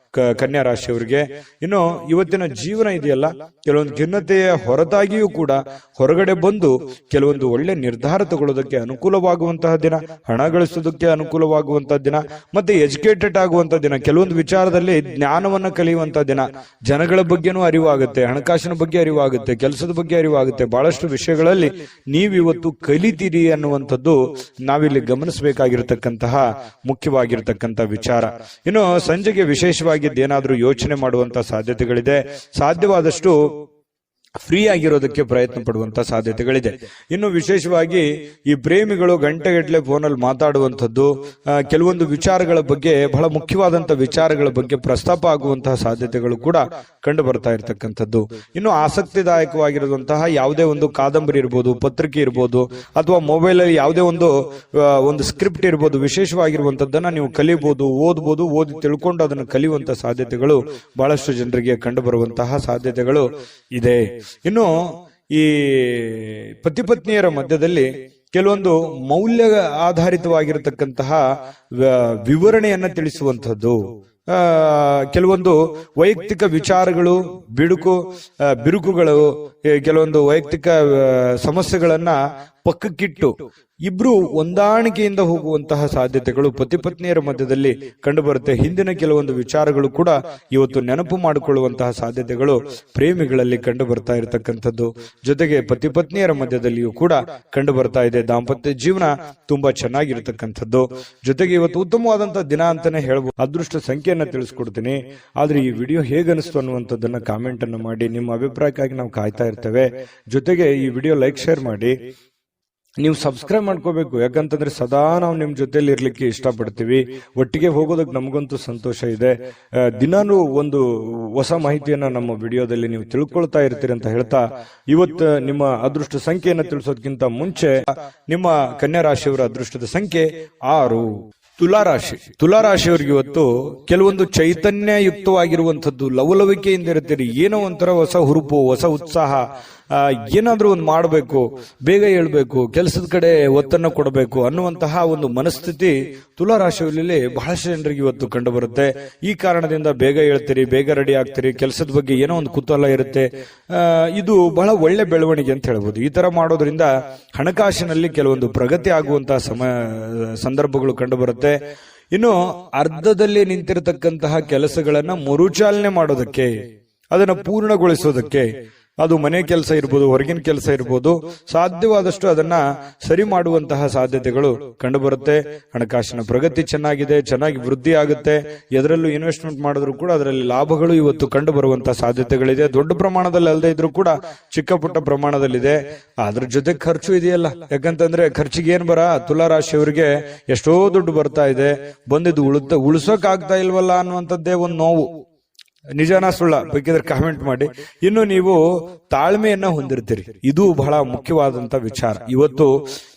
ಕನ್ಯಾ ರಾಶಿಯವರಿಗೆ. ಇನ್ನು ಇವತ್ತಿನ ಜೀವನ ಇದೆಯಲ್ಲ, ಕೆಲವೊಂದು ಖಿನ್ನತೆಯ ಹೊರತಾಗಿಯೂ ಕೂಡ ಹೊರಗಡೆ ಬಂದು ಕೆಲವೊಂದು ಒಳ್ಳೆ ನಿರ್ಧಾರ ತಗೊಳ್ಳೋದಕ್ಕೆ ಅನುಕೂಲವಾಗುವಂತಹ ದಿನ, ಹಣ ಗಳಿಸೋದಕ್ಕೆ ಅನುಕೂಲವಾಗುವಂತಹ ದಿನ, ಮತ್ತೆ ಎಜುಕೇಟೆಡ್ ಆಗುವಂತಹ ದಿನ, ಕೆಲವೊಂದು ವಿಚಾರದಲ್ಲಿ ಜ್ಞಾನವನ್ನ ಕಲಿಯುವಂತಹ ದಿನ. ಜನಗಳ ಬಗ್ಗೆನೂ ಅರಿವಾಗುತ್ತೆ, ಹಣಕಾಸಿನ ಬಗ್ಗೆ ಅರಿವಾಗುತ್ತೆ, ಕೆಲಸದ ಬಗ್ಗೆ ಅರಿವಾಗುತ್ತೆ. ಬಹಳಷ್ಟು ವಿಷಯಗಳಲ್ಲಿ ನೀವಿವತ್ತು ಕಲಿತೀರಿ ಅನ್ನುವಂಥದ್ದು ನಾವಿಲ್ಲಿ ಗಮನಿಸಬೇಕಾಗಿರತಕ್ಕಂತಹ ಮುಖ್ಯವಾಗಿರತಕ್ಕಂತಹ ವಿಚಾರ. ಇನ್ನು ಸಂಜೆಗೆ ವಿಶೇಷವಾಗಿ ಏನಾದ್ರೂ ಯೋಚನೆ ಮಾಡುವಂತ ಸಾಧ್ಯತೆಗಳಿದೆ. ಸಾಧ್ಯವಾದಷ್ಟು ಫ್ರೀ ಆಗಿರೋದಕ್ಕೆ ಪ್ರಯತ್ನ ಪಡುವಂತ ಸಾಧ್ಯತೆಗಳಿದೆ. ಇನ್ನು ವಿಶೇಷವಾಗಿ ಈ ಪ್ರೇಮಿಗಳು ಗಂಟೆಗಟ್ಟಲೆ ಫೋನಲ್ಲಿ ಮಾತಾಡುವಂಥದ್ದು, ಕೆಲವೊಂದು ವಿಚಾರಗಳ ಬಗ್ಗೆ, ಬಹಳ ಮುಖ್ಯವಾದಂತ ವಿಚಾರಗಳ ಬಗ್ಗೆ ಪ್ರಸ್ತಾಪ ಆಗುವಂತಹ ಸಾಧ್ಯತೆಗಳು ಕೂಡ ಕಂಡು ಬರ್ತಾ ಇರತಕ್ಕಂಥದ್ದು. ಇನ್ನು ಆಸಕ್ತಿದಾಯಕವಾಗಿರುವಂತಹ ಯಾವುದೇ ಒಂದು ಕಾದಂಬರಿ ಇರ್ಬೋದು, ಪತ್ರಿಕೆ ಇರ್ಬೋದು, ಅಥವಾ ಮೊಬೈಲ್ ಅಲ್ಲಿ ಯಾವುದೇ ಒಂದು ಸ್ಕ್ರಿಪ್ಟ್ ಇರ್ಬೋದು, ವಿಶೇಷವಾಗಿರುವಂತದ್ದನ್ನ ನೀವು ಕಲಿಬಹುದು, ಓದ್ಬೋದು. ಓದಿ ತಿಳ್ಕೊಂಡು ಅದನ್ನು ಕಲಿಯುವಂತಹ ಸಾಧ್ಯತೆಗಳು ಬಹಳಷ್ಟು ಜನರಿಗೆ ಕಂಡು ಬರುವಂತಹ ಸಾಧ್ಯತೆಗಳು ಇದೆ. ಇನ್ನು ಈ ಪತಿ ಪತ್ನಿಯರ ಮಧ್ಯದಲ್ಲಿ ಕೆಲವೊಂದು ಮೌಲ್ಯ ಆಧಾರಿತವಾಗಿರತಕ್ಕಂತಹ ವಿವರಣೆಯನ್ನ ತಿಳಿಸುವಂಥದ್ದು, ಕೆಲವೊಂದು ವೈಯಕ್ತಿಕ ವಿಚಾರಗಳು, ಬಿರುಕುಗಳು, ಕೆಲವೊಂದು ವೈಯಕ್ತಿಕ ಸಮಸ್ಯೆಗಳನ್ನ ಪಕ್ಕಕ್ಕಿಟ್ಟು ಇಬ್ರು ಹೊಂದಾಣಿಕೆಯಿಂದ ಹೋಗುವಂತಹ ಸಾಧ್ಯತೆಗಳು ಪತಿ ಪತ್ನಿಯರ ಮಧ್ಯದಲ್ಲಿ ಕಂಡುಬರುತ್ತೆ. ಹಿಂದಿನ ಕೆಲವೊಂದು ವಿಚಾರಗಳು ಕೂಡ ಇವತ್ತು ನೆನಪು ಮಾಡಿಕೊಳ್ಳುವಂತಹ ಸಾಧ್ಯತೆಗಳು ಪ್ರೇಮಿಗಳಲ್ಲಿ ಕಂಡು ಬರ್ತಾ ಇರತಕ್ಕಂಥದ್ದು. ಜೊತೆಗೆ ಪತಿ ಪತ್ನಿಯರ ಮಧ್ಯದಲ್ಲಿಯೂ ಕೂಡ ಕಂಡು ಬರ್ತಾ ಇದೆ. ದಾಂಪತ್ಯ ಜೀವನ ತುಂಬಾ ಚೆನ್ನಾಗಿರ್ತಕ್ಕಂಥದ್ದು. ಜೊತೆಗೆ ಇವತ್ತು ಉತ್ತಮವಾದಂತಹ ದಿನ ಅಂತಾನೆ ಹೇಳ್ಬೋದು. ಅದೃಷ್ಟ ಸಂಖ್ಯೆಯನ್ನ ತಿಳಿಸ್ಕೊಡ್ತೀನಿ. ಆದ್ರೆ ಈ ವಿಡಿಯೋ ಹೇಗನಿಸ್ತು ಅನ್ನುವಂಥದ್ದನ್ನ ಕಾಮೆಂಟ್ ಅನ್ನು ಮಾಡಿ. ನಿಮ್ಮ ಅಭಿಪ್ರಾಯಕ್ಕಾಗಿ ನಾವು ಕಾಯ್ತಾ ಇರ್ತೇವೆ. ಜೊತೆಗೆ ಈ ವಿಡಿಯೋ ಲೈಕ್, ಶೇರ್ ಮಾಡಿ. ನೀವು ಸಬ್ಸ್ಕ್ರೈಬ್ ಮಾಡ್ಕೋಬೇಕು, ಯಾಕಂತಂದ್ರೆ ಸದಾ ನಾವು ನಿಮ್ ಜೊತೆಲಿ ಇರ್ಲಿಕ್ಕೆ ಇಷ್ಟಪಡ್ತೀವಿ. ಒಟ್ಟಿಗೆ ಹೋಗೋದಕ್ಕೆ ನಮಗಂತೂ ಸಂತೋಷ ಇದೆ. ದಿನಾನು ಒಂದು ಹೊಸ ಮಾಹಿತಿಯನ್ನ ನಮ್ಮ ವಿಡಿಯೋದಲ್ಲಿ ನೀವು ತಿಳ್ಕೊಳ್ತಾ ಇರ್ತೀರಿ ಅಂತ ಹೇಳ್ತಾ, ಇವತ್ತು ನಿಮ್ಮ ಅದೃಷ್ಟ ಸಂಖ್ಯೆಯನ್ನು ತಿಳಿಸೋದಕ್ಕಿಂತ ಮುಂಚೆ ನಿಮ್ಮ ಕನ್ಯಾ ರಾಶಿಯವರ ಅದೃಷ್ಟದ ಸಂಖ್ಯೆ 6. ತುಲಾರಾಶಿಯವರಿಗೆ ಇವತ್ತು ಕೆಲವೊಂದು ಚೈತನ್ಯಯುಕ್ತವಾಗಿರುವಂತದ್ದು, ಲವಲವಿಕೆಯಿಂದ ಇರ್ತೀರಿ. ಏನೋ ಒಂಥರ ಹೊಸ ಹುರುಪು, ಹೊಸ ಉತ್ಸಾಹ, ಏನಾದ್ರೂ ಒಂದು ಮಾಡಬೇಕು, ಬೇಗ ಹೇಳ್ಬೇಕು, ಕೆಲಸದ ಕಡೆ ಒತ್ತನ್ನು ಕೊಡಬೇಕು ಅನ್ನುವಂತಹ ಒಂದು ಮನಸ್ಥಿತಿ ತುಲಾರಾಶಿಯಲ್ಲಿ ಬಹಳಷ್ಟು ಜನರಿಗೆ ಇವತ್ತು ಕಂಡು ಬರುತ್ತೆ. ಈ ಕಾರಣದಿಂದ ಬೇಗ ಹೇಳ್ತೀರಿ, ಬೇಗ ರೆಡಿ ಆಗ್ತೀರಿ, ಕೆಲಸದ ಬಗ್ಗೆ ಏನೋ ಒಂದು ಕುತೂಹಲ ಇರುತ್ತೆ. ಇದು ಬಹಳ ಒಳ್ಳೆ ಬೆಳವಣಿಗೆ ಅಂತ ಹೇಳ್ಬೋದು. ಈ ತರ ಮಾಡೋದ್ರಿಂದ ಹಣಕಾಸಿನಲ್ಲಿ ಕೆಲವೊಂದು ಪ್ರಗತಿ ಆಗುವಂತಹ ಸಂದರ್ಭಗಳು ಕಂಡು ಬರುತ್ತೆ. ಇನ್ನು ಅರ್ಧದಲ್ಲಿ ನಿಂತಿರತಕ್ಕಂತಹ ಕೆಲಸಗಳನ್ನ ಮರುಚಾಲನೆ ಮಾಡೋದಕ್ಕೆ, ಅದನ್ನ ಪೂರ್ಣಗೊಳಿಸೋದಕ್ಕೆ, ಅದು ಮನೆ ಕೆಲಸ ಇರ್ಬೋದು, ಹೊರಗಿನ ಕೆಲಸ ಇರ್ಬೋದು, ಸಾಧ್ಯವಾದಷ್ಟು ಅದನ್ನ ಸರಿ ಮಾಡುವಂತಹ ಸಾಧ್ಯತೆಗಳು ಕಂಡು ಬರುತ್ತೆ. ಹಣಕಾಸಿನ ಪ್ರಗತಿ ಚೆನ್ನಾಗಿ ವೃದ್ಧಿ ಆಗುತ್ತೆ. ಎದರಲ್ಲೂ ಇನ್ವೆಸ್ಟ್ಮೆಂಟ್ ಮಾಡಿದ್ರು ಕೂಡ ಅದರಲ್ಲಿ ಲಾಭಗಳು ಇವತ್ತು ಕಂಡು ಬರುವಂತಹ ಸಾಧ್ಯತೆಗಳಿದೆ. ದೊಡ್ಡ ಪ್ರಮಾಣದಲ್ಲಿ ಅಲ್ಲದೆ ಇದ್ರೂ ಕೂಡ ಚಿಕ್ಕ ಪುಟ್ಟ ಪ್ರಮಾಣದಲ್ಲಿದೆ. ಅದ್ರ ಜೊತೆ ಖರ್ಚು ಇದೆಯಲ್ಲ, ಯಾಕಂತಂದ್ರೆ ಖರ್ಚಿಗೆ ಏನ್ ತುಲಾರಾಶಿಯವರಿಗೆ ಎಷ್ಟೋ ದುಡ್ಡು ಬರ್ತಾ ಇದೆ, ಬಂದಿದ್ದು ಉಳಿಸೋಕ್ ಆಗ್ತಾ ಇಲ್ವಲ್ಲ ಅನ್ನುವಂಥದ್ದೇ ಒಂದು ನೋವು. ನಿಜಾನ ಸುಳ್ಳ ಬೇಕಿದ್ರೆ ಕಾಮೆಂಟ್ ಮಾಡಿ. ಇನ್ನು ನೀವು ತಾಳ್ಮೆಯನ್ನ ಹೊಂದಿರ್ತೀರಿ, ಇದು ಬಹಳ ಮುಖ್ಯವಾದಂತ ವಿಚಾರ. ಇವತ್ತು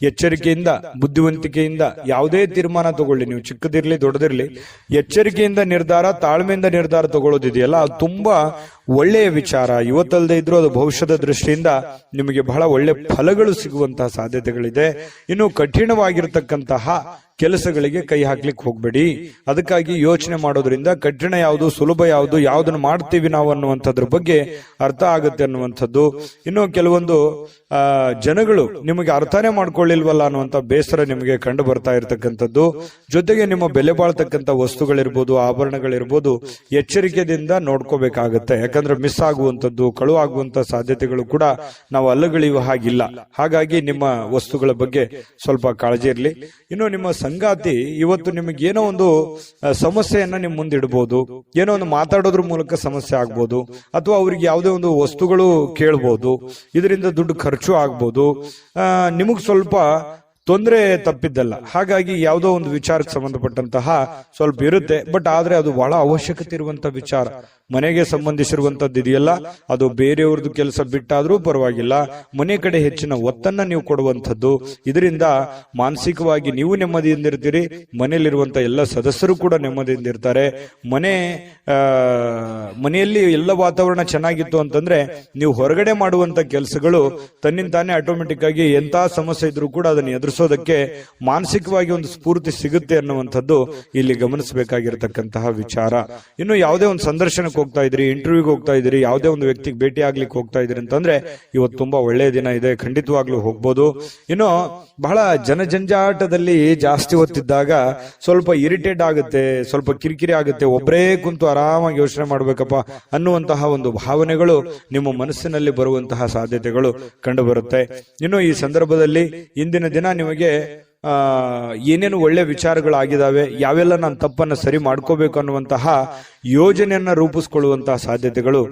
ಎಚ್ಚರಿಕೆಯಿಂದ, ಬುದ್ಧಿವಂತಿಕೆಯಿಂದ ಯಾವುದೇ ತೀರ್ಮಾನ ತಗೊಳ್ಳಿ, ನೀವು ಚಿಕ್ಕದಿರ್ಲಿ ದೊಡ್ಡದಿರ್ಲಿ, ಎಚ್ಚರಿಕೆಯಿಂದ ನಿರ್ಧಾರ, ತಾಳ್ಮೆಯಿಂದ ನಿರ್ಧಾರ ತಗೊಳ್ಳೋದಿದೆಯಲ್ಲ, ಅದು ತುಂಬಾ ಒಳ್ಳೆಯ ವಿಚಾರ. ಇವತ್ತಲ್ಲದೆ ಇದ್ರೂ ಅದು ಭವಿಷ್ಯದ ದೃಷ್ಟಿಯಿಂದ ನಿಮಗೆ ಬಹಳ ಒಳ್ಳೆ ಫಲಗಳು ಸಿಗುವಂತಹ ಸಾಧ್ಯತೆಗಳಿದೆ. ಇನ್ನು ಕಠಿಣವಾಗಿರ್ತಕ್ಕಂತಹ ಕೆಲಸಗಳಿಗೆ ಕೈ ಹಾಕ್ಲಿಕ್ಕೆ ಹೋಗ್ಬೇಡಿ. ಅದಕ್ಕಾಗಿ ಯೋಚನೆ ಮಾಡೋದ್ರಿಂದ ಕಠಿಣ ಯಾವುದು, ಸುಲಭ ಯಾವುದು, ಯಾವುದನ್ನು ಮಾಡ್ತೀವಿ ನಾವು ಅನ್ನುವಂಥದ್ರ ಬಗ್ಗೆ ಅರ್ಥ ಆಗುತ್ತೆ ಅನ್ನುವಂಥದ್ದು. ಇನ್ನು ಕೆಲವೊಂದು ಜನಗಳು ನಿಮಗೆ ಅರ್ಥನೇ ಮಾಡ್ಕೊಳ್ಳಿಲ್ವಲ್ಲ ಅನ್ನುವಂಥ ಬೇಸರ ನಿಮಗೆ ಕಂಡು ಬರ್ತಾ ಇರತಕ್ಕಂಥದ್ದು. ಜೊತೆಗೆ ನಿಮ್ಮ ಬೆಲೆ ಬಾಳ್ತಕ್ಕಂಥ ವಸ್ತುಗಳಿರ್ಬೋದು, ಆಭರಣಗಳಿರ್ಬೋದು, ಎಚ್ಚರಿಕೆಯಿಂದ ನೋಡ್ಕೋಬೇಕಾಗತ್ತೆ. ಯಾಕಂದ್ರೆ ಮಿಸ್ ಆಗುವಂಥದ್ದು, ಕಳು ಆಗುವಂತ ಸಾಧ್ಯತೆಗಳು ಕೂಡ ನಾವು ಅಲ್ಲಗಳೆಯುವ ಹಾಗಿಲ್ಲ. ಹಾಗಾಗಿ ನಿಮ್ಮ ವಸ್ತುಗಳ ಬಗ್ಗೆ ಸ್ವಲ್ಪ ಕಾಳಜಿ ಇರಲಿ. ಇನ್ನು ನಿಮ್ಮ ಸಂಗಾತಿ ಇವತ್ತು ನಿಮಗೆ ಏನೋ ಒಂದು ಸಮಸ್ಯೆಯನ್ನ ನಿಮ್ ಮುಂದಿಡಬಹುದು, ಏನೋ ಒಂದು ಮಾತಾಡೋದ್ರ ಮೂಲಕ ಸಮಸ್ಯೆ ಆಗ್ಬೋದು, ಅಥವಾ ಅವ್ರಿಗೆ ಯಾವುದೇ ಒಂದು ವಸ್ತುಗಳು ಕೇಳ್ಬೋದು, ಇದರಿಂದ ದುಡ್ಡು ಖರ್ಚು ಆಗ್ಬೋದು. ನಿಮಗ್ ಸ್ವಲ್ಪ ತೊಂದರೆ ತಪ್ಪಿದ್ದಲ್ಲ. ಹಾಗಾಗಿ ಯಾವುದೋ ಒಂದು ವಿಚಾರಕ್ಕೆ ಸಂಬಂಧಪಟ್ಟಂತಹ ಸ್ವಲ್ಪ ಇರುತ್ತೆ, ಬಟ್ ಆದ್ರೆ ಅದು ಬಹಳ ಅವಶ್ಯಕತೆ ಇರುವಂತ ವಿಚಾರ. ಮನೆಗೆ ಸಂಬಂಧಿಸಿರುವಂತದ್ದು ಇದೆಯಲ್ಲ, ಅದು ಬೇರೆಯವ್ರದ್ದು ಕೆಲಸ ಬಿಟ್ಟಾದ್ರೂ ಪರವಾಗಿಲ್ಲ, ಮನೆ ಕಡೆ ಹೆಚ್ಚಿನ ಒತ್ತನ್ನ ನೀವು ಕೊಡುವಂಥದ್ದು. ಇದರಿಂದ ಮಾನಸಿಕವಾಗಿ ನೀವು ನೆಮ್ಮದಿಯಿಂದ ಇರ್ತೀರಿ, ಮನೆಯಲ್ಲಿರುವಂತ ಎಲ್ಲ ಸದಸ್ಯರು ಕೂಡ ನೆಮ್ಮದಿಯಿಂದ ಇರ್ತಾರೆ. ಮನೆಯಲ್ಲಿ ಎಲ್ಲ ವಾತಾವರಣ ಚೆನ್ನಾಗಿತ್ತು ಅಂತಂದ್ರೆ ನೀವು ಹೊರಗಡೆ ಮಾಡುವಂತ ಕೆಲಸಗಳು ತನ್ನಿಂತಾನೇ ಆಟೋಮೆಟಿಕ್ ಆಗಿ ಎಂತ ಸಮಸ್ಯೆ ಇದ್ರೂ ಕೂಡ ಅದನ್ನು ಎದುರಿಸೋದಕ್ಕೆ ಮಾನಸಿಕವಾಗಿ ಒಂದು ಸ್ಫೂರ್ತಿ ಸಿಗುತ್ತೆ ಅನ್ನುವಂಥದ್ದು ಇಲ್ಲಿ ಗಮನಿಸಬೇಕಾಗಿರತಕ್ಕಂತಹ ವಿಚಾರ. ಇನ್ನು ಯಾವುದೇ ಒಂದು ಸಂದರ್ಶನಕ್ಕೆ ಹೋಗ್ತಾ ಇದ್ರಿ, ಇಂಟರ್ವ್ಯೂಗೆ ಹೋಗ್ತಾ ಇದ್ರಿ, ಯಾವುದೇ ಒಂದು ವ್ಯಕ್ತಿಗೆ ಭೇಟಿ ಆಗ್ಲಿಕ್ಕೆ ಹೋಗ್ತಾ ಇದ್ರಿ ಅಂತಂದ್ರೆ ಇವತ್ತು ತುಂಬಾ ಒಳ್ಳೆಯ ದಿನ ಇದೆ, ಖಂಡಿತವಾಗ್ಲೂ ಹೋಗ್ಬೋದು. ಇನ್ನು ಬಹಳ ಜನಜಂಜಾಟದಲ್ಲಿ ಜಾಸ್ತಿ ಹೊತ್ತಿದ್ದಾಗ ಸ್ವಲ್ಪ ಇರಿಟೇಟ್ ಆಗುತ್ತೆ, ಸ್ವಲ್ಪ ಕಿರಿಕಿರಿ ಆಗುತ್ತೆ, ಒಬ್ಬರೇ ಕುಂತು ಆರಾಮಾಗಿ ಯೋಚನೆ ಮಾಡ್ಬೇಕಪ್ಪ ಅನ್ನುವಂತಹ ಒಂದು ಭಾವನೆಗಳು ನಿಮ್ಮ ಮನಸ್ಸಿನಲ್ಲಿ ಬರುವಂತಹ ಸಾಧ್ಯತೆಗಳು ಕಂಡು ಬರುತ್ತೆ. ಇನ್ನು ಈ ಸಂದರ್ಭದಲ್ಲಿ ಇಂದಿನ ದಿನ ನಿಮಗೆ ಏನೇನು ಒಳ್ಳೆ ವಿಚಾರಗಳಾಗಿದ್ದಾವೆ, ಯಾವೆಲ್ಲ ನಾನು ತಪ್ಪನ್ನು ಸರಿ ಮಾಡ್ಕೋಬೇಕು ಅನ್ನುವಂತಹ ಯೋಜನೆಯನ್ನ ರೂಪಿಸ್ಕೊಳ್ಳುವಂತಹ ಸಾಧ್ಯತೆಗಳು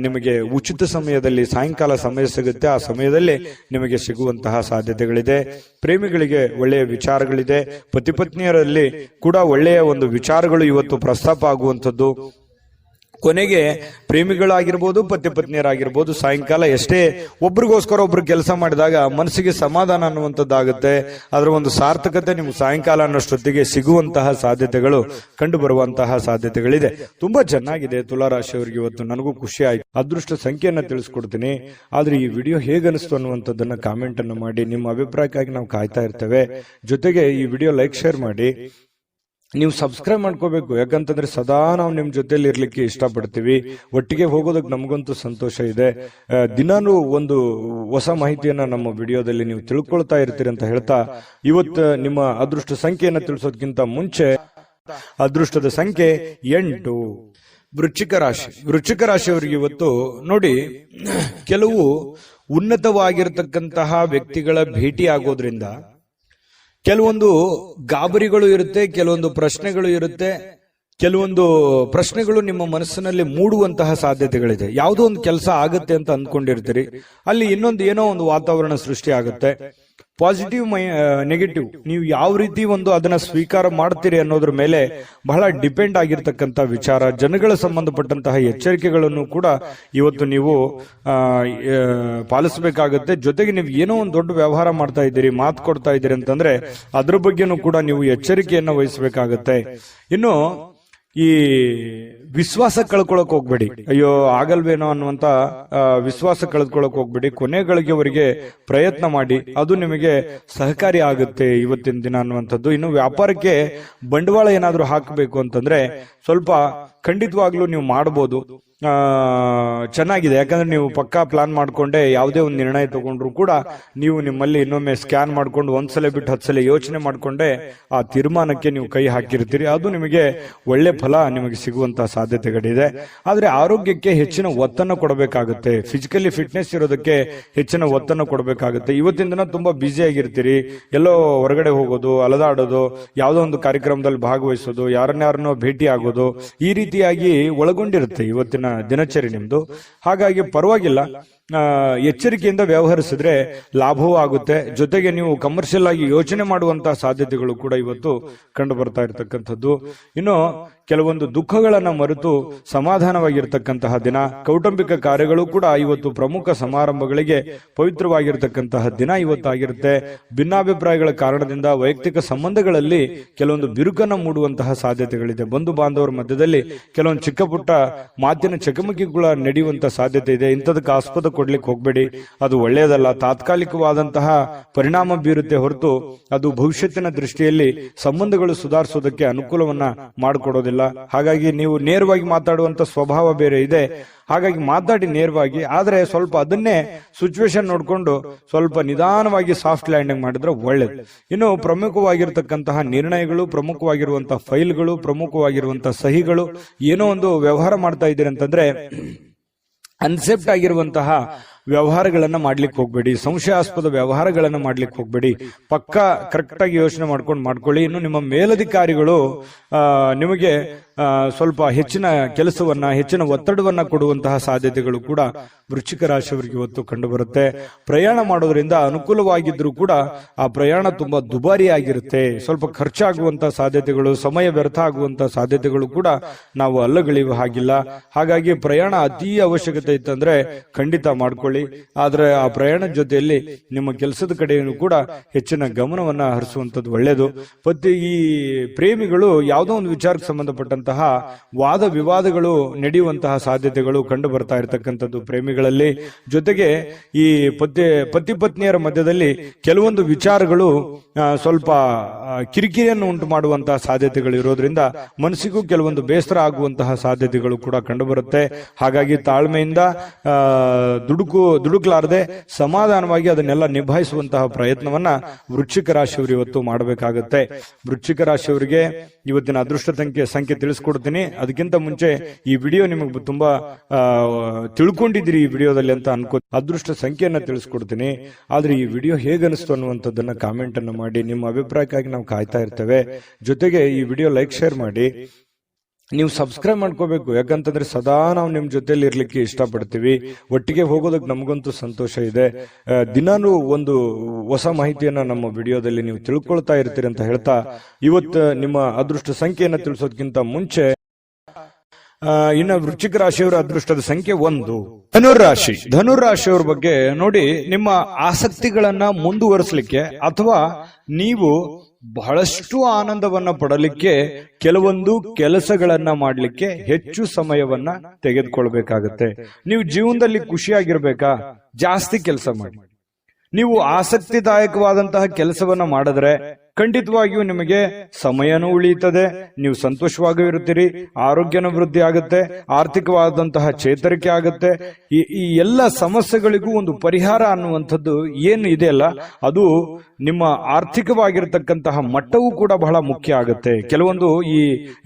ನಿಮಗೆ ಉಚಿತ ಸಮಯದಲ್ಲಿ ಸಾಯಂಕಾಲ ಸಮಯ ಸಿಗುತ್ತೆ, ಆ ಸಮಯದಲ್ಲಿ ನಿಮಗೆ ಸಿಗುವಂತಹ ಸಾಧ್ಯತೆಗಳಿದೆ. ಪ್ರೇಮಿಗಳಿಗೆ ಒಳ್ಳೆಯ ವಿಚಾರಗಳಿದೆ, ಪತಿ ಪತ್ನಿಯರಲ್ಲಿ ಕೂಡ ಒಳ್ಳೆಯ ಒಂದು ವಿಚಾರಗಳು ಇವತ್ತು ಪ್ರಸ್ತಾಪ ಆಗುವಂಥದ್ದು. ಕೊನೆಗೆ ಪ್ರೇಮಿಗಳಾಗಿರ್ಬೋದು, ಪತಿ ಪತ್ನಿಯರಾಗಿರ್ಬೋದು, ಸಾಯಂಕಾಲ ಎಷ್ಟೇ ಒಬ್ರಿಗೋಸ್ಕರ ಒಬ್ರು ಕೆಲಸ ಮಾಡಿದಾಗ ಮನಸ್ಸಿಗೆ ಸಮಾಧಾನ ಅನ್ನುವಂಥದ್ದಾಗುತ್ತೆ. ಅದರ ಒಂದು ಸಾರ್ಥಕತೆ ನಿಮ್ಗೆ ಸಾಯಂಕಾಲ ಅನ್ನೋಷ್ಟೊತ್ತಿಗೆ ಸಿಗುವಂತಹ ಸಾಧ್ಯತೆಗಳು ಕಂಡು ಬರುವಂತಹ ಸಾಧ್ಯತೆಗಳಿದೆ. ತುಂಬಾ ಚೆನ್ನಾಗಿದೆ ತುಲಾರಾಶಿಯವರಿಗೆ ಇವತ್ತು. ನನಗೂ ಖುಷಿ ಆಯ್ತು. ಅದೃಷ್ಟ ಸಂಖ್ಯೆಯನ್ನ ತಿಳಿಸ್ಕೊಡ್ತೀನಿ. ಆದ್ರೆ ಈ ವಿಡಿಯೋ ಹೇಗನಿಸ್ತು ಅನ್ನುವಂಥದ್ದನ್ನ ಕಾಮೆಂಟ್ ಅನ್ನು ಮಾಡಿ. ನಿಮ್ಮ ಅಭಿಪ್ರಾಯಕ್ಕಾಗಿ ನಾವು ಕಾಯ್ತಾ ಇರ್ತೇವೆ. ಜೊತೆಗೆ ಈ ವಿಡಿಯೋ ಲೈಕ್ ಶೇರ್ ಮಾಡಿ. ನೀವು ಸಬ್ಸ್ಕ್ರೈಬ್ ಮಾಡ್ಕೋಬೇಕು, ಯಾಕಂತಂದ್ರೆ ಸದಾ ನಾವು ನಿಮ್ ಜೊತೆಲಿ ಇರ್ಲಿಕ್ಕೆ ಇಷ್ಟಪಡ್ತೀವಿ. ಒಟ್ಟಿಗೆ ಹೋಗೋದಕ್ಕೆ ನಮಗಂತೂ ಸಂತೋಷ ಇದೆ. ದಿನಾನು ಒಂದು ಹೊಸ ಮಾಹಿತಿಯನ್ನ ನಮ್ಮ ವಿಡಿಯೋದಲ್ಲಿ ನೀವು ತಿಳ್ಕೊಳ್ತಾ ಇರ್ತೀರಿ ಅಂತ ಹೇಳ್ತಾ, ಇವತ್ತು ನಿಮ್ಮ ಅದೃಷ್ಟ ಸಂಖ್ಯೆಯನ್ನ ತಿಳಿಸೋದಕ್ಕಿಂತ ಮುಂಚೆ ಅದೃಷ್ಟದ ಸಂಖ್ಯೆ 8. ವೃಶ್ಚಿಕ ರಾಶಿ. ವೃಶ್ಚಿಕ ರಾಶಿಯವರಿಗೆ ಇವತ್ತು ನೋಡಿ, ಕೆಲವು ಉನ್ನತವಾಗಿರತಕ್ಕಂತಹ ವ್ಯಕ್ತಿಗಳ ಭೇಟಿ ಆಗೋದ್ರಿಂದ ಕೆಲವೊಂದು ಗಾಬರಿಗಳು ಇರುತ್ತೆ, ಕೆಲವೊಂದು ಪ್ರಶ್ನೆಗಳು ಇರುತ್ತೆ, ಕೆಲವೊಂದು ಪ್ರಶ್ನೆಗಳು ನಿಮ್ಮ ಮನಸ್ಸಿನಲ್ಲಿ ಮೂಡುವಂತಹ ಸಾಧ್ಯತೆಗಳಿದೆ. ಯಾವುದೋ ಒಂದು ಕೆಲಸ ಆಗುತ್ತೆ ಅಂತ ಅಂದ್ಕೊಂಡಿರ್ತೀರಿ, ಅಲ್ಲಿ ಇನ್ನೊಂದು ಏನೋ ಒಂದು ವಾತಾವರಣ ಸೃಷ್ಟಿ ಆಗುತ್ತೆ. ಪಾಸಿಟಿವ್ ನೆಗೆಟಿವ್ ನೀವು ಯಾವ ರೀತಿ ಒಂದು ಅದನ್ನ ಸ್ವೀಕಾರ ಮಾಡ್ತೀರಿ ಅನ್ನೋದ್ರ ಮೇಲೆ ಬಹಳ ಡಿಪೆಂಡ್ ಆಗಿರ್ತಕ್ಕಂಥ ವಿಚಾರ. ಜನಗಳ ಸಂಬಂಧಪಟ್ಟಂತಹ ಎಚ್ಚರಿಕೆಗಳನ್ನು ಕೂಡ ಇವತ್ತು ನೀವು ಪಾಲಿಸಬೇಕಾಗುತ್ತೆ. ಜೊತೆಗೆ ನೀವು ಏನೋ ಒಂದು ದೊಡ್ಡ ವ್ಯವಹಾರ ಮಾಡ್ತಾ ಇದ್ದೀರಿ, ಮಾತು ಕೊಡ್ತಾ ಇದ್ದೀರಿ ಅಂತಂದ್ರೆ ಅದ್ರ ಬಗ್ಗೆನೂ ಕೂಡ ನೀವು ಎಚ್ಚರಿಕೆಯನ್ನು ವಹಿಸಬೇಕಾಗತ್ತೆ. ಇನ್ನು ಈ ವಿಶ್ವಾಸ ಕಳ್ಕೊಳಕ್ ಹೋಗ್ಬೇಡಿ. ಅಯ್ಯೋ ಆಗಲ್ವೇನೋ ಅನ್ನುವಂತ ವಿಶ್ವಾಸ ಕಳೆದುಕೊಳ್ಳಕ್ ಹೋಗ್ಬೇಡಿ. ಕೊನೆಗಳಿಗೆವರೆಗೆ ಪ್ರಯತ್ನ ಮಾಡಿ, ಅದು ನಿಮಗೆ ಸಹಕಾರಿ ಆಗುತ್ತೆ ಇವತ್ತಿನ ದಿನ ಅನ್ನುವಂಥದ್ದು. ಇನ್ನು ವ್ಯಾಪಾರಕ್ಕೆ ಬಂಡವಾಳ ಏನಾದ್ರೂ ಹಾಕಬೇಕು ಅಂತಂದ್ರೆ ಸ್ವಲ್ಪ ಖಂಡಿತವಾಗ್ಲೂ ನೀವು ಮಾಡಬಹುದು. ಚೆನ್ನಾಗಿದೆ, ಯಾಕಂದ್ರೆ ನೀವು ಪಕ್ಕಾ ಪ್ಲಾನ್ ಮಾಡ್ಕೊಂಡೆ ಯಾವುದೇ ಒಂದು ನಿರ್ಣಯ ತಗೊಂಡ್ರು ಕೂಡ ನೀವು ನಿಮ್ಮಲ್ಲಿ ಇನ್ನೊಮ್ಮೆ ಸ್ಕ್ಯಾನ್ ಮಾಡ್ಕೊಂಡು ಒಂದ್ಸಲ ಬಿಟ್ಟು 10 ಸಲ ಯೋಚನೆ ಮಾಡ್ಕೊಂಡೆ ಆ ತೀರ್ಮಾನಕ್ಕೆ ನೀವು ಕೈ ಹಾಕಿರ್ತೀರಿ. ಅದು ನಿಮಗೆ ಒಳ್ಳೆ ಫಲ ನಿಮಗೆ ಸಿಗುವಂತಹ ಸಾಧ್ಯತೆಗಳಿದೆ. ಆದ್ರೆ ಆರೋಗ್ಯಕ್ಕೆ ಹೆಚ್ಚಿನ ಒತ್ತನ್ನು ಕೊಡಬೇಕಾಗುತ್ತೆ. ಫಿಸಿಕಲಿ ಫಿಟ್ನೆಸ್ ಇರೋದಕ್ಕೆ ಹೆಚ್ಚಿನ ಒತ್ತನ್ನು ಕೊಡಬೇಕಾಗುತ್ತೆ. ಇವತ್ತಿನ ದಿನ ತುಂಬಾ ಬ್ಯುಸಿ ಆಗಿರ್ತೀರಿ, ಎಲ್ಲೋ ಹೊರಗಡೆ ಹೋಗೋದು, ಅಲದಾಡೋದು, ಯಾವುದೋ ಒಂದು ಕಾರ್ಯಕ್ರಮದಲ್ಲಿ ಭಾಗವಹಿಸೋದು, ಯಾರನ್ನಾರನ್ನೋ ಭೇಟಿ ಆಗೋದು, ಈ ರೀತಿಯಾಗಿ ಒಳಗೊಂಡಿರುತ್ತೆ ಇವತ್ತಿನ ದಿನಚರಿ ನಿಮ್ದು. ಹಾಗಾಗಿ ಪರವಾಗಿಲ್ಲ, ಎಚ್ಚರಿಕೆಯಿಂದ ವ್ಯವಹರಿಸಿದ್ರೆ ಲಾಭವೂ ಆಗುತ್ತೆ. ಜೊತೆಗೆ ನೀವು ಕಮರ್ಷಿಯಲ್ ಆಗಿ ಯೋಚನೆ ಮಾಡುವಂತಹ ಸಾಧ್ಯತೆಗಳು ಕೂಡ ಇವತ್ತು ಕಂಡು ಬರ್ತಾ ಇರತಕ್ಕಂಥದ್ದು. ಇನ್ನು ಕೆಲವೊಂದು ದುಃಖಗಳನ್ನ ಮರೆತು ಸಮಾಧಾನವಾಗಿರ್ತಕ್ಕಂತಹ ದಿನ. ಕೌಟುಂಬಿಕ ಕಾರ್ಯಗಳು ಕೂಡ ಇವತ್ತು ಪ್ರಮುಖ ಸಮಾರಂಭಗಳಿಗೆ ಪವಿತ್ರವಾಗಿರ್ತಕ್ಕಂತಹ ದಿನ ಇವತ್ತಾಗಿರುತ್ತೆ. ಭಿನ್ನಾಭಿಪ್ರಾಯಗಳ ಕಾರಣದಿಂದ ವೈಯಕ್ತಿಕ ಸಂಬಂಧಗಳಲ್ಲಿ ಕೆಲವೊಂದು ಬಿರುಕನ್ನು ಮೂಡುವಂತಹ ಸಾಧ್ಯತೆಗಳಿದೆ. ಬಂಧು ಬಾಂಧವರ ಮಧ್ಯದಲ್ಲಿ ಕೆಲವೊಂದು ಚಿಕ್ಕ ಪುಟ್ಟ ಮಾತಿನ ಚಕಮಕಿಗಳ ನಡೆಯುವಂತಹ ಸಾಧ್ಯತೆ ಇದೆ. ಇಂಥದಕ್ಕೆ ಆಸ್ಪದ ಕೊಡ್ಲಿಕ್ಕೆ ಹೋಗ್ಬೇಡಿ, ಅದು ಒಳ್ಳೆಯದಲ್ಲ. ತಾತ್ಕಾಲಿಕವಾದಂತಹ ಪರಿಣಾಮ ಬೀರುತ್ತೆ ಹೊರತು ಅದು ಭವಿಷ್ಯತ್ತಿನ ದೃಷ್ಟಿಯಲ್ಲಿ ಸಂಬಂಧಗಳು ಸುಧಾರಿಸೋದಕ್ಕೆ ಅನುಕೂಲವನ್ನ ಮಾಡಿಕೊಡೋದಿಲ್ಲ. ಹಾಗಾಗಿ ನೀವು ನೇರವಾಗಿ ಮಾತಾಡುವಂತ ಸ್ವಭಾವ ಬೇರೆ ಇದೆ, ಹಾಗಾಗಿ ಮಾತಾಡಿ ನೇರವಾಗಿ. ಆದ್ರೆ ಸ್ವಲ್ಪ ಅದನ್ನೇ ಸಿಚುವೇಶನ್ ನೋಡ್ಕೊಂಡು ಸ್ವಲ್ಪ ನಿಧಾನವಾಗಿ ಸಾಫ್ಟ್ ಲ್ಯಾಂಡಿಂಗ್ ಮಾಡಿದ್ರೆ ಒಳ್ಳೇದು. ಇನ್ನು ಪ್ರಮುಖವಾಗಿರ್ತಕ್ಕಂತಹ ನಿರ್ಣಯಗಳು, ಪ್ರಮುಖವಾಗಿರುವಂತಹ ಫೈಲ್ಗಳು, ಪ್ರಮುಖವಾಗಿರುವಂತಹ ಸಹಿಗಳು, ಏನೋ ಒಂದು ವ್ಯವಹಾರ ಮಾಡ್ತಾ ಇದ್ದೀರಿ ಅಂತಂದ್ರೆ ಅನ್ಸೆಪ್ಟ್ ಆಗಿರುವಂತಹ ವ್ಯವಹಾರಗಳನ್ನ ಮಾಡ್ಲಿಕ್ಕೆ ಹೋಗ್ಬೇಡಿ, ಸಂಶಯಾಸ್ಪದ ವ್ಯವಹಾರಗಳನ್ನ ಮಾಡ್ಲಿಕ್ಕೆ ಹೋಗ್ಬೇಡಿ. ಪಕ್ಕ ಕರೆಕ್ಟ್ ಆಗಿ ಯೋಚನೆ ಮಾಡ್ಕೊಳ್ಳಿ. ಇನ್ನು ನಿಮ್ಮ ಮೇಲಧಿಕಾರಿಗಳು ನಿಮಗೆ ಸ್ವಲ್ಪ ಹೆಚ್ಚಿನ ಕೆಲಸವನ್ನ, ಹೆಚ್ಚಿನ ಒತ್ತಡವನ್ನ ಕೊಡುವಂತಹ ಸಾಧ್ಯತೆಗಳು ಕೂಡ ವೃಶ್ಚಿಕ ರಾಶಿಯವರಿಗೆ ಇವತ್ತು ಕಂಡು ಬರುತ್ತೆ. ಪ್ರಯಾಣ ಮಾಡೋದ್ರಿಂದ ಅನುಕೂಲವಾಗಿದ್ರೂ ಕೂಡ ಆ ಪ್ರಯಾಣ ತುಂಬಾ ದುಬಾರಿ ಆಗಿರುತ್ತೆ. ಸ್ವಲ್ಪ ಖರ್ಚಾಗುವಂತಹ ಸಾಧ್ಯತೆಗಳು, ಸಮಯ ವ್ಯರ್ಥ ಆಗುವಂತಹ ಸಾಧ್ಯತೆಗಳು ಕೂಡ ನಾವು ಅಲ್ಲಗಳೆಯುವ ಹಾಗಿಲ್ಲ. ಹಾಗಾಗಿ ಪ್ರಯಾಣ ಅತಿ ಅವಶ್ಯಕತೆ ಇತ್ತಂದ್ರೆ ಖಂಡಿತ ಮಾಡ್ಕೊಳ್ಳಿ. ಆದ್ರೆ ಆ ಪ್ರಯಾಣದ ಜೊತೆಯಲ್ಲಿ ನಿಮ್ಮ ಕೆಲಸದ ಕಡೆಯೂ ಕೂಡ ಹೆಚ್ಚಿನ ಗಮನವನ್ನ ಹರಿಸುವಂತದ್ದು ಒಳ್ಳೆಯದು. ಈ ಪ್ರೇಮಿಗಳು ಯಾವುದೋ ಒಂದು ವಿಚಾರಕ್ಕೆ ಸಂಬಂಧಪಟ್ಟಂತಹ ವಾದ ವಿವಾದಗಳು ನಡೆಯುವಂತಹ ಸಾಧ್ಯತೆಗಳು ಕಂಡು ಬರ್ತಾ ಇರತಕ್ಕಂಥದ್ದು ಪ್ರೇಮಿಗಳಲ್ಲಿ. ಜೊತೆಗೆ ಈ ಪತಿ ಪತ್ನಿಯರ ಮಧ್ಯದಲ್ಲಿ ಕೆಲವೊಂದು ವಿಚಾರಗಳು ಸ್ವಲ್ಪ ಕಿರಿಕಿರಿಯನ್ನು ಉಂಟು ಮಾಡುವಂತಹ ಸಾಧ್ಯತೆಗಳು ಇರೋದ್ರಿಂದ ಮನಸ್ಸಿಗೂ ಕೆಲವೊಂದು ಬೇಸರ ಆಗುವಂತಹ ಸಾಧ್ಯತೆಗಳು ಕೂಡ ಕಂಡುಬರುತ್ತೆ. ಹಾಗಾಗಿ ತಾಳ್ಮೆಯಿಂದ ದುಡುಕ್ಲಾರದೆ ಸಮಾಧಾನವಾಗಿ ಅದನ್ನೆಲ್ಲ ನಿಭಾಯಿಸುವಂತಹ ಪ್ರಯತ್ನವನ್ನ ವೃಶ್ಚಿಕ ರಾಶಿಯವರು ಇವತ್ತು ಮಾಡಬೇಕಾಗುತ್ತೆ. ವೃಶ್ಚಿಕ ರಾಶಿಯವರಿಗೆ ಇವತ್ತಿನ ಅದೃಷ್ಟ ಸಂಖ್ಯೆ ತಿಳಿಸ್ಕೊಡ್ತೀನಿ. ಅದಕ್ಕಿಂತ ಮುಂಚೆ ಈ ವಿಡಿಯೋ ನಿಮಗೆ ತುಂಬಾ ತಿಳ್ಕೊಂಡಿದ್ದೀರಿ ಈ ವಿಡಿಯೋದಲ್ಲಿ ಅಂತ ಅನ್ಕೋ. ಅದೃಷ್ಟ ಸಂಖ್ಯೆಯನ್ನ ತಿಳಿಸ್ಕೊಡ್ತೀನಿ. ಆದ್ರೆ ಈ ವಿಡಿಯೋ ಹೇಗನಿಸ್ತು ಅನ್ನುವಂಥದ್ದನ್ನ ಕಾಮೆಂಟ್ ಅನ್ನು ಮಾಡಿ. ನಿಮ್ಮ ಅಭಿಪ್ರಾಯಕ್ಕಾಗಿ ನಾವು ಕಾಯ್ತಾ ಇರ್ತೇವೆ. ಜೊತೆಗೆ ಈ ವಿಡಿಯೋ ಲೈಕ್, ಶೇರ್ ಮಾಡಿ. ನೀವು ಸಬ್ಸ್ಕ್ರೈಬ್ ಮಾಡ್ಕೋಬೇಕು. ಯಾಕಂತಂದ್ರೆ ಸದಾ ನಾವು ನಿಮ್ ಜೊತೆಲಿ ಇರ್ಲಿಕ್ಕೆ ಇಷ್ಟಪಡ್ತೀವಿ. ಒಟ್ಟಿಗೆ ಹೋಗೋದಕ್ಕೆ ನಮಗಂತೂ ಸಂತೋಷ ಇದೆ. ದಿನಾನು ಒಂದು ಹೊಸ ಮಾಹಿತಿಯನ್ನ ನಮ್ಮ ವಿಡಿಯೋದಲ್ಲಿ ನೀವು ತಿಳ್ಕೊಳ್ತಾ ಇರ್ತೀರಿ ಅಂತ ಹೇಳ್ತಾ, ಇವತ್ತು ನಿಮ್ಮ ಅದೃಷ್ಟ ಸಂಖ್ಯೆಯನ್ನ ತಿಳಿಸೋದಕ್ಕಿಂತ ಮುಂಚೆ ಇನ್ನು ವೃಶ್ಚಿಕ ರಾಶಿಯವರ ಅದೃಷ್ಟದ ಸಂಖ್ಯೆ 1. ಧನುರಾಶಿ. ಧನುರಾಶಿಯವರ ಬಗ್ಗೆ ನೋಡಿ, ನಿಮ್ಮ ಆಸಕ್ತಿಗಳನ್ನ ಮುಂದುವರಿಸಲಿಕ್ಕೆ ಅಥವಾ ನೀವು ಬಹಳಷ್ಟು ಆನಂದವನ್ನ ಪಡಲಿಕ್ಕೆ ಕೆಲವೊಂದು ಕೆಲಸಗಳನ್ನ ಮಾಡಲಿಕ್ಕೆ ಹೆಚ್ಚು ಸಮಯವನ್ನ ತೆಗೆದುಕೊಳ್ಬೇಕಾಗತ್ತೆ. ನೀವು ಜೀವನದಲ್ಲಿ ಖುಷಿಯಾಗಿರ್ಬೇಕಾ? ಜಾಸ್ತಿ ಕೆಲಸ ಮಾಡಿ. ನೀವು ಆಸಕ್ತಿದಾಯಕವಾದಂತಹ ಕೆಲಸವನ್ನ ಮಾಡಿದ್ರೆ ಖಂಡಿತವಾಗಿಯೂ ನಿಮಗೆ ಸಮಯನೂ ಉಳಿಯುತ್ತದೆ, ನೀವು ಸಂತೋಷವಾಗಿ ಇರುತ್ತೀರಿ, ಆರೋಗ್ಯನ ವೃದ್ಧಿ ಆಗುತ್ತೆ, ಆರ್ಥಿಕವಾದಂತಹ ಚೇತರಿಕೆ ಆಗುತ್ತೆ. ಈ ಎಲ್ಲ ಸಮಸ್ಯೆಗಳಿಗೂ ಒಂದು ಪರಿಹಾರ ಅನ್ನುವಂಥದ್ದು ಏನು ಇದೆಯಲ್ಲ, ಅದು ನಿಮ್ಮ ಆರ್ಥಿಕವಾಗಿರತಕ್ಕಂತಹ ಮಟ್ಟವೂ ಕೂಡ ಬಹಳ ಮುಖ್ಯ ಆಗುತ್ತೆ. ಕೆಲವೊಂದು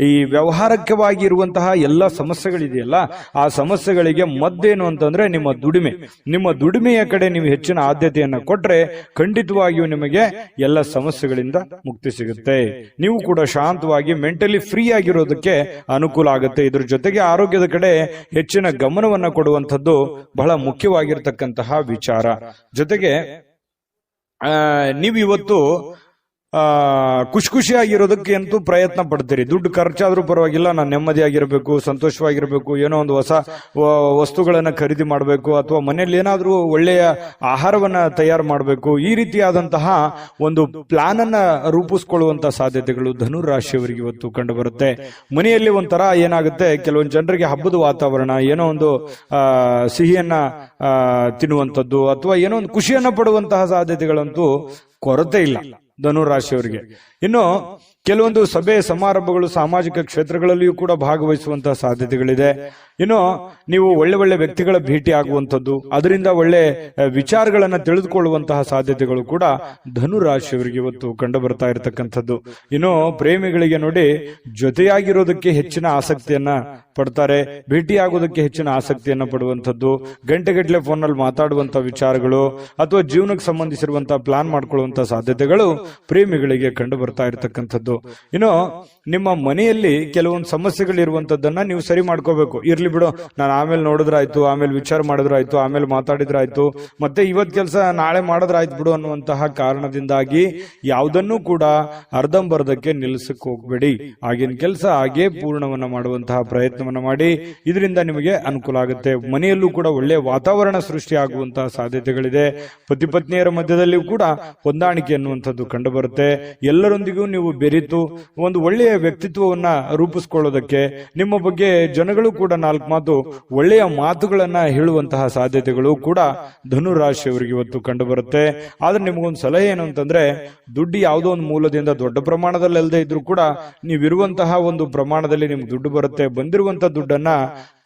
ಈ ವ್ಯವಹಾರಕವಾಗಿ ಇರುವಂತಹ ಎಲ್ಲ ಸಮಸ್ಯೆಗಳಿದೆಯಲ್ಲ, ಆ ಸಮಸ್ಯೆಗಳಿಗೆ ಮದ್ದೇನು ಅಂತಂದ್ರೆ ನಿಮ್ಮ ದುಡಿಮೆಯ ಕಡೆ ನೀವು ಹೆಚ್ಚಿನ ಆದ್ಯತೆಯನ್ನ ಕೊಟ್ರೆ ಖಂಡಿತವಾಗಿಯೂ ನಿಮಗೆ ಎಲ್ಲ ಸಮಸ್ಯೆಗಳಿಂದ ಮುಕ್ತಿ ಸಿಗುತ್ತೆ. ನೀವು ಕೂಡ ಶಾಂತವಾಗಿ ಮೆಂಟಲಿ ಫ್ರೀ ಆಗಿರೋದಕ್ಕೆ ಅನುಕೂಲ ಆಗುತ್ತೆ. ಇದ್ರ ಜೊತೆಗೆ ಆರೋಗ್ಯದ ಕಡೆ ಹೆಚ್ಚಿನ ಗಮನವನ್ನ ಕೊಡುವಂಥದ್ದು ಬಹಳ ಮುಖ್ಯವಾಗಿರ್ತಕ್ಕಂತಹ ವಿಚಾರ. ಜೊತೆಗೆ ನೀವು ಇವತ್ತು ಖುಷಿಯಾಗಿರೋದಕ್ಕೆ ಅಂತೂ ಪ್ರಯತ್ನ ಪಡ್ತೀರಿ. ದುಡ್ಡು ಖರ್ಚಾದ್ರೂ ಪರವಾಗಿಲ್ಲ, ನಾನು ನೆಮ್ಮದಿಯಾಗಿರ್ಬೇಕು, ಸಂತೋಷವಾಗಿರ್ಬೇಕು, ಏನೋ ಒಂದು ಹೊಸ ವಸ್ತುಗಳನ್ನ ಖರೀದಿ ಮಾಡಬೇಕು, ಅಥವಾ ಮನೆಯಲ್ಲಿ ಏನಾದ್ರೂ ಒಳ್ಳೆಯ ಆಹಾರವನ್ನ ತಯಾರು ಮಾಡಬೇಕು. ಈ ರೀತಿಯಾದಂತಹ ಒಂದು ಪ್ಲಾನ್ ಅನ್ನ ರೂಪಿಸ್ಕೊಳ್ಳುವಂತಹ ಸಾಧ್ಯತೆಗಳು ಧನುರಾಶಿಯವರಿಗೆ ಇವತ್ತು ಕಂಡು ಬರುತ್ತೆ. ಮನೆಯಲ್ಲಿ ಒಂಥರ ಏನಾಗುತ್ತೆ, ಕೆಲವೊಂದು ಜನರಿಗೆ ಹಬ್ಬದ ವಾತಾವರಣ, ಏನೋ ಒಂದು ಸಿಹಿಯನ್ನ ತಿನ್ನುವಂಥದ್ದು ಅಥವಾ ಏನೋ ಒಂದು ಖುಷಿಯನ್ನ ಪಡುವಂತಹ ಸಾಧ್ಯತೆಗಳಂತೂ ಕೊರತೆ ಇಲ್ಲ ಧನುರಾಶಿಯವರಿಗೆ. ಇನ್ನು ಕೆಲವೊಂದು ಸಭೆ ಸಮಾರಂಭಗಳು, ಸಾಮಾಜಿಕ ಕ್ಷೇತ್ರಗಳಲ್ಲಿಯೂ ಕೂಡ ಭಾಗವಹಿಸುವಂತಹ ಸಾಧ್ಯತೆಗಳಿದೆ. ಇನ್ನು ನೀವು ಒಳ್ಳೆ ವ್ಯಕ್ತಿಗಳ ಭೇಟಿ ಆಗುವಂಥದ್ದು, ಅದರಿಂದ ಒಳ್ಳೆ ವಿಚಾರಗಳನ್ನ ತಿಳಿದುಕೊಳ್ಳುವಂತಹ ಸಾಧ್ಯತೆಗಳು ಕೂಡ ಧನುರಾಶಿಯವರಿಗೆ ಇವತ್ತು ಕಂಡು ಬರ್ತಾ ಇರತಕ್ಕಂಥದ್ದು. ಇನ್ನು ಪ್ರೇಮಿಗಳಿಗೆ ನೋಡಿ, ಜೊತೆಯಾಗಿರೋದಕ್ಕೆ ಹೆಚ್ಚಿನ ಆಸಕ್ತಿಯನ್ನ ಪಡ್ತಾರೆ, ಭೇಟಿಯಾಗೋದಕ್ಕೆ ಹೆಚ್ಚಿನ ಆಸಕ್ತಿಯನ್ನ ಪಡುವಂಥದ್ದು, ಗಂಟೆಗಟ್ಟಲೆ ಫೋನಲ್ಲಿ ಮಾತಾಡುವಂತಹ ವಿಚಾರಗಳು ಅಥವಾ ಜೀವನಕ್ಕೆ ಸಂಬಂಧಿಸಿರುವಂತಹ ಪ್ಲಾನ್ ಮಾಡ್ಕೊಳ್ಳುವಂತಹ ಸಾಧ್ಯತೆಗಳು ಪ್ರೇಮಿಗಳಿಗೆ ಕಂಡು ಬರ್ತಾ ಇರತಕ್ಕಂಥದ್ದು. ಇನ್ನು ನಿಮ್ಮ ಮನೆಯಲ್ಲಿ ಕೆಲವೊಂದು ಸಮಸ್ಯೆಗಳಿರುವಂತದ್ದನ್ನ ನೀವು ಸರಿ ಮಾಡ್ಕೋಬೇಕು. ಇರ್ಲಿ ಬಿಡು, ನಾನು ಆಮೇಲೆ ನೋಡಿದ್ರಾಯ್ತು, ಆಮೇಲೆ ವಿಚಾರ ಮಾಡಿದ್ರಾಯ್ತು, ಆಮೇಲೆ ಮಾತಾಡಿದ್ರಾಯ್ತು, ಮತ್ತೆ ಇವತ್ ಕೆಲಸ ನಾಳೆ ಮಾಡಿದ್ರಾಯ್ತು ಬಿಡು ಅನ್ನುವಂತಹ ಕಾರಣದಿಂದಾಗಿ ಯಾವುದನ್ನು ಕೂಡ ಅರ್ಧಂಬರ್ಧಕ್ಕೆ ನಿಲ್ಲಿಸಕ್ಕೆ ಹೋಗ್ಬೇಡಿ. ಆಗಿನ ಕೆಲಸ ಹಾಗೇ ಪೂರ್ಣವನ್ನ ಮಾಡುವಂತಹ ಪ್ರಯತ್ನವನ್ನ ಮಾಡಿ. ಇದರಿಂದ ನಿಮಗೆ ಅನುಕೂಲ ಆಗುತ್ತೆ. ಮನೆಯಲ್ಲೂ ಕೂಡ ಒಳ್ಳೆಯ ವಾತಾವರಣ ಸೃಷ್ಟಿಯಾಗುವಂತಹ ಸಾಧ್ಯತೆಗಳಿದೆ. ಪತಿ ಪತ್ನಿಯರ ಮಧ್ಯದಲ್ಲಿಯೂ ಕೂಡ ಹೊಂದಾಣಿಕೆ ಅನ್ನುವಂಥದ್ದು ಕಂಡು ಬರುತ್ತೆ. ಎಲ್ಲರೊಂದಿಗೂ ನೀವು ಬೆರೆತು ಒಂದು ಒಳ್ಳೆಯ ವ್ಯಕ್ತಿತ್ವವನ್ನ ರೂಪಿಸ್ಕೊಳ್ಳೋದಕ್ಕೆ, ನಿಮ್ಮ ಬಗ್ಗೆ ಜನಗಳು ಕೂಡ 4 ಮಾತು ಒಳ್ಳೆಯ ಮಾತುಗಳನ್ನ ಹೇಳುವಂತಹ ಸಾಧ್ಯತೆಗಳು ಕೂಡ ಧನುರಾಶಿಯವರಿಗೆ ಇವತ್ತು ಕಂಡು ಬರುತ್ತೆ. ಆದ್ರೆ ನಿಮಗೊಂದು ಸಲಹೆ ಏನು ಅಂತಂದ್ರೆ, ದುಡ್ಡು ಯಾವುದೋ ಒಂದು ಮೂಲದಿಂದ ದೊಡ್ಡ ಪ್ರಮಾಣದಲ್ಲಿ ಅಲ್ಲದೆ ಇದ್ರೂ ಕೂಡ ನೀವಿರುವಂತಹ ಒಂದು ಪ್ರಮಾಣದಲ್ಲಿ ನಿಮ್ಗೆ ದುಡ್ಡು ಬರುತ್ತೆ. ಬಂದಿರುವಂತಹ ದುಡ್ಡನ್ನ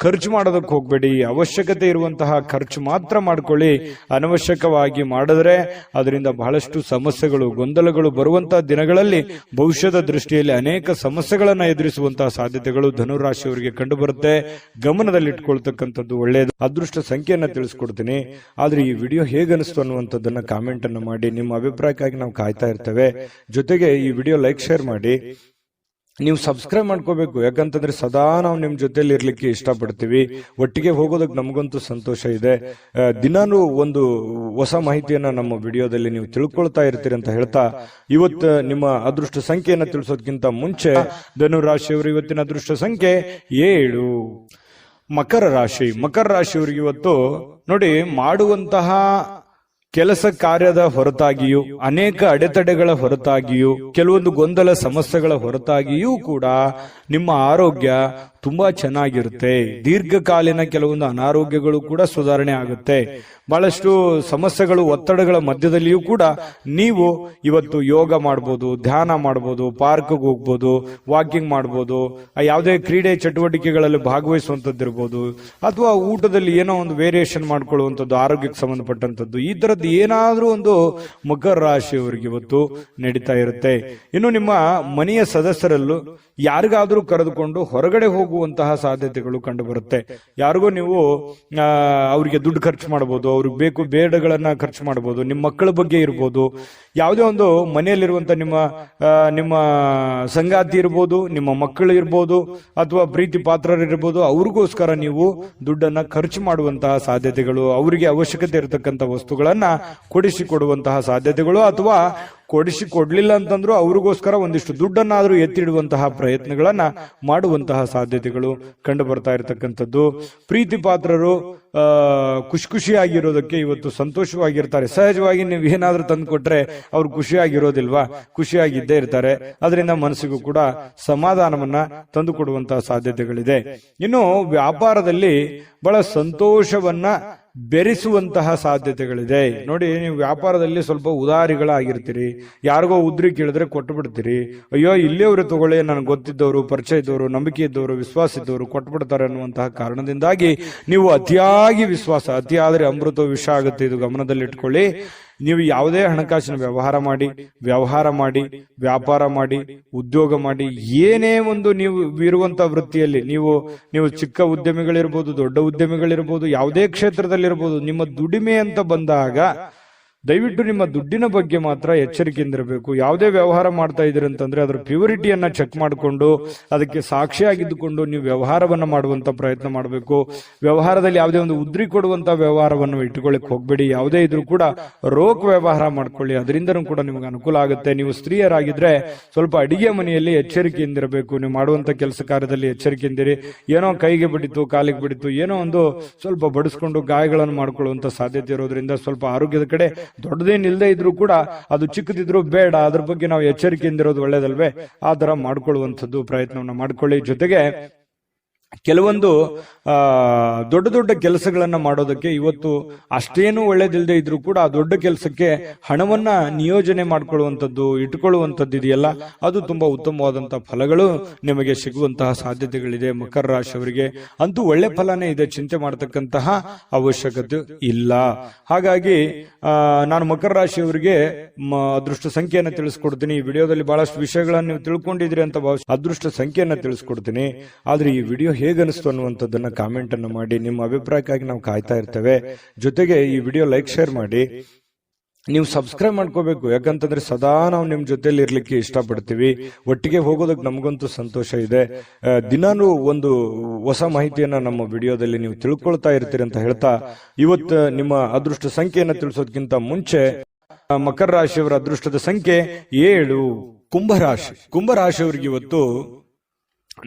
ಖರ್ಚು ಮಾಡೋದಕ್ಕೆ ಹೋಗ್ಬೇಡಿ. ಅವಶ್ಯಕತೆ ಇರುವಂತಹ ಖರ್ಚು ಮಾತ್ರ ಮಾಡ್ಕೊಳ್ಳಿ. ಅನವಶ್ಯಕವಾಗಿ ಮಾಡಿದ್ರೆ ಅದರಿಂದ ಬಹಳಷ್ಟು ಸಮಸ್ಯೆಗಳು, ಗೊಂದಲಗಳು ಬರುವಂತಹ ದಿನಗಳಲ್ಲಿ ಭವಿಷ್ಯದ ದೃಷ್ಟಿಯಲ್ಲಿ ಅನೇಕ ಸಮಸ್ಯೆಗಳನ್ನ ಎದುರಿಸುವಂತಹ ಸಾಧ್ಯತೆಗಳು ಧನುರಾಶಿಯವರಿಗೆ ಕಂಡು ಬರುತ್ತೆ. ಗಮನದಲ್ಲಿಟ್ಕೊಳ್ತಕ್ಕಂಥದ್ದು ಒಳ್ಳೆಯದು. ಅದೃಷ್ಟ ಸಂಖ್ಯೆಯನ್ನ ತಿಳಿಸ್ಕೊಡ್ತೀನಿ. ಆದ್ರೆ ಈ ವಿಡಿಯೋ ಹೇಗನಿಸ್ತು ಅನ್ನುವಂಥದ್ದನ್ನ ಕಾಮೆಂಟ್ ಅನ್ನು ಮಾಡಿ. ನಿಮ್ಮ ಅಭಿಪ್ರಾಯಕ್ಕಾಗಿ ನಾವು ಕಾಯ್ತಾ ಇರ್ತೇವೆ. ಜೊತೆಗೆ ಈ ವಿಡಿಯೋ ಲೈಕ್, ಶೇರ್ ಮಾಡಿ. ನೀವು ಸಬ್ಸ್ಕ್ರೈಬ್ ಮಾಡ್ಕೋಬೇಕು. ಯಾಕಂತಂದ್ರೆ ಸದಾ ನಾವು ನಿಮ್ ಜೊತೆಲಿ ಇರ್ಲಿಕ್ಕೆ ಇಷ್ಟಪಡ್ತೀವಿ. ಒಟ್ಟಿಗೆ ಹೋಗೋದಕ್ಕೆ ನಮಗಂತೂ ಸಂತೋಷ ಇದೆ. ದಿನಾನು ಒಂದು ಹೊಸ ಮಾಹಿತಿಯನ್ನ ನಮ್ಮ ವಿಡಿಯೋದಲ್ಲಿ ನೀವು ತಿಳ್ಕೊಳ್ತಾ ಇರ್ತೀರಿ ಅಂತ ಹೇಳ್ತಾ, ಇವತ್ತು ನಿಮ್ಮ ಅದೃಷ್ಟ ಸಂಖ್ಯೆಯನ್ನ ತಿಳಿಸೋದಕ್ಕಿಂತ ಮುಂಚೆ ಧನುರಾಶಿಯವರು ಇವತ್ತಿನ ಅದೃಷ್ಟ ಸಂಖ್ಯೆ 7. ಮಕರ ರಾಶಿ. ಮಕರ ರಾಶಿಯವರಿಗೆ ಇವತ್ತು ನೋಡಿ, ಮಾಡುವಂತಹ ಕೆಲಸ ಕಾರ್ಯದ ಹೊರತಾಗಿಯೂ, ಅನೇಕ ಅಡೆತಡೆಗಳ ಹೊರತಾಗಿಯೂ, ಕೆಲವೊಂದು ಗೊಂದಲ ಸಮಸ್ಯೆಗಳ ಹೊರತಾಗಿಯೂ ಕೂಡ ನಿಮ್ಮ ಆರೋಗ್ಯ ತುಂಬಾ ಚೆನ್ನಾಗಿರುತ್ತೆ. ದೀರ್ಘಕಾಲೀನ ಕೆಲವೊಂದು ಅನಾರೋಗ್ಯಗಳು ಕೂಡ ಸುಧಾರಣೆ ಆಗುತ್ತೆ. ಬಹಳಷ್ಟು ಸಮಸ್ಯೆಗಳು, ಒತ್ತಡಗಳ ಮಧ್ಯದಲ್ಲಿಯೂ ಕೂಡ ನೀವು ಇವತ್ತು ಯೋಗ ಮಾಡ್ಬೋದು, ಧ್ಯಾನ ಮಾಡ್ಬೋದು, ಪಾರ್ಕ್ಗೆ ಹೋಗ್ಬೋದು, ವಾಕಿಂಗ್ ಮಾಡ್ಬೋದು, ಯಾವುದೇ ಕ್ರೀಡೆ ಚಟುವಟಿಕೆಗಳಲ್ಲಿ ಭಾಗವಹಿಸುವಂತದ್ದಿರ್ಬೋದು, ಅಥವಾ ಊಟದಲ್ಲಿ ಏನೋ ಒಂದು ವೇರಿಯೇಷನ್ ಮಾಡ್ಕೊಳ್ಳುವಂಥದ್ದು, ಆರೋಗ್ಯಕ್ಕೆ ಸಂಬಂಧಪಟ್ಟಂಥದ್ದು, ಈ ತರದ್ದು ಏನಾದ್ರೂ ಒಂದು ಮಕರ ರಾಶಿಯವರಿಗೆ ಇವತ್ತು ನಡೀತಾ ಇರುತ್ತೆ. ಇನ್ನು ನಿಮ್ಮ ಮನೆಯ ಸದಸ್ಯರಲ್ಲೂ ಯಾರಿಗಾದ್ರೂ ಕರೆದುಕೊಂಡು ಹೊರಗಡೆ ಹೋಗುವಂತಹ ಸಾಧ್ಯತೆಗಳು ಕಂಡು ಬರುತ್ತೆ. ಯಾರಿಗೋ ನೀವು ಅವರಿಗೆ ದುಡ್ಡು ಖರ್ಚು ಮಾಡಬಹುದು, ಅವ್ರಿಗೆ ಬೇಕು ಬೇಡಗಳನ್ನ ಖರ್ಚು ಮಾಡಬಹುದು, ನಿಮ್ಮ ಮಕ್ಕಳ ಬಗ್ಗೆ ಇರ್ಬೋದು, ಯಾವುದೇ ಒಂದು ಮನೆಯಲ್ಲಿರುವಂತ ನಿಮ್ಮ ಸಂಗಾತಿ ಇರ್ಬೋದು, ನಿಮ್ಮ ಮಕ್ಕಳು ಇರ್ಬೋದು, ಅಥವಾ ಪ್ರೀತಿ ಪಾತ್ರರಿರ್ಬೋದು, ಅವ್ರಿಗೋಸ್ಕರ ನೀವು ದುಡ್ಡನ್ನ ಖರ್ಚು ಮಾಡುವಂತಹ ಸಾಧ್ಯತೆಗಳು, ಅವರಿಗೆ ಅವಶ್ಯಕತೆ ಇರತಕ್ಕಂಥ ವಸ್ತುಗಳನ್ನ ಕೊಡಿಸಿಕೊಡುವಂತಹ ಸಾಧ್ಯತೆಗಳು, ಅಥವಾ ಕೊಡಿಸಿಕೊಡ್ಲಿಲ್ಲ ಅಂತಂದ್ರೂ ಅವ್ರಿಗೋಸ್ಕರ ಒಂದಿಷ್ಟು ದುಡ್ಡನ್ನಾದ್ರೂ ಎತ್ತಿಡುವಂತಹ ಪ್ರಯತ್ನಗಳನ್ನ ಮಾಡುವಂತಹ ಸಾಧ್ಯತೆಗಳು ಕಂಡು ಬರ್ತಾ ಇರತಕ್ಕಂಥದ್ದು. ಪ್ರೀತಿ ಪಾತ್ರರು ಖುಷಿಯಾಗಿರೋದಕ್ಕೆ ಇವತ್ತು ಸಂತೋಷವಾಗಿರ್ತಾರೆ. ಸಹಜವಾಗಿ ನೀವು ಏನಾದ್ರೂ ತಂದು ಕೊಟ್ರೆ ಅವ್ರು ಖುಷಿಯಾಗಿರೋದಿಲ್ವಾ? ಖುಷಿಯಾಗಿದ್ದೇ ಇರ್ತಾರೆ. ಅದರಿಂದ ಮನಸ್ಸಿಗೂ ಕೂಡ ಸಮಾಧಾನವನ್ನ ತಂದು ಕೊಡುವಂತಹ ಸಾಧ್ಯತೆಗಳಿದೆ. ಇನ್ನು ವ್ಯಾಪಾರದಲ್ಲಿ ಬಹಳ ಸಂತೋಷವನ್ನ ಬೆರೆಸುವಂತಹ ಸಾಧ್ಯತೆಗಳಿದೆ. ನೋಡಿ, ನೀವು ವ್ಯಾಪಾರದಲ್ಲಿ ಸ್ವಲ್ಪ ಉದಾರಿಗಳಾಗಿರ್ತೀರಿ. ಯಾರಿಗೋ ಉದ್ರಿ ಕೇಳಿದ್ರೆ ಕೊಟ್ಟು ಬಿಡ್ತೀರಿ. ಅಯ್ಯೋ, ಇಲ್ಲಿಯವರು ತಗೊಳ್ಳಿ, ನನಗೆ ಗೊತ್ತಿದ್ದವರು, ಪರಿಚಯ ಇದ್ದವರು, ನಂಬಿಕೆ ಇದ್ದವರು, ವಿಶ್ವಾಸ ಇದ್ದವರು ಕೊಟ್ಟು ಬಿಡ್ತಾರೆ ಅನ್ನುವಂತಹ ಕಾರಣದಿಂದಾಗಿ ನೀವು ಅತಿಯಾಗಿ ವಿಶ್ವಾಸ, ಅತಿಯಾದರೆ ಅಮೃತ ವಿಷ ಆಗುತ್ತೆ. ಇದು ಗಮನದಲ್ಲಿಟ್ಕೊಳ್ಳಿ. ನೀವು ಯಾವುದೇ ಹಣಕಾಸಿನ ವ್ಯವಹಾರ ಮಾಡಿ, ವ್ಯಾಪಾರ ಮಾಡಿ, ಉದ್ಯೋಗ ಮಾಡಿ, ಏನೇ ಒಂದು ನೀವು ಇರುವಂತ ವೃತ್ತಿಯಲ್ಲಿ ನೀವು ಚಿಕ್ಕ ಉದ್ಯಮಿಗಳಿರ್ಬೋದು, ದೊಡ್ಡ ಉದ್ಯಮಿಗಳಿರ್ಬೋದು, ಯಾವುದೇ ಕ್ಷೇತ್ರದಲ್ಲಿರ್ಬೋದು, ನಿಮ್ಮ ದುಡಿಮೆ ಅಂತ ಬಂದಾಗ ದಯವಿಟ್ಟು ನಿಮ್ಮ ದುಡ್ಡಿನ ಬಗ್ಗೆ ಮಾತ್ರ ಎಚ್ಚರಿಕೆಯಿಂದಿರಬೇಕು. ಯಾವುದೇ ವ್ಯವಹಾರ ಮಾಡ್ತಾ ಇದ್ದೀರಿ ಅಂತಂದ್ರೆ ಅದರ ಪ್ಯೂರಿಟಿಯನ್ನ ಚೆಕ್ ಮಾಡಿಕೊಂಡು ಅದಕ್ಕೆ ಸಾಕ್ಷಿಯಾಗಿದ್ದುಕೊಂಡು ನೀವು ವ್ಯವಹಾರವನ್ನ ಮಾಡುವಂತ ಪ್ರಯತ್ನ ಮಾಡಬೇಕು. ವ್ಯವಹಾರದಲ್ಲಿ ಯಾವುದೇ ಒಂದು ಉದ್ರಿ ಕೊಡುವಂತ ವ್ಯವಹಾರವನ್ನು ಇಟ್ಟುಕೊಳ್ಳಿಕ್ ಹೋಗ್ಬೇಡಿ. ಯಾವುದೇ ಇದ್ರೂ ಕೂಡ ರೋಕ್ ವ್ಯವಹಾರ ಮಾಡ್ಕೊಳ್ಳಿ, ಅದರಿಂದನೂ ಕೂಡ ನಿಮ್ಗೆ ಅನುಕೂಲ ಆಗುತ್ತೆ. ನೀವು ಸ್ತ್ರೀಯರಾಗಿದ್ರೆ ಸ್ವಲ್ಪ ಅಡಿಗೆ ಮನೆಯಲ್ಲಿ ಎಚ್ಚರಿಕೆಯಿಂದಿರಬೇಕು. ನೀವು ಮಾಡುವಂತ ಕೆಲಸ ಕಾರ್ಯದಲ್ಲಿ ಎಚ್ಚರಿಕೆಯಿಂದಿರಿ. ಏನೋ ಕೈಗೆ ಬಿಡಿತು, ಕಾಲಿಗೆ ಬಿಡಿತು, ಏನೋ ಒಂದು ಸ್ವಲ್ಪ ಬಡಿಸ್ಕೊಂಡು ಗಾಯಗಳನ್ನು ಮಾಡ್ಕೊಳ್ಳುವಂತ ಸಾಧ್ಯತೆ ಇರೋದ್ರಿಂದ ಸ್ವಲ್ಪ ಆರೋಗ್ಯದ ಕಡೆ ದೊಡ್ಡದೇನಿಲ್ಲದೆ ಇದ್ರೂ ಕೂಡ ಅದು ಚಿಕ್ಕದಿದ್ರು ಬೇಡ, ಅದ್ರ ಬಗ್ಗೆ ನಾವು ಎಚ್ಚರಿಕೆಯಿಂದಿರೋದು ಒಳ್ಳೇದಲ್ವೇ? ಆ ತರ ಮಾಡ್ಕೊಳ್ಳುವಂಥದ್ದು ಪ್ರಯತ್ನವನ್ನ ಮಾಡ್ಕೊಳ್ಳಿ. ಜೊತೆಗೆ ಕೆಲವೊಂದು ದೊಡ್ಡ ದೊಡ್ಡ ಕೆಲಸಗಳನ್ನ ಮಾಡೋದಕ್ಕೆ ಇವತ್ತು ಅಷ್ಟೇನು ಒಳ್ಳೇದಿಲ್ಲದೆ ಇದ್ರೂ ಕೂಡ ಆ ದೊಡ್ಡ ಕೆಲಸಕ್ಕೆ ಹಣವನ್ನ ನಿಯೋಜನೆ ಮಾಡ್ಕೊಳ್ಳುವಂಥದ್ದು, ಇಟ್ಕೊಳ್ಳುವಂಥದ್ದು ಇದೆಯಲ್ಲ, ಅದು ತುಂಬಾ ಉತ್ತಮವಾದಂತಹ ಫಲಗಳು ನಿಮಗೆ ಸಿಗುವಂತಹ ಸಾಧ್ಯತೆಗಳಿದೆ. ಮಕರ ರಾಶಿಯವರಿಗೆ ಅಂತೂ ಒಳ್ಳೆ ಫಲನೇ ಇದೆ, ಚಿಂತೆ ಮಾಡತಕ್ಕಂತಹ ಅವಶ್ಯಕತೆ ಇಲ್ಲ. ಹಾಗಾಗಿ ನಾನು ಮಕರ ರಾಶಿಯವರಿಗೆ ಅದೃಷ್ಟ ಸಂಖ್ಯೆಯನ್ನು ತಿಳಿಸ್ಕೊಡ್ತೀನಿ. ಈ ವಿಡಿಯೋದಲ್ಲಿ ಬಹಳಷ್ಟು ವಿಷಯಗಳನ್ನು ನೀವು ತಿಳ್ಕೊಂಡಿದ್ರಿ ಅಂತ ಭಾವಿಸಿ ಅದೃಷ್ಟ ಸಂಖ್ಯೆಯನ್ನು ತಿಳಿಸ್ಕೊಡ್ತೀನಿ. ಆದ್ರೆ ಈ ವಿಡಿಯೋ ಹೇಗನಿಸ್ತು ಅನ್ನುವಂಥದ್ದನ್ನ ಕಾಮೆಂಟ್ ಅನ್ನು ಮಾಡಿ. ನಿಮ್ಮ ಅಭಿಪ್ರಾಯಕ್ಕಾಗಿ ನಾವು ಕಾಯ್ತಾ ಇರ್ತೇವೆ. ಜೊತೆಗೆ ಈ ವಿಡಿಯೋ ಲೈಕ್, ಶೇರ್ ಮಾಡಿ. ನೀವು ಸಬ್ಸ್ಕ್ರೈಬ್ ಮಾಡ್ಕೋಬೇಕು. ಯಾಕಂತಂದ್ರೆ ಸದಾ ನಾವು ನಿಮ್ ಜೊತೆಲಿ ಇರ್ಲಿಕ್ಕೆ ಇಷ್ಟಪಡ್ತೀವಿ. ಒಟ್ಟಿಗೆ ಹೋಗೋದಕ್ಕೆ ನಮಗಂತೂ ಸಂತೋಷ ಇದೆ. ದಿನಾನು ಒಂದು ಹೊಸ ಮಾಹಿತಿಯನ್ನ ನಮ್ಮ ವಿಡಿಯೋದಲ್ಲಿ ನೀವು ತಿಳ್ಕೊಳ್ತಾ ಇರ್ತೀರಿ ಅಂತ ಹೇಳ್ತಾ, ಇವತ್ತು ನಿಮ್ಮ ಅದೃಷ್ಟ ಸಂಖ್ಯೆಯನ್ನು ತಿಳಿಸೋದಕ್ಕಿಂತ ಮುಂಚೆ ಮಕರ ರಾಶಿಯವರ ಅದೃಷ್ಟದ ಸಂಖ್ಯೆ 7. ಕುಂಭರಾಶಿ. ಕುಂಭರಾಶಿಯವರಿಗೆ ಇವತ್ತು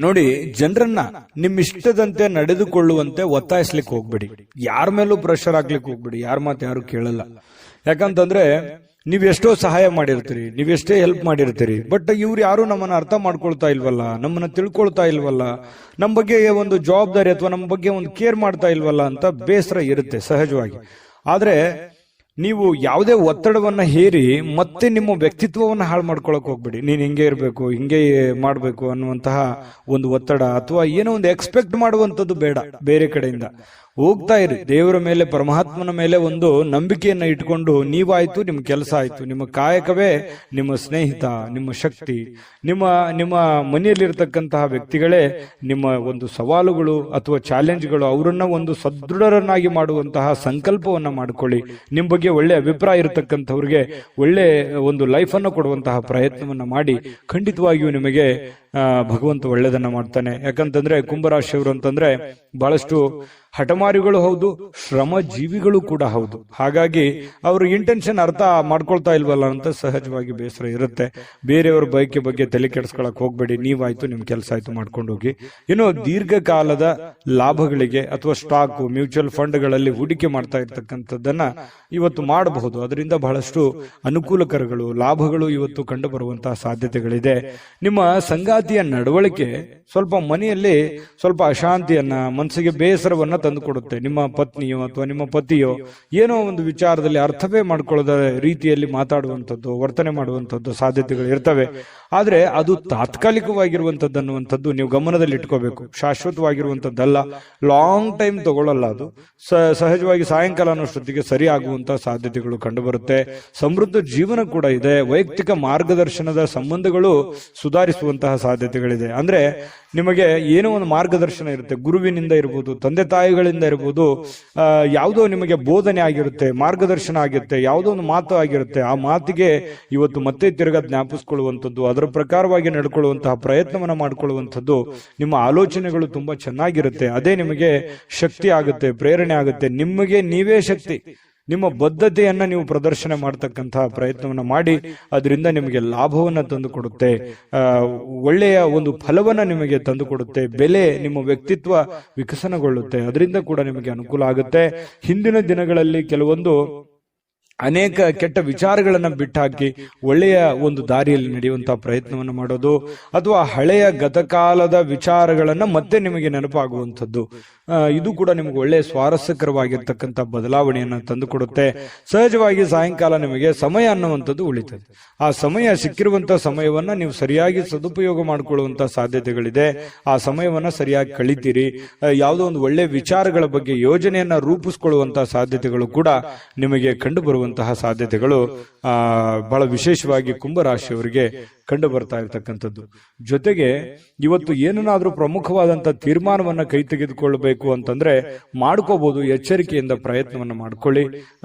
ನೋಡಿ, ಜನರನ್ನ ನಿಮ್ಮಿಷ್ಟದಂತೆ ನಡೆದುಕೊಳ್ಳುವಂತೆ ಒತ್ತಾಯಿಸ್ಲಿಕ್ಕೆ ಹೋಗ್ಬೇಡಿ. ಯಾರ ಮೇಲೂ ಪ್ರೆಷರ್ ಹಾಕ್ಲಿಕ್ಕೆ ಹೋಗ್ಬೇಡಿ. ಯಾರ ಮಾತು ಯಾರು ಕೇಳಲ್ಲ. ಯಾಕಂತಂದ್ರೆ ನೀವೆಷ್ಟೋ ಸಹಾಯ ಮಾಡಿರ್ತೀರಿ, ನೀವೆಷ್ಟೇ ಹೆಲ್ಪ್ ಮಾಡಿರ್ತೀರಿ, ಬಟ್ ಇವ್ರು ಯಾರು ನಮ್ಮನ್ನ ಅರ್ಥ ಮಾಡ್ಕೊಳ್ತಾ ಇಲ್ವಲ್ಲ, ನಮ್ಮನ್ನ ತಿಳ್ಕೊಳ್ತಾ ಇಲ್ವಲ್ಲ, ನಮ್ಮ ಬಗ್ಗೆ ಒಂದು ಜವಾಬ್ದಾರಿ ಅಥವಾ ನಮ್ಮ ಬಗ್ಗೆ ಒಂದು ಕೇರ್ ಮಾಡ್ತಾ ಇಲ್ವಲ್ಲ ಅಂತ ಬೇಸರ ಇರುತ್ತೆ ಸಹಜವಾಗಿ. ಆದ್ರೆ ನೀವು ಯಾವುದೇ ಒತ್ತಡವನ್ನ ಹೇರಿ ಮತ್ತೆ ನಿಮ್ಮ ವ್ಯಕ್ತಿತ್ವವನ್ನ ಹಾಳು ಮಾಡ್ಕೊಳಕ್ ಹೋಗ್ಬೇಡಿ. ನೀನ್ ಹಿಂಗೆ ಇರ್ಬೇಕು, ಹಿಂಗೆ ಮಾಡ್ಬೇಕು ಅನ್ನುವಂತಹ ಒಂದು ಒತ್ತಡ ಅಥವಾ ಏನೋ ಒಂದು ಎಕ್ಸ್ಪೆಕ್ಟ್ ಮಾಡುವಂಥದ್ದು ಬೇಡ. ಬೇರೆ ಕಡೆಯಿಂದ ಹೋಗ್ತಾ ಇರಿ. ದೇವರ ಮೇಲೆ, ಪರಮಾತ್ಮನ ಮೇಲೆ ಒಂದು ನಂಬಿಕೆಯನ್ನ ಇಟ್ಕೊಂಡು ನೀವಾಯ್ತು, ನಿಮ್ಮ ಕೆಲಸ ಆಯ್ತು, ನಿಮ್ಮ ಕಾಯಕವೇ ನಿಮ್ಮ ಸ್ನೇಹಿತ, ನಿಮ್ಮ ಶಕ್ತಿ, ನಿಮ್ಮ ಮನೆಯಲ್ಲಿರ್ತಕ್ಕಂತಹ ವ್ಯಕ್ತಿಗಳೇ ನಿಮ್ಮ ಒಂದು ಸವಾಲುಗಳು ಅಥವಾ ಚಾಲೆಂಜ್ಗಳು. ಅವರನ್ನ ಒಂದು ಸದೃಢರನ್ನಾಗಿ ಮಾಡುವಂತಹ ಸಂಕಲ್ಪವನ್ನ ಮಾಡ್ಕೊಳ್ಳಿ. ನಿಮ್ಮ ಬಗ್ಗೆ ಒಳ್ಳೆ ಅಭಿಪ್ರಾಯ ಇರತಕ್ಕಂಥವ್ರಿಗೆ ಒಳ್ಳೆ ಒಂದು ಲೈಫ್ ಅನ್ನು ಕೊಡುವಂತಹ ಪ್ರಯತ್ನವನ್ನ ಮಾಡಿ. ಖಂಡಿತವಾಗಿಯೂ ನಿಮಗೆ ಭಗವಂತ ಒಳ್ಳೆಯದನ್ನ ಮಾಡ್ತಾನೆ. ಯಾಕಂತಂದ್ರೆ ಕುಂಭರಾಶಿಯವರು ಅಂತಂದ್ರೆ ಬಹಳಷ್ಟು ಹಠಮಾರಿಗಳು ಹೌದು, ಶ್ರಮ ಜೀವಿಗಳು ಕೂಡ ಹೌದು. ಹಾಗಾಗಿ ಅವರು ಇಂಟೆನ್ಷನ್ ಅರ್ಥ ಮಾಡ್ಕೊಳ್ತಾ ಇಲ್ವಲ್ಲ ಅಂತ ಸಹಜವಾಗಿ ಬೇಸರ ಇರುತ್ತೆ. ಬೇರೆಯವ್ರ ಬಯಕೆ ಬಗ್ಗೆ ತಲೆ ಕೆಡಿಸ್ಕೊಳಕ್ ಹೋಗ್ಬೇಡಿ. ನೀವಾಯ್ತು, ನಿಮ್ ಕೆಲಸ ಆಯ್ತು, ಮಾಡ್ಕೊಂಡು ಹೋಗಿ. ಇನ್ನು ದೀರ್ಘಕಾಲದ ಲಾಭಗಳಿಗೆ ಅಥವಾ ಸ್ಟಾಕ್, ಮ್ಯೂಚುವಲ್ ಫಂಡ್ಗಳಲ್ಲಿ ಹೂಡಿಕೆ ಮಾಡ್ತಾ ಇರ್ತಕ್ಕಂಥದ್ದನ್ನ ಇವತ್ತು ಮಾಡಬಹುದು. ಅದರಿಂದ ಬಹಳಷ್ಟು ಅನುಕೂಲಕರಗಳು, ಲಾಭಗಳು ಇವತ್ತು ಕಂಡು ಬರುವಂತಹ ಸಾಧ್ಯತೆಗಳಿದೆ. ನಿಮ್ಮ ಸಂಗಾತಿಯ ನಡವಳಿಕೆ ಸ್ವಲ್ಪ ಮನೆಯಲ್ಲಿ ಸ್ವಲ್ಪ ಅಶಾಂತಿಯನ್ನ, ಮನಸ್ಸಿಗೆ ಬೇಸರವನ್ನ ತಂದುಕೊಡುತ್ತೆ. ನಿಮ್ಮ ಪತ್ನಿಯೋ ಅಥವಾ ನಿಮ್ಮ ಪತಿಯೋ ಏನೋ ಒಂದು ವಿಚಾರದಲ್ಲಿ ಅರ್ಥವೇ ಮಾಡ್ಕೊಳ್ಳದ ರೀತಿಯಲ್ಲಿ ಮಾತಾಡುವಂಥದ್ದು, ವರ್ತನೆ ಮಾಡುವಂಥದ್ದು ಸಾಧ್ಯತೆಗಳು ಇರ್ತವೆ. ಆದ್ರೆ ಅದು ತಾತ್ಕಾಲಿಕವಾಗಿರುವಂಥದ್ದು ಅನ್ನುವಂಥದ್ದು ನೀವು ಗಮನದಲ್ಲಿ ಇಟ್ಕೋಬೇಕು. ಶಾಶ್ವತವಾಗಿರುವಂಥದ್ದಲ್ಲ, ಲಾಂಗ್ ಟೈಮ್ ತಗೊಳ್ಳಲ್ಲ. ಅದು ಸಹಜವಾಗಿ ಸಾಯಂಕಾಲ ಅನ್ನೋಷ್ಟೊತ್ತಿಗೆ ಸರಿ ಆಗುವಂತಹ ಸಾಧ್ಯತೆಗಳು ಕಂಡುಬರುತ್ತೆ. ಸಮೃದ್ಧ ಜೀವನ ಕೂಡ ಇದೆ. ವೈಯಕ್ತಿಕ ಮಾರ್ಗದರ್ಶನದ ಸಂಬಂಧಗಳು ಸುಧಾರಿಸುವಂತಹ ಸಾಧ್ಯತೆಗಳಿದೆ. ಅಂದ್ರೆ ನಿಮಗೆ ಏನೋ ಒಂದು ಮಾರ್ಗದರ್ಶನ ಇರುತ್ತೆ, ಗುರುವಿನಿಂದ ಇರ್ಬೋದು, ತಂದೆ ತಾಯಿಗಳಿಂದ ಇರ್ಬೋದು, ಯಾವುದೋ ನಿಮಗೆ ಬೋಧನೆ ಆಗಿರುತ್ತೆ, ಮಾರ್ಗದರ್ಶನ ಆಗಿರುತ್ತೆ, ಯಾವುದೋ ಒಂದು ಮಾತು ಆಗಿರುತ್ತೆ. ಆ ಮಾತಿಗೆ ಇವತ್ತು ಮತ್ತೆ ತಿರುಗಾ ಜ್ಞಾಪಿಸ್ಕೊಳ್ಳುವಂಥದ್ದು, ಅದರ ಪ್ರಕಾರವಾಗಿ ನಡ್ಕೊಳ್ಳುವಂತಹ ಪ್ರಯತ್ನವನ್ನ ಮಾಡಿಕೊಳ್ಳುವಂಥದ್ದು, ನಿಮ್ಮ ಆಲೋಚನೆಗಳು ತುಂಬಾ ಚೆನ್ನಾಗಿರುತ್ತೆ. ಅದೇ ನಿಮಗೆ ಶಕ್ತಿ ಆಗುತ್ತೆ, ಪ್ರೇರಣೆ ಆಗುತ್ತೆ. ನಿಮಗೆ ನೀವೇ ಶಕ್ತಿ. ನಿಮ್ಮ ಬದ್ಧತೆಯನ್ನ ನೀವು ಪ್ರದರ್ಶನ ಮಾಡತಕ್ಕಂತಹ ಪ್ರಯತ್ನವನ್ನ ಮಾಡಿ, ಅದರಿಂದ ನಿಮಗೆ ಲಾಭವನ್ನ ತಂದುಕೊಡುತ್ತೆ, ಒಳ್ಳೆಯ ಒಂದು ಫಲವನ್ನ ನಿಮಗೆ ತಂದುಕೊಡುತ್ತೆ. ಬೆಲೆ, ನಿಮ್ಮ ವ್ಯಕ್ತಿತ್ವ ವಿಕಸನಗೊಳ್ಳುತ್ತೆ. ಅದರಿಂದ ಕೂಡ ನಿಮಗೆ ಅನುಕೂಲ ಆಗುತ್ತೆ. ಹಿಂದಿನ ದಿನಗಳಲ್ಲಿ ಕೆಲವೊಂದು ಅನೇಕ ಕೆಟ್ಟ ವಿಚಾರಗಳನ್ನ ಬಿಟ್ಟಾಕಿ ಒಳ್ಳೆಯ ಒಂದು ದಾರಿಯಲ್ಲಿ ನಡೆಯುವಂತಹ ಪ್ರಯತ್ನವನ್ನು ಮಾಡೋದು, ಅಥವಾ ಹಳೆಯ ಗತಕಾಲದ ವಿಚಾರಗಳನ್ನ ಮತ್ತೆ ನಿಮಗೆ ನೆನಪಾಗುವಂಥದ್ದು, ಇದು ಕೂಡ ನಿಮಗೆ ಒಳ್ಳೆಯ ಸ್ವಾರಸ್ಯಕರವಾಗಿರ್ತಕ್ಕಂಥ ಬದಲಾವಣೆಯನ್ನ ತಂದುಕೊಡುತ್ತೆ. ಸಹಜವಾಗಿ ಸಾಯಂಕಾಲ ನಿಮಗೆ ಸಮಯ ಅನ್ನುವಂಥದ್ದು ಉಳಿತದೆ. ಆ ಸಮಯ, ಸಿಕ್ಕಿರುವಂತಹ ಸಮಯವನ್ನ ನೀವು ಸರಿಯಾಗಿ ಸದುಪಯೋಗ ಮಾಡಿಕೊಳ್ಳುವಂತಹ ಸಾಧ್ಯತೆಗಳಿದೆ. ಆ ಸಮಯವನ್ನ ಸರಿಯಾಗಿ ಕಳಿತೀರಿ. ಯಾವುದೋ ಒಂದು ಒಳ್ಳೆ ವಿಚಾರಗಳ ಬಗ್ಗೆ ಯೋಜನೆಯನ್ನ ರೂಪಿಸಿಕೊಳ್ಳುವಂತಹ ಸಾಧ್ಯತೆಗಳು ಕೂಡ ನಿಮಗೆ ಕಂಡು ಬರುವಂತಹ ಸಾಧ್ಯತೆಗಳು ಬಹಳ ವಿಶೇಷವಾಗಿ ಕುಂಭರಾಶಿಯವರಿಗೆ ಕಂಡು ಬರ್ತಾ ಇರತಕ್ಕಂಥದ್ದು. ಜೊತೆಗೆ ಇವತ್ತು ಏನನ್ನಾದ್ರೂ ಪ್ರಮುಖವಾದಂತಹ ತೀರ್ಮಾನವನ್ನ ಕೈ ತೆಗೆದುಕೊಳ್ಳಬೇಕು ಅಂತಂದ್ರೆ ಮಾಡ್ಕೋಬಹುದು. ಎಚ್ಚರಿಕೆಯಿಂದ ಪ್ರಯತ್ನವನ್ನ ಮಾಡ್ಕೊಳ್ಳಿ.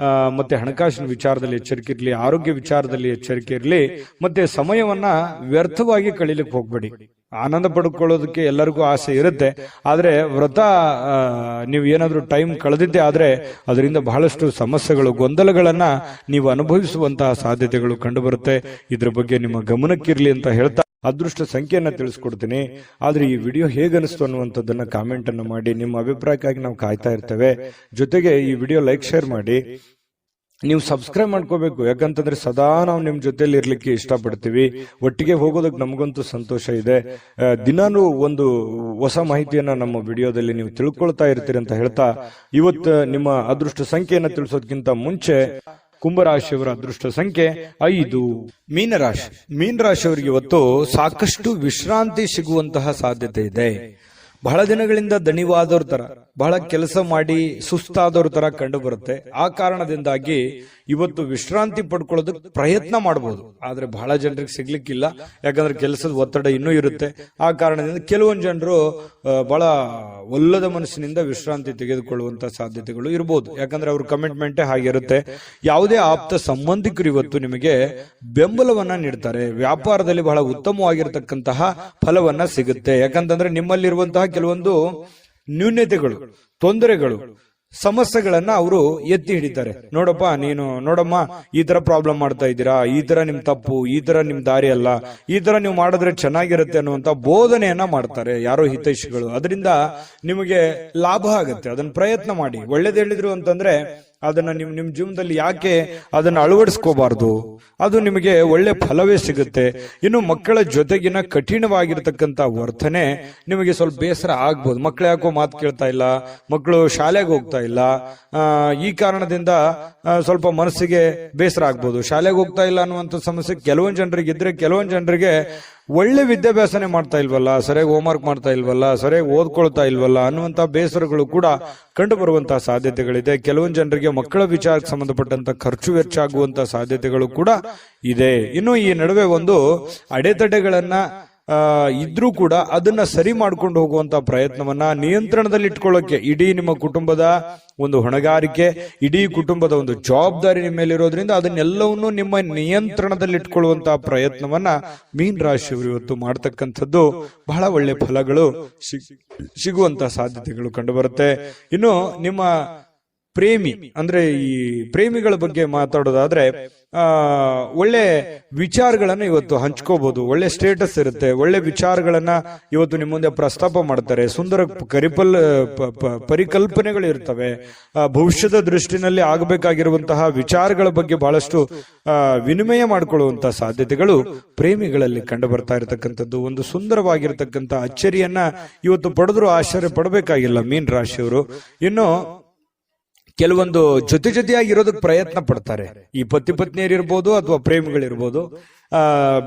ಮತ್ತೆ ಹಣಕಾಸಿನ ವಿಚಾರದಲ್ಲಿ ಎಚ್ಚರಿಕೆ ಇರಲಿ, ಆರೋಗ್ಯ ವಿಚಾರದಲ್ಲಿ ಎಚ್ಚರಿಕೆ ಇರಲಿ. ಮತ್ತೆ ಸಮಯವನ್ನ ವ್ಯರ್ಥವಾಗಿ ಕಳೀಲಿಕ್ಕೆ ಹೋಗ್ಬೇಡಿ. ಆನಂದ ಪಡ್ಕೊಳ್ಳೋದಕ್ಕೆ ಎಲ್ಲರಿಗೂ ಆಸೆ ಇರುತ್ತೆ. ಆದ್ರೆ ವ್ರತ ನೀವು ಏನಾದ್ರೂ ಟೈಮ್ ಕಳೆದಿದ್ದೆ ಆದ್ರೆ ಅದರಿಂದ ಬಹಳಷ್ಟು ಸಮಸ್ಯೆಗಳು, ಗೊಂದಲಗಳನ್ನ ನೀವು ಅನುಭವಿಸುವಂತಹ ಸಾಧ್ಯತೆಗಳು ಕಂಡುಬರುತ್ತೆ. ಇದ್ರ ಬಗ್ಗೆ ನಿಮ್ಮ ಗಮನಕ್ಕಿರ್ಲಿ ಅಂತ ಹೇಳ್ತಾ ಅದೃಷ್ಟ ಸಂಖ್ಯೆಯನ್ನ ತಿಳಿಸ್ಕೊಡ್ತೀನಿ. ಆದ್ರೆ ಈ ವಿಡಿಯೋ ಹೇಗನಿಸ್ತು ಅನ್ನುವಂಥದ್ದನ್ನ ಕಾಮೆಂಟ್ ಅನ್ನು ಮಾಡಿ. ನಿಮ್ಮ ಅಭಿಪ್ರಾಯಕ್ಕಾಗಿ ನಾವು ಕಾಯ್ತಾ ಇರ್ತೇವೆ. ಜೊತೆಗೆ ಈ ವಿಡಿಯೋ ಲೈಕ್, ಶೇರ್ ಮಾಡಿ. ನೀವು ಸಬ್ಸ್ಕ್ರೈಬ್ ಮಾಡ್ಕೋಬೇಕು. ಯಾಕಂತಂದ್ರೆ ಸದಾ ನಾವು ನಿಮ್ ಜೊತೆಲಿ ಇರ್ಲಿಕ್ಕೆ ಇಷ್ಟಪಡ್ತೀವಿ. ಒಟ್ಟಿಗೆ ಹೋಗೋದಕ್ಕೆ ನಮಗಂತೂ ಸಂತೋಷ ಇದೆ. ದಿನಾನು ಒಂದು ಹೊಸ ಮಾಹಿತಿಯನ್ನ ನಮ್ಮ ವಿಡಿಯೋದಲ್ಲಿ ನೀವು ತಿಳ್ಕೊಳ್ತಾ ಇರ್ತೀರಿ ಅಂತ ಹೇಳ್ತಾ, ಇವತ್ತು ನಿಮ್ಮ ಅದೃಷ್ಟ ಸಂಖ್ಯೆಯನ್ನ ತಿಳಿಸೋದಕ್ಕಿಂತ ಮುಂಚೆ ಕುಂಭರಾಶಿಯವರ ಅದೃಷ್ಟ ಸಂಖ್ಯೆ 5. ಮೀನರಾಶಿ. ಮೀನರಾಶಿಯವರಿಗೆ ಇವತ್ತು ಸಾಕಷ್ಟು ವಿಶ್ರಾಂತಿ ಸಿಗುವಂತಹ ಸಾಧ್ಯತೆ ಇದೆ. ಬಹಳ ದಿನಗಳಿಂದ ದಣಿವಾದವ್ರ ತರ, ಬಹಳ ಕೆಲಸ ಮಾಡಿ ಸುಸ್ತಾದವ್ರ ತರ ಕಂಡು ಬರುತ್ತೆ. ಆ ಕಾರಣದಿಂದಾಗಿ ಇವತ್ತು ವಿಶ್ರಾಂತಿ ಪಡ್ಕೊಳ್ಳೋದಕ್ಕೆ ಪ್ರಯತ್ನ ಮಾಡಬಹುದು. ಆದ್ರೆ ಬಹಳ ಜನರಿಗೆ ಸಿಗ್ಲಿಕ್ಕಿಲ್ಲ. ಯಾಕಂದ್ರೆ ಕೆಲಸದ ಒತ್ತಡ ಇನ್ನೂ ಇರುತ್ತೆ. ಆ ಕಾರಣದಿಂದ ಕೆಲವೊಂದು ಜನರು ಬಹಳ ಒಲ್ಲದ ಮನಸ್ಸಿನಿಂದ ವಿಶ್ರಾಂತಿ ತೆಗೆದುಕೊಳ್ಳುವಂತ ಸಾಧ್ಯತೆಗಳು ಇರಬಹುದು. ಯಾಕಂದ್ರೆ ಅವ್ರ ಕಮಿಟ್ಮೆಂಟೇ ಹಾಗಿರುತ್ತೆ. ಯಾವುದೇ ಆಪ್ತ ಸಂಬಂಧಿಕರು ಇವತ್ತು ನಿಮಗೆ ಬೆಂಬಲವನ್ನ ನೀಡ್ತಾರೆ. ವ್ಯಾಪಾರದಲ್ಲಿ ಬಹಳ ಉತ್ತಮವಾಗಿರತಕ್ಕಂತಹ ಫಲವನ್ನ ಸಿಗುತ್ತೆ. ಯಾಕಂತಂದ್ರೆ ನಿಮ್ಮಲ್ಲಿರುವಂತಹ ಕೆಲವೊಂದು ನ್ಯೂನ್ಯತೆಗಳು, ತೊಂದರೆಗಳು, ಸಮಸ್ಯೆಗಳನ್ನ ಅವರು ಎತ್ತಿ ಹಿಡಿತಾರೆ. ನೋಡಮ್ಮ, ಈ ತರ ಪ್ರಾಬ್ಲಮ್ ಮಾಡ್ತಾ ಇದ್ದೀರಾ, ಈ ತರ ನಿಮ್ ತಪ್ಪು, ಈ ತರ ನಿಮ್ ದಾರಿ ಅಲ್ಲ, ಈ ತರ ನೀವು ಮಾಡಿದ್ರೆ ಚೆನ್ನಾಗಿರುತ್ತೆ ಅನ್ನುವಂತ ಬೋಧನೆಯನ್ನ ಮಾಡ್ತಾರೆ ಯಾರೋ ಹಿತೈಷಿಗಳು. ಅದರಿಂದ ನಿಮಗೆ ಲಾಭ ಆಗುತ್ತೆ. ಅದನ್ನ ಪ್ರಯತ್ನ ಮಾಡಿ. ಒಳ್ಳೇದು ಹೇಳಿದ್ರು ಅಂತಂದ್ರೆ ಅದನ್ನ ನಿಮ್ ಜೀವನದಲ್ಲಿ ಯಾಕೆ ಅದನ್ನ ಅಳವಡಿಸ್ಕೋಬಾರ್ದು? ಅದು ನಿಮಗೆ ಒಳ್ಳೆ ಫಲವೇ ಸಿಗುತ್ತೆ. ಇನ್ನು ಮಕ್ಕಳ ಜೊತೆಗಿನ ಕಠಿಣವಾಗಿರ್ತಕ್ಕಂಥ ವರ್ತನೆ ನಿಮಗೆ ಸ್ವಲ್ಪ ಬೇಸರ ಆಗ್ಬೋದು. ಮಕ್ಕಳು ಯಾಕೋ ಮಾತು ಕೇಳ್ತಾ ಇಲ್ಲ, ಮಕ್ಕಳು ಶಾಲೆಗೆ ಹೋಗ್ತಾ ಇಲ್ಲ, ಈ ಕಾರಣದಿಂದ ಸ್ವಲ್ಪ ಮನಸ್ಸಿಗೆ ಬೇಸರ ಆಗ್ಬೋದು. ಶಾಲೆಗೆ ಹೋಗ್ತಾ ಇಲ್ಲ ಅನ್ನುವಂಥ ಸಮಸ್ಯೆ ಕೆಲವೊಂದು ಜನರಿಗೆ ಇದ್ರೆ, ಕೆಲವೊಂದು ಜನರಿಗೆ ಒಳ್ಳೆ ವಿದ್ಯಾಭ್ಯಾಸನೆ ಮಾಡ್ತಾ ಇಲ್ವಲ್ಲ, ಸರಿಯಾಗಿ ಹೋಮ್ವರ್ಕ್ ಮಾಡ್ತಾ ಇಲ್ವಲ್ಲ, ಸರಿಯಾಗಿ ಓದ್ಕೊಳ್ತಾ ಇಲ್ವಲ್ಲ ಅನ್ನುವಂತ ಬೇಸರಗಳು ಕೂಡ ಕಂಡು ಬರುವಂತಹ ಸಾಧ್ಯತೆಗಳಿದೆ. ಕೆಲವೊಂದು ಜನರಿಗೆ ಮಕ್ಕಳ ವಿಚಾರಕ್ಕೆ ಸಂಬಂಧಪಟ್ಟಂತ ಖರ್ಚು ವೆಚ್ಚ ಆಗುವಂತಹ ಸಾಧ್ಯತೆಗಳು ಕೂಡ ಇದೆ. ಇನ್ನು ಈ ನಡುವೆ ಒಂದು ಅಡೆತಡೆಗಳನ್ನ ಇದ್ರೂ ಕೂಡ ಅದನ್ನ ಸರಿ ಮಾಡ್ಕೊಂಡು ಹೋಗುವಂತ ಪ್ರಯತ್ನವನ್ನ ನಿಯಂತ್ರಣದಲ್ಲಿ ಇಟ್ಕೊಳ್ಳೋಕೆ ಇಡೀ ನಿಮ್ಮ ಕುಟುಂಬದ ಒಂದು ಹೊಣೆಗಾರಿಕೆ, ಇಡೀ ಕುಟುಂಬದ ಒಂದು ಜವಾಬ್ದಾರಿ ನಿಮ್ಮ ಮೇಲೆ ಇರೋದ್ರಿಂದ ಅದನ್ನೆಲ್ಲವನ್ನೂ ನಿಮ್ಮ ನಿಯಂತ್ರಣದಲ್ಲಿ ಇಟ್ಕೊಳ್ಳುವಂತಹ ಪ್ರಯತ್ನವನ್ನ ಮೀನ್ ರಾಶಿಯವರು ಇವತ್ತು ಮಾಡ್ತಕ್ಕಂಥದ್ದು ಬಹಳ ಒಳ್ಳೆ ಫಲಗಳು ಸಿಗುವಂತಹ ಸಾಧ್ಯತೆಗಳು ಕಂಡು ಬರುತ್ತೆ. ಇನ್ನು ನಿಮ್ಮ ಪ್ರೇಮಿ ಅಂದ್ರೆ ಈ ಪ್ರೇಮಿಗಳ ಬಗ್ಗೆ ಮಾತಾಡೋದಾದ್ರೆ ಒಳ್ಳೆ ವಿಚಾರಗಳನ್ನ ಇವತ್ತು ಹಂಚ್ಕೋಬಹುದು, ಒಳ್ಳೆ ಸ್ಟೇಟಸ್ ಇರುತ್ತೆ, ಒಳ್ಳೆ ವಿಚಾರಗಳನ್ನ ಇವತ್ತು ನಿಮ್ಮ ಮುಂದೆ ಪ್ರಸ್ತಾಪ ಮಾಡ್ತಾರೆ, ಸುಂದರ ಪರಿಕಲ್ಪನೆಗಳು ಇರ್ತವೆ, ಭವಿಷ್ಯದ ದೃಷ್ಟಿನಲ್ಲಿ ಆಗಬೇಕಾಗಿರುವಂತಹ ವಿಚಾರಗಳ ಬಗ್ಗೆ ಬಹಳಷ್ಟು ವಿನಿಮಯ ಮಾಡಿಕೊಳ್ಳುವಂತಹ ಸಾಧ್ಯತೆಗಳು ಪ್ರೇಮಿಗಳಲ್ಲಿ ಕಂಡು ಬರ್ತಾ ಇರತಕ್ಕಂಥದ್ದು. ಒಂದು ಸುಂದರವಾಗಿರ್ತಕ್ಕಂಥ ಅಚ್ಚರಿಯನ್ನ ಇವತ್ತು ಪಡೆದ್ರು ಆಶ್ಚರ್ಯ ಪಡಬೇಕಾಗಿಲ್ಲ ಮೀನ್ ರಾಶಿಯವರು. ಇನ್ನು ಕೆಲವೊಂದು ಜೊತೆಯಾಗಿರೋದಕ್ಕೆ ಪ್ರಯತ್ನ ಪಡ್ತಾರೆ. ಈ ಪತ್ನಿಯರಿರ್ಬೋದು ಅಥವಾ ಪ್ರೇಮಿಗಳಿರ್ಬೋದು,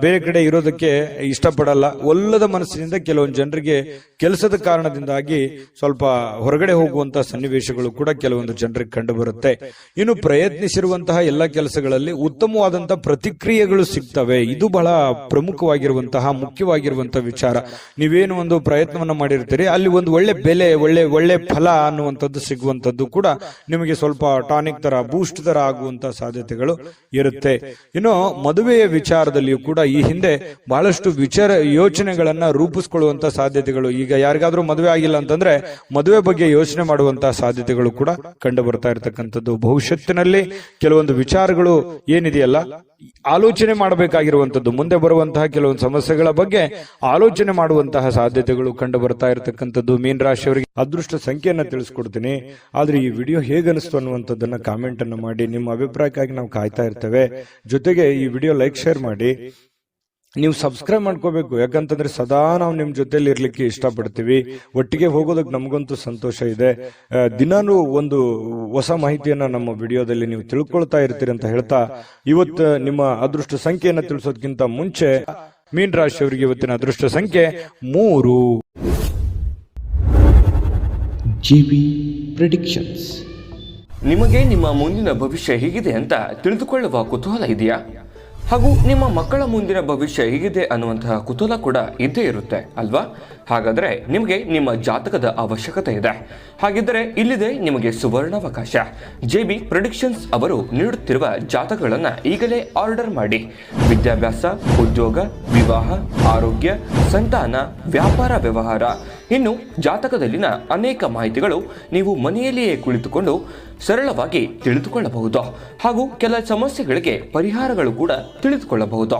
ಬೇರೆ ಕಡೆ ಇರೋದಕ್ಕೆ ಇಷ್ಟಪಡಲ್ಲ. ಒಲ್ಲದ ಮನಸ್ಸಿನಿಂದ ಕೆಲವೊಂದು ಜನರಿಗೆ ಕೆಲಸದ ಕಾರಣದಿಂದಾಗಿ ಸ್ವಲ್ಪ ಹೊರಗಡೆ ಹೋಗುವಂತಹ ಸನ್ನಿವೇಶಗಳು ಕೂಡ ಕೆಲವೊಂದು ಜನರಿಗೆ ಕಂಡು ಬರುತ್ತೆ. ಇನ್ನು ಪ್ರಯತ್ನಿಸಿರುವಂತಹ ಎಲ್ಲ ಕೆಲಸಗಳಲ್ಲಿ ಉತ್ತಮವಾದಂತಹ ಪ್ರತಿಕ್ರಿಯೆಗಳು ಸಿಗ್ತವೆ. ಇದು ಬಹಳ ಪ್ರಮುಖವಾಗಿರುವಂತಹ ಮುಖ್ಯವಾಗಿರುವಂತಹ ವಿಚಾರ. ನೀವೇನು ಒಂದು ಪ್ರಯತ್ನವನ್ನ ಮಾಡಿರ್ತೀರಿ, ಅಲ್ಲಿ ಒಂದು ಒಳ್ಳೆ ಬೆಲೆ, ಒಳ್ಳೆ ಫಲ ಅನ್ನುವಂಥದ್ದು ಸಿಗುವಂತದ್ದು ಕೂಡ ನಿಮಗೆ ಸ್ವಲ್ಪ ಟಾನಿಕ್ ತರ, ಬೂಸ್ಟ್ ತರ ಆಗುವಂತಹ ಸಾಧ್ಯತೆಗಳು ಇರುತ್ತೆ. ಇನ್ನು ಮದುವೆಯ ವಿಚಾರ ಕೂಡ ಈ ಹಿಂದೆ ಬಹಳಷ್ಟು ಯೋಚನೆಗಳನ್ನ ರೂಪಿಸಿಕೊಳ್ಳುವಂತಹ ಸಾಧ್ಯತೆಗಳು, ಈಗ ಯಾರಿಗಾದ್ರೂ ಮದುವೆ ಆಗಿಲ್ಲ ಅಂತಂದ್ರೆ ಮದುವೆ ಬಗ್ಗೆ ಯೋಚನೆ ಮಾಡುವಂತಹ ಸಾಧ್ಯತೆಗಳು ಕೂಡ ಕಂಡು ಬರ್ತಾ ಇರತಕ್ಕಂಥದ್ದು. ಭವಿಷ್ಯತ್ತಿನಲ್ಲಿ ಕೆಲವೊಂದು ವಿಚಾರಗಳು ಏನಿದೆಯಲ್ಲ, ಆಲೋಚನೆ ಮಾಡಬೇಕಾಗಿರುವಂತದ್ದು, ಮುಂದೆ ಬರುವಂತಹ ಕೆಲವೊಂದು ಸಮಸ್ಯೆಗಳ ಬಗ್ಗೆ ಆಲೋಚನೆ ಮಾಡುವಂತಹ ಸಾಧ್ಯತೆಗಳು ಕಂಡು ಬರ್ತಾ ಇರತಕ್ಕಂಥದ್ದು. ಮೀನ್ ರಾಶಿಯವರಿಗೆ ಅದೃಷ್ಟ ಸಂಖ್ಯೆಯನ್ನ ತಿಳಿಸ್ಕೊಡ್ತೀನಿ. ಆದ್ರೆ ಈ ವಿಡಿಯೋ ಹೇಗನಿಸ್ತು ಅನ್ನುವಂಥದ್ದನ್ನ ಕಾಮೆಂಟ್ ಅನ್ನು ಮಾಡಿ. ನಿಮ್ಮ ಅಭಿಪ್ರಾಯಕ್ಕಾಗಿ ನಾವು ಕಾಯ್ತಾ ಇರ್ತೇವೆ. ಜೊತೆಗೆ ಈ ವಿಡಿಯೋ ಲೈಕ್, ಶೇರ್ ಮಾಡಿ. ನೀವು ಸಬ್ಸ್ಕ್ರೈಬ್ ಮಾಡ್ಕೋಬೇಕು, ಯಾಕಂತಂದ್ರೆ ಸದಾ ನಾವು ನಿಮ್ ಜೊತೆಲಿ ಇರ್ಲಿಕ್ಕೆ ಇಷ್ಟಪಡ್ತೀವಿ. ಒಟ್ಟಿಗೆ ಹೋಗೋದಕ್ಕೆ ನಮಗಂತೂ ಸಂತೋಷ ಇದೆ. ದಿನಾನು ಒಂದು ಹೊಸ ಮಾಹಿತಿಯನ್ನ ನಮ್ಮ ವಿಡಿಯೋದಲ್ಲಿ ನೀವು ತಿಳ್ಕೊಳ್ತಾ ಇರ್ತೀರಿ ಅಂತ ಹೇಳ್ತಾ, ಇವತ್ತು ನಿಮ್ಮ ಅದೃಷ್ಟ ಸಂಖ್ಯೆಯನ್ನ ತಿಳಿಸೋದಕ್ಕಿಂತ ಮುಂಚೆ ಮೀನ್ ರಾಶಿಯವರಿಗೆ ಇವತ್ತಿನ ಅದೃಷ್ಟ ಸಂಖ್ಯೆ 3. GB predictions. ನಿಮಗೆ ನಿಮ್ಮ ಮುಂದಿನ ಭವಿಷ್ಯ ಹೇಗಿದೆ ಅಂತ ತಿಳಿದುಕೊಳ್ಳುವ ಕುತೂಹಲ ಇದೆಯಾ? ಹಾಗೂ ನಿಮ್ಮ ಮಕ್ಕಳ ಮುಂದಿನ ಭವಿಷ್ಯ ಹೇಗಿದೆ ಅನ್ನುವಂತಹ ಕುತೂಹಲ ಕೂಡ ಇದ್ದೇ ಇರುತ್ತೆ ಅಲ್ವಾ? ಹಾಗಾದರೆ ನಿಮಗೆ ನಿಮ್ಮ ಜಾತಕದ ಅವಶ್ಯಕತೆ ಇದೆ. ಹಾಗಿದ್ದರೆ ಇಲ್ಲಿದೆ ನಿಮಗೆ ಸುವರ್ಣಾವಕಾಶ. JB ಪ್ರೆಡಿಕ್ಷನ್ಸ್ ಅವರು ನೀಡುತ್ತಿರುವ ಜಾತಕಗಳನ್ನು ಈಗಲೇ ಆರ್ಡರ್ ಮಾಡಿ. ವಿದ್ಯಾಭ್ಯಾಸ, ಉದ್ಯೋಗ, ವಿವಾಹ, ಆರೋಗ್ಯ, ಸಂತಾನ, ವ್ಯಾಪಾರ ವ್ಯವಹಾರ, ಇನ್ನು ಜಾತಕದಲ್ಲಿನ ಅನೇಕ ಮಾಹಿತಿಗಳು ನೀವು ಮನೆಯಲ್ಲಿಯೇ ಕುಳಿತುಕೊಂಡು ಸರಳವಾಗಿ ತಿಳಿದುಕೊಳ್ಳಬಹುದು. ಹಾಗೂ ಕೆಲ ಸಮಸ್ಯೆಗಳಿಗೆ ಪರಿಹಾರಗಳು ಕೂಡ ತಿಳಿದುಕೊಳ್ಳಬಹುದು.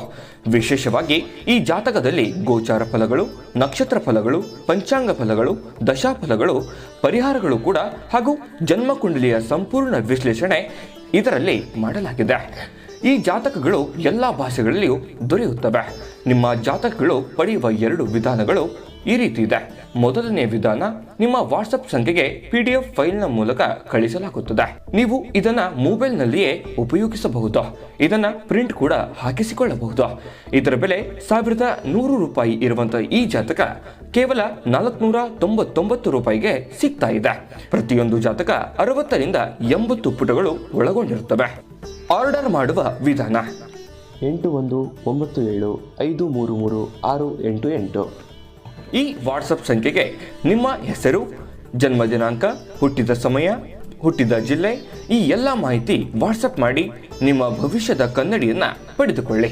ವಿಶೇಷವಾಗಿ ಈ ಜಾತಕದಲ್ಲಿ ಗೋಚಾರ ಫಲಗಳು, ನಕ್ಷತ್ರ ಫಲಗಳು, ಪಂಚಾಂಗ ಫಲಗಳು, ದಶಾಫಲಗಳು, ಪರಿಹಾರಗಳು ಕೂಡ ಹಾಗೂ ಜನ್ಮಕುಂಡಲಿಯ ಸಂಪೂರ್ಣ ವಿಶ್ಲೇಷಣೆ ಇದರಲ್ಲಿ ಮಾಡಲಾಗಿದೆ. ಈ ಜಾತಕಗಳು ಎಲ್ಲ ಭಾಷೆಗಳಲ್ಲಿಯೂ ದೊರೆಯುತ್ತವೆ. ನಿಮ್ಮ ಜಾತಕಗಳು ಪಡೆಯುವ 2 ವಿಧಾನಗಳು ಈ ರೀತಿ ಇದೆ. ಮೊದಲನೇ ವಿಧಾನ, ನಿಮ್ಮ ವಾಟ್ಸಪ್ ಸಂಖ್ಯೆಗೆ PDF ಫೈಲ್ನ ಮೂಲಕ ಕಳಿಸಲಾಗುತ್ತದೆ. ನೀವು ಇದನ್ನ ಮೊಬೈಲ್ನಲ್ಲಿಯೇ ಉಪಯೋಗಿಸಬಹುದು. ಇದನ್ನ ಪ್ರಿಂಟ್ ಕೂಡ ಹಾಕಿಸಿಕೊಳ್ಳಬಹುದು. ಇದರ ಬೆಲೆ 1100 ರೂಪಾಯಿ ಇರುವಂತಹ ಈ ಜಾತಕ ಕೇವಲ 499 ರೂಪಾಯಿಗೆ ಸಿಗ್ತಾ ಇದೆ. ಪ್ರತಿಯೊಂದು ಜಾತಕ 60 ರಿಂದ 80 ಪುಟಗಳು ಒಳಗೊಂಡಿರುತ್ತವೆ. ಆರ್ಡರ್ ಮಾಡುವ ವಿಧಾನ: 8197533688. ಈ ವಾಟ್ಸಪ್ ಸಂಖ್ಯೆಗೆ ನಿಮ್ಮ ಹೆಸರು, ಜನ್ಮ ದಿನಾಂಕ, ಹುಟ್ಟಿದ ಸಮಯ, ಹುಟ್ಟಿದ ಜಿಲ್ಲೆ, ಈ ಎಲ್ಲ ಮಾಹಿತಿ ವಾಟ್ಸಪ್ ಮಾಡಿ ನಿಮ್ಮ ಭವಿಷ್ಯದ ಕನ್ನಡಿಯನ್ನ ಪಡೆದುಕೊಳ್ಳಿ.